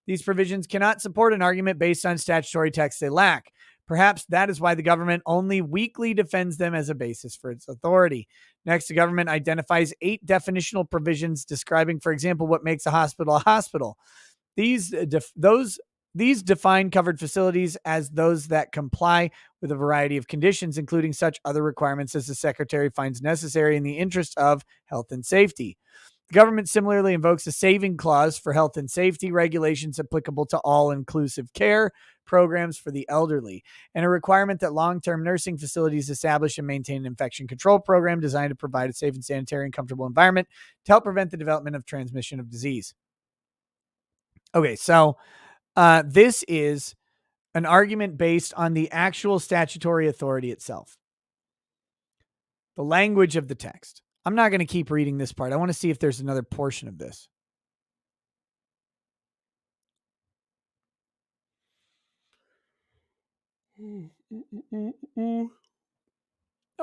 Speaker 2: These provisions cannot support an argument based on statutory text they lack. Perhaps that is why the government only weakly defends them as a basis for its authority. Next, the government identifies 8 definitional provisions describing, for example, what makes a hospital a hospital. These define covered facilities as those that comply with a variety of conditions, including such other requirements as the Secretary finds necessary in the interest of health and safety. The government similarly invokes a saving clause for health and safety regulations applicable to all-inclusive care programs for the elderly, and a requirement that long-term nursing facilities establish and maintain an infection control program designed to provide a safe and sanitary and comfortable environment to help prevent the development of transmission of disease. Okay, so this is an argument based on the actual statutory authority itself, the language of the text. I'm not going to keep reading this part. I want to see if there's another portion of this.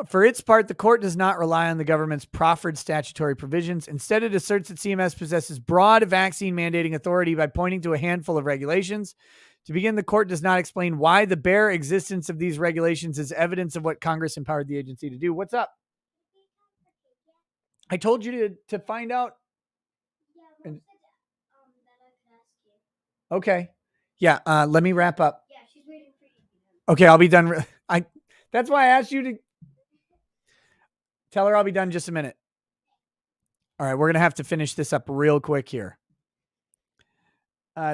Speaker 2: For its part, the court does not rely on the government's proffered statutory provisions. Instead, it asserts that CMS possesses broad vaccine mandating authority by pointing to a handful of regulations. To begin, the court does not explain why the bare existence of these regulations is evidence of what Congress empowered the agency to do. What's up? I told you to find out. Yeah, that I could ask you. Okay. Yeah, let me wrap up. Yeah, she's waiting for you. Okay, I'll be done. That's why I asked you to tell her I'll be done in just a minute. All right, we're going to have to finish this up real quick here.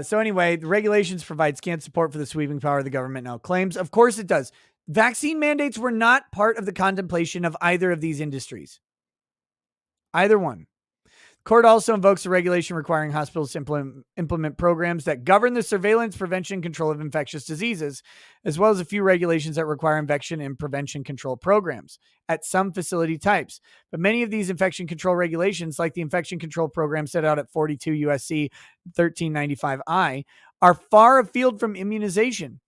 Speaker 2: So anyway, the regulations provide scant support for the sweeping power the government now claims. Of course it does. Vaccine mandates were not part of the contemplation of either of these industries. Either one. Court also invokes a regulation requiring hospitals to implement programs that govern the surveillance, prevention, and control of infectious diseases, as well as a few regulations that require infection and prevention control programs at some facility types. But many of these infection control regulations, like the infection control program set out at 42 USC 1395I, are far afield from immunization,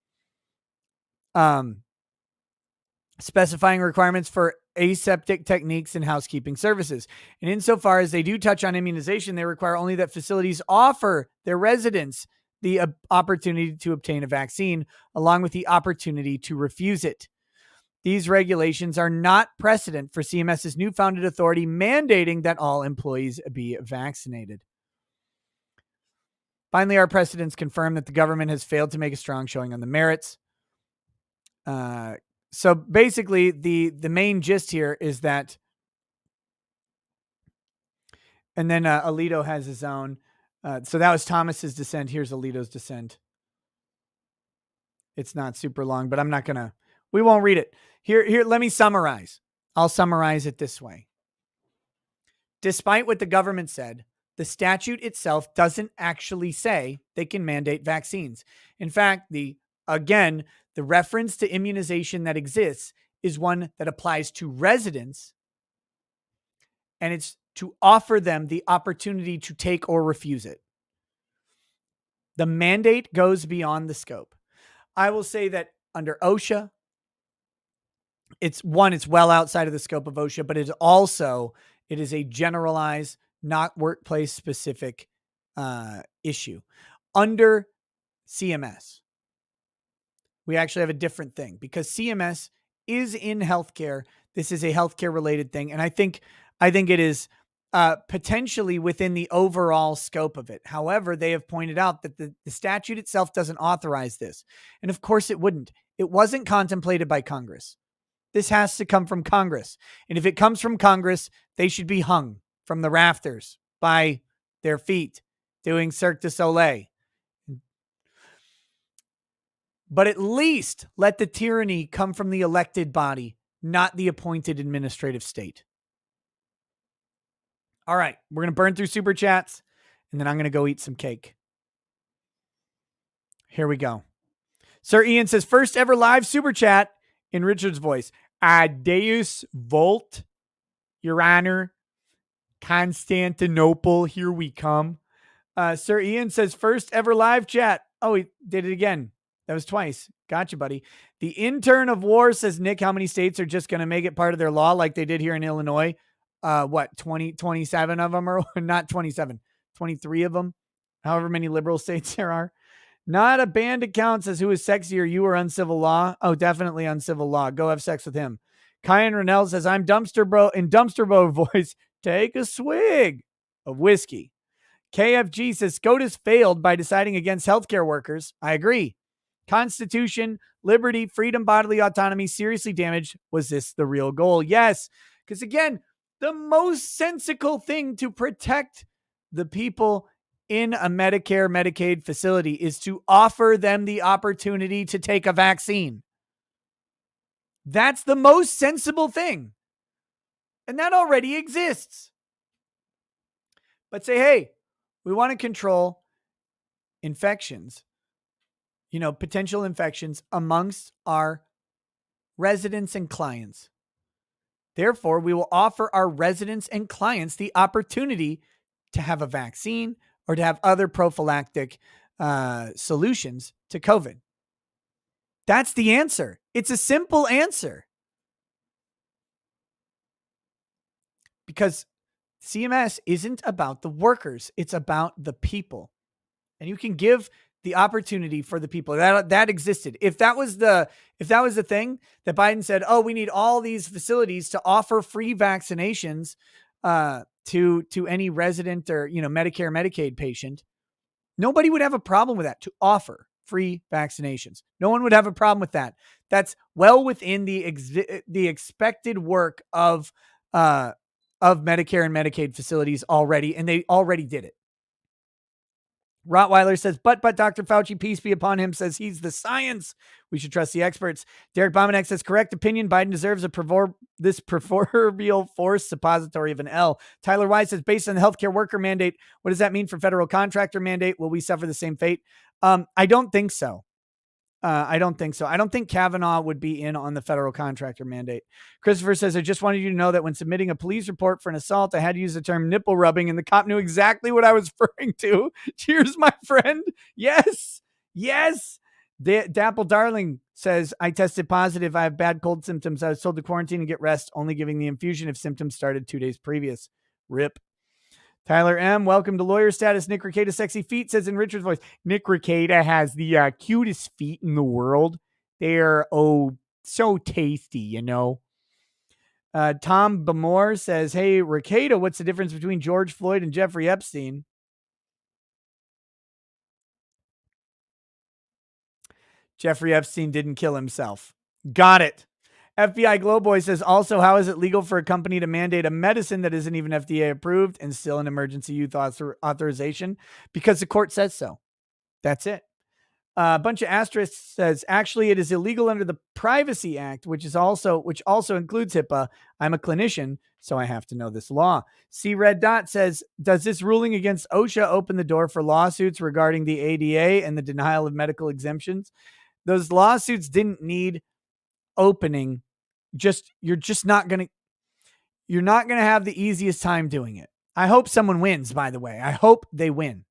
Speaker 2: specifying requirements for aseptic techniques and housekeeping services. And insofar as they do touch on immunization, they require only that facilities offer their residents the opportunity to obtain a vaccine, along with the opportunity to refuse it. These regulations are not precedent for CMS's new-founded authority mandating that all employees be vaccinated. Finally, our precedents confirm that the government has failed to make a strong showing on the merits. So basically, the main gist here is that, and then Alito has his own. So that was Thomas's dissent. Here's Alito's dissent. It's not super long, but we won't read it. Here, let me summarize. I'll summarize it this way. Despite what the government said, the statute itself doesn't actually say they can mandate vaccines. In fact, the reference to immunization that exists is one that applies to residents, and it's to offer them the opportunity to take or refuse it. The mandate goes beyond the scope. I will say that under OSHA, it's well outside of the scope of OSHA, but it is a generalized, not workplace specific issue. Under CMS, we actually have a different thing because CMS is in healthcare. This is a healthcare related thing. And I think it is potentially within the overall scope of it. However, they have pointed out that the statute itself doesn't authorize this. And of course it wouldn't. It wasn't contemplated by Congress. This has to come from Congress. And if it comes from Congress, they should be hung from the rafters by their feet doing Cirque du Soleil. But at least let the tyranny come from the elected body, not the appointed administrative state. All right, we're going to burn through super chats, and then I'm going to go eat some cake. Here we go. Sir Ian says, first ever live super chat in Richard's voice. Deus Volt, Your Honor. Constantinople, here we come. Sir Ian says, first ever live chat. Oh, he did it again. That was twice. Gotcha, buddy. The intern of war says, Nick, how many states are just going to make it part of their law like they did here in Illinois? 27 of them, or not 27, 23 of them, however many liberal states there are. Not a band account says, who is sexier, you or uncivil law? Oh, definitely uncivil law. Go have sex with him. Kyan Rennell says, I'm dumpster bro in dumpster bro voice. Take a swig of whiskey. KFG says, SCOTUS failed by deciding against healthcare workers. I agree. Constitution, liberty, freedom, bodily autonomy seriously damaged. Was this the real goal? Yes. Because again, the most sensical thing to protect the people in a Medicare, Medicaid facility is to offer them the opportunity to take a vaccine. That's the most sensible thing. And that already exists. But say, hey, we want to control infections, potential infections amongst our residents and clients. Therefore, we will offer our residents and clients the opportunity to have a vaccine or to have other prophylactic solutions to COVID. That's the answer. It's a simple answer. Because CMS isn't about the workers. It's about the people. And you can give the opportunity for the people. That existed. If that was the thing that Biden said, oh, we need all these facilities to offer free vaccinations to any resident or Medicare, Medicaid patient, nobody would have a problem with that, to offer free vaccinations. No one would have a problem with that. That's well within the expected work of of Medicare and Medicaid facilities already, and they already did it. Rottweiler says, but Dr. Fauci, peace be upon him, says he's the science. We should trust the experts. Derek Bomanek says, correct opinion. Biden deserves this proverbial force suppository of an L. Tyler Wise says, based on the healthcare worker mandate, what does that mean for federal contractor mandate? Will we suffer the same fate? I don't think so. I don't think so. I don't think Kavanaugh would be in on the federal contractor mandate. Christopher says, I just wanted you to know that when submitting a police report for an assault, I had to use the term nipple rubbing, and the cop knew exactly what I was referring to. Cheers, my friend. Yes. Yes. Dapple Darling says, I tested positive. I have bad cold symptoms. I was told to quarantine and get rest, only giving the infusion if symptoms started 2 days previous. RIP. Tyler M., welcome to lawyer status. Nick Rekieta, sexy feet, says in Richard's voice. Nick Rekieta has the cutest feet in the world. They're, so tasty, you know. Tom Bamore says, hey, Rekieta, what's the difference between George Floyd and Jeffrey Epstein? Jeffrey Epstein didn't kill himself. Got it. FBI Glowboy says, also, how is it legal for a company to mandate a medicine that isn't even FDA approved and still an emergency use authorization? Because the court says so. That's it. A bunch of asterisks says, actually, it is illegal under the Privacy Act, which also includes HIPAA. I'm a clinician, so I have to know this law. C Red Dot says, does this ruling against OSHA open the door for lawsuits regarding the ADA and the denial of medical exemptions? Those lawsuits didn't need opening. You're not going to have the easiest time doing it. I hope someone wins, by the way. I hope they win.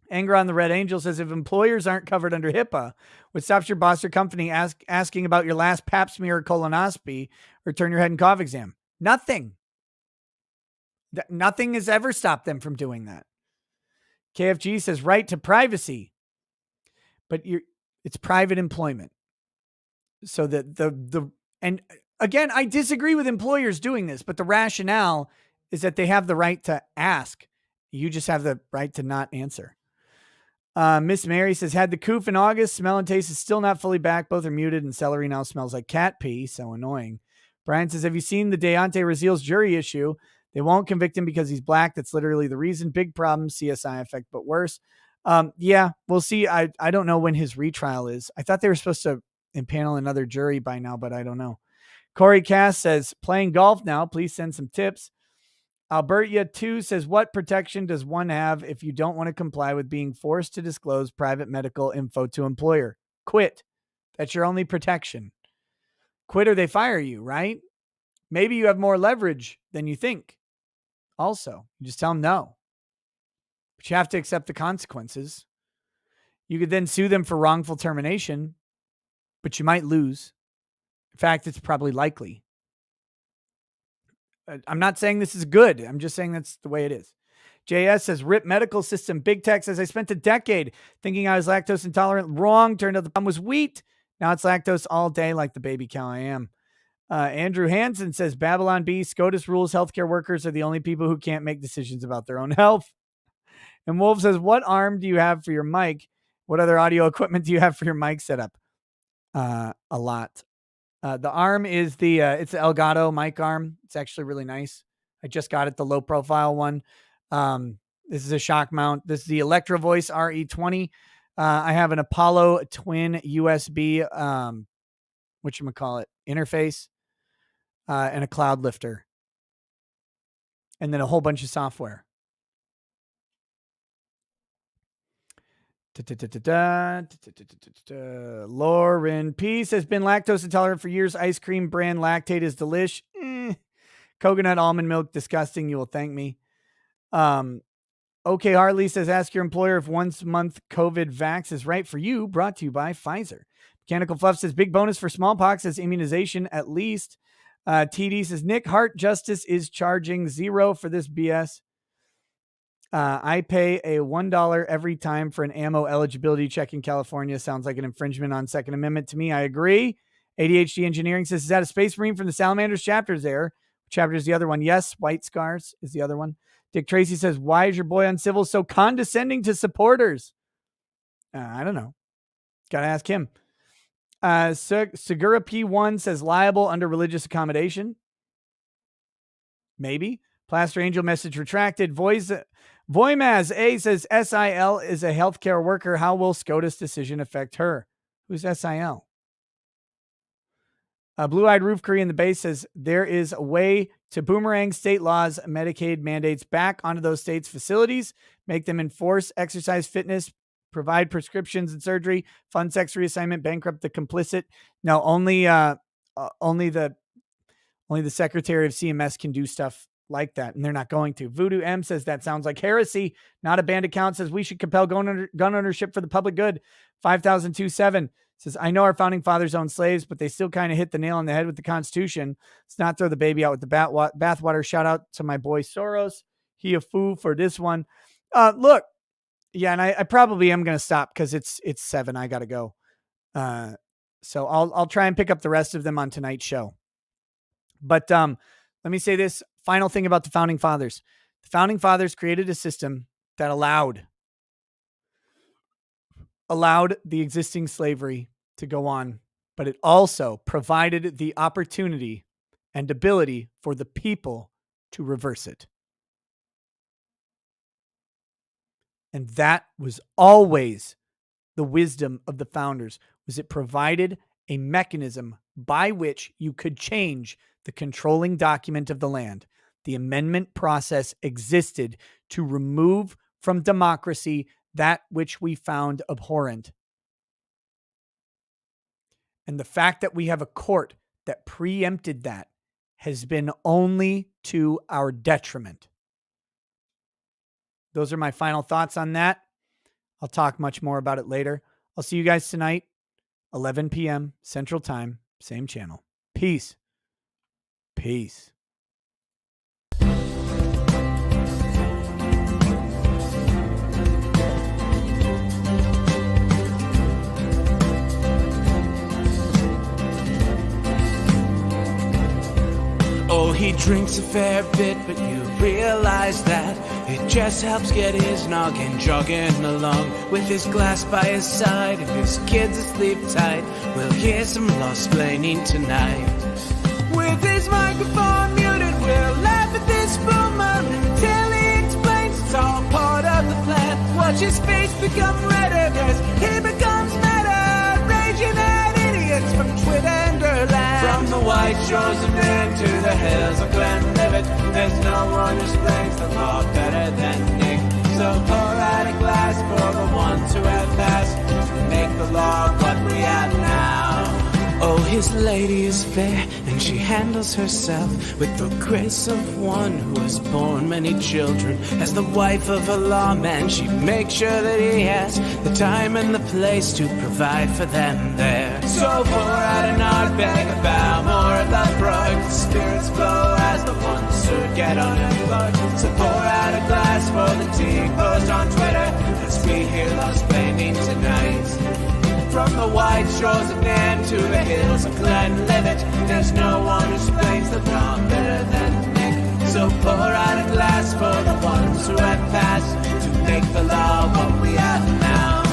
Speaker 2: Anger on the Red Angel says, if employers aren't covered under HIPAA, what stops your boss or company asking about your last pap smear or colonoscopy or turn your head and cough exam? Nothing. Nothing has ever stopped them from doing that. KFG says, right to privacy. But it's private employment. So that and again, I disagree with employers doing this, but the rationale is that they have the right to ask. You just have the right to not answer. Miss Mary says, had the coof in August, smell and taste is still not fully back. Both are muted, and celery now smells like cat pee. So annoying. Brian says, have you seen the Deontay Raziel's jury issue? They won't convict him because he's black. That's literally the reason. Big problem. CSI effect, but worse. Yeah, we'll see. I don't know when his retrial is. I thought they were supposed to impanel another jury by now, but I don't know. Corey Cass says, playing golf now. Please send some tips. Albertia 2 says, what protection does one have if you don't want to comply with being forced to disclose private medical info to employer? Quit. That's your only protection. Quit or they fire you, right? Maybe you have more leverage than you think. Also, you just tell them no. But you have to accept the consequences. You could then sue them for wrongful termination, but you might lose. In fact, it's probably likely. I'm not saying this is good. I'm just saying that's the way it is. JS says, RIP medical system. Big Tech says, I spent a decade thinking I was lactose intolerant. Wrong. Turned out the problem was wheat. Now it's lactose all day like the baby cow I am. Andrew Hansen says, Babylon B, SCOTUS rules healthcare workers are the only people who can't make decisions about their own health. And Wolf says, what arm do you have for your mic? What other audio equipment do you have for your mic setup? A lot. The arm is it's the Elgato mic arm. It's actually really nice. I just got it, the low profile one. This is a shock mount. This is the Electro Voice RE20. I have an Apollo twin USB, interface, and a cloud lifter. And then a whole bunch of software. Lauren Peace has been lactose intolerant for years. Ice cream brand Lactate is delish. Coconut almond milk, disgusting. You will thank me. Okay, Harley says, ask your employer if once a month COVID vax is right for you. Brought to you by Pfizer. Mechanical Fluff says, big bonus for smallpox as immunization at least. TD says, Nick Hart Justice is charging $0 for this BS. I pay a $1 every time for an ammo eligibility check in California. Sounds like an infringement on Second Amendment to me. I agree. ADHD Engineering says, is that a Space Marine from the Salamanders chapters there? Chapter is the other one. Yes. White Scars is the other one. Dick Tracy says, why is your boy Uncivil so condescending to supporters? I don't know. Got to ask him. Segura P1 says, liable under religious accommodation. Maybe. Plaster Angel message retracted. Voimaz A says SIL is a healthcare worker. How will SCOTUS decision affect her? Who's SIL? Blue-Eyed Roof Curry in the base says there is a way to boomerang state laws, Medicaid mandates back onto those states' facilities, make them enforce exercise fitness, provide prescriptions and surgery, fund sex reassignment, bankrupt the complicit. No, only the secretary of CMS can do stuff like that, and they're not going to. Voodoo M says that sounds like heresy. Not a band account says we should compel gun ownership for the public good. 5027 says, I know our founding fathers owned slaves, but they still kind of hit the nail on the head with the Constitution. Let's not throw the baby out with the bathwater. Shout out to my boy Soros. He a fool for this one. Look, yeah, and I probably am going to stop because it's 7. I got to go. So I'll try and pick up the rest of them on tonight's show. But let me say this final thing about the founding fathers. The founding fathers created a system that allowed the existing slavery to go on, but it also provided the opportunity and ability for the people to reverse it. And that was always the wisdom of the founders, was it provided a mechanism by which you could change the controlling document of the land. The amendment process existed to remove from democracy that which we found abhorrent. And the fact that we have a court that preempted that has been only to our detriment. Those are my final thoughts on that. I'll talk much more about it later. I'll see you guys tonight, 11 p.m. Central Time, same channel. Peace. Peace.
Speaker 1: Oh, he drinks a fair bit, but you realize that it just helps get his noggin jogging along. With his glass by his side and his kids asleep tight, we'll hear some law-splaining tonight. With his microphone muted, we'll laugh at this boomer until he explains it's all part of the plan. Watch his face become redder as he becomes meta, raging at idiots from Twitterland. From the white shores of Maine to the hills of Glenlivet, there's no one who explains the law better than Nick. So pour out a glass for the ones who have passed to make the law what we have now. Oh, his lady is fair, and she handles herself with the grace of one who has borne many children. As the wife of a lawman, she makes sure that he has the time and the place to provide for them there. So pour out an ardbeg, a bow, more of the brook. The spirits flow as the ones who get unemployed. So pour out a glass for the tea post on Twitter as we hear law-splaining tonight. From the white shores of Nam to the hills of Glenlivet, there's no one who explains the law better than Nick. So pour out a glass for the ones who have passed to make the law what we have now.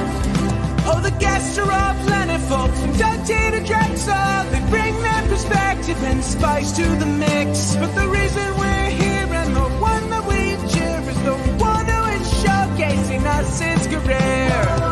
Speaker 1: Oh, the guests are all plentiful, from Dante to Drexel. They bring their perspective and spice to the mix. But the reason we're here and the one that we cheer is the one who is showcasing us his career.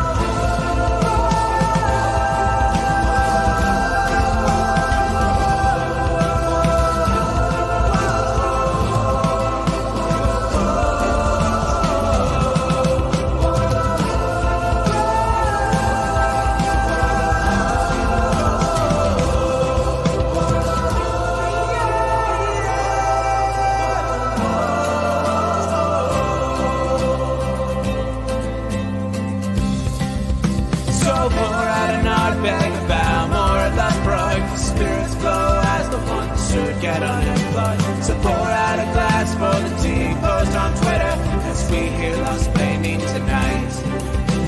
Speaker 1: Get unemployed. So pour out a glass for the tea post on Twitter as we hear law-splaining tonight.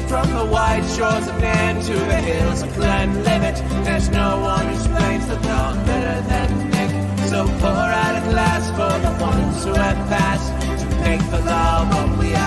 Speaker 1: From the white shores of Nam to the hills of Glenlivet, there's no one who explains the law better than Nick. So pour out a glass for the ones who have passed to make the law what we are.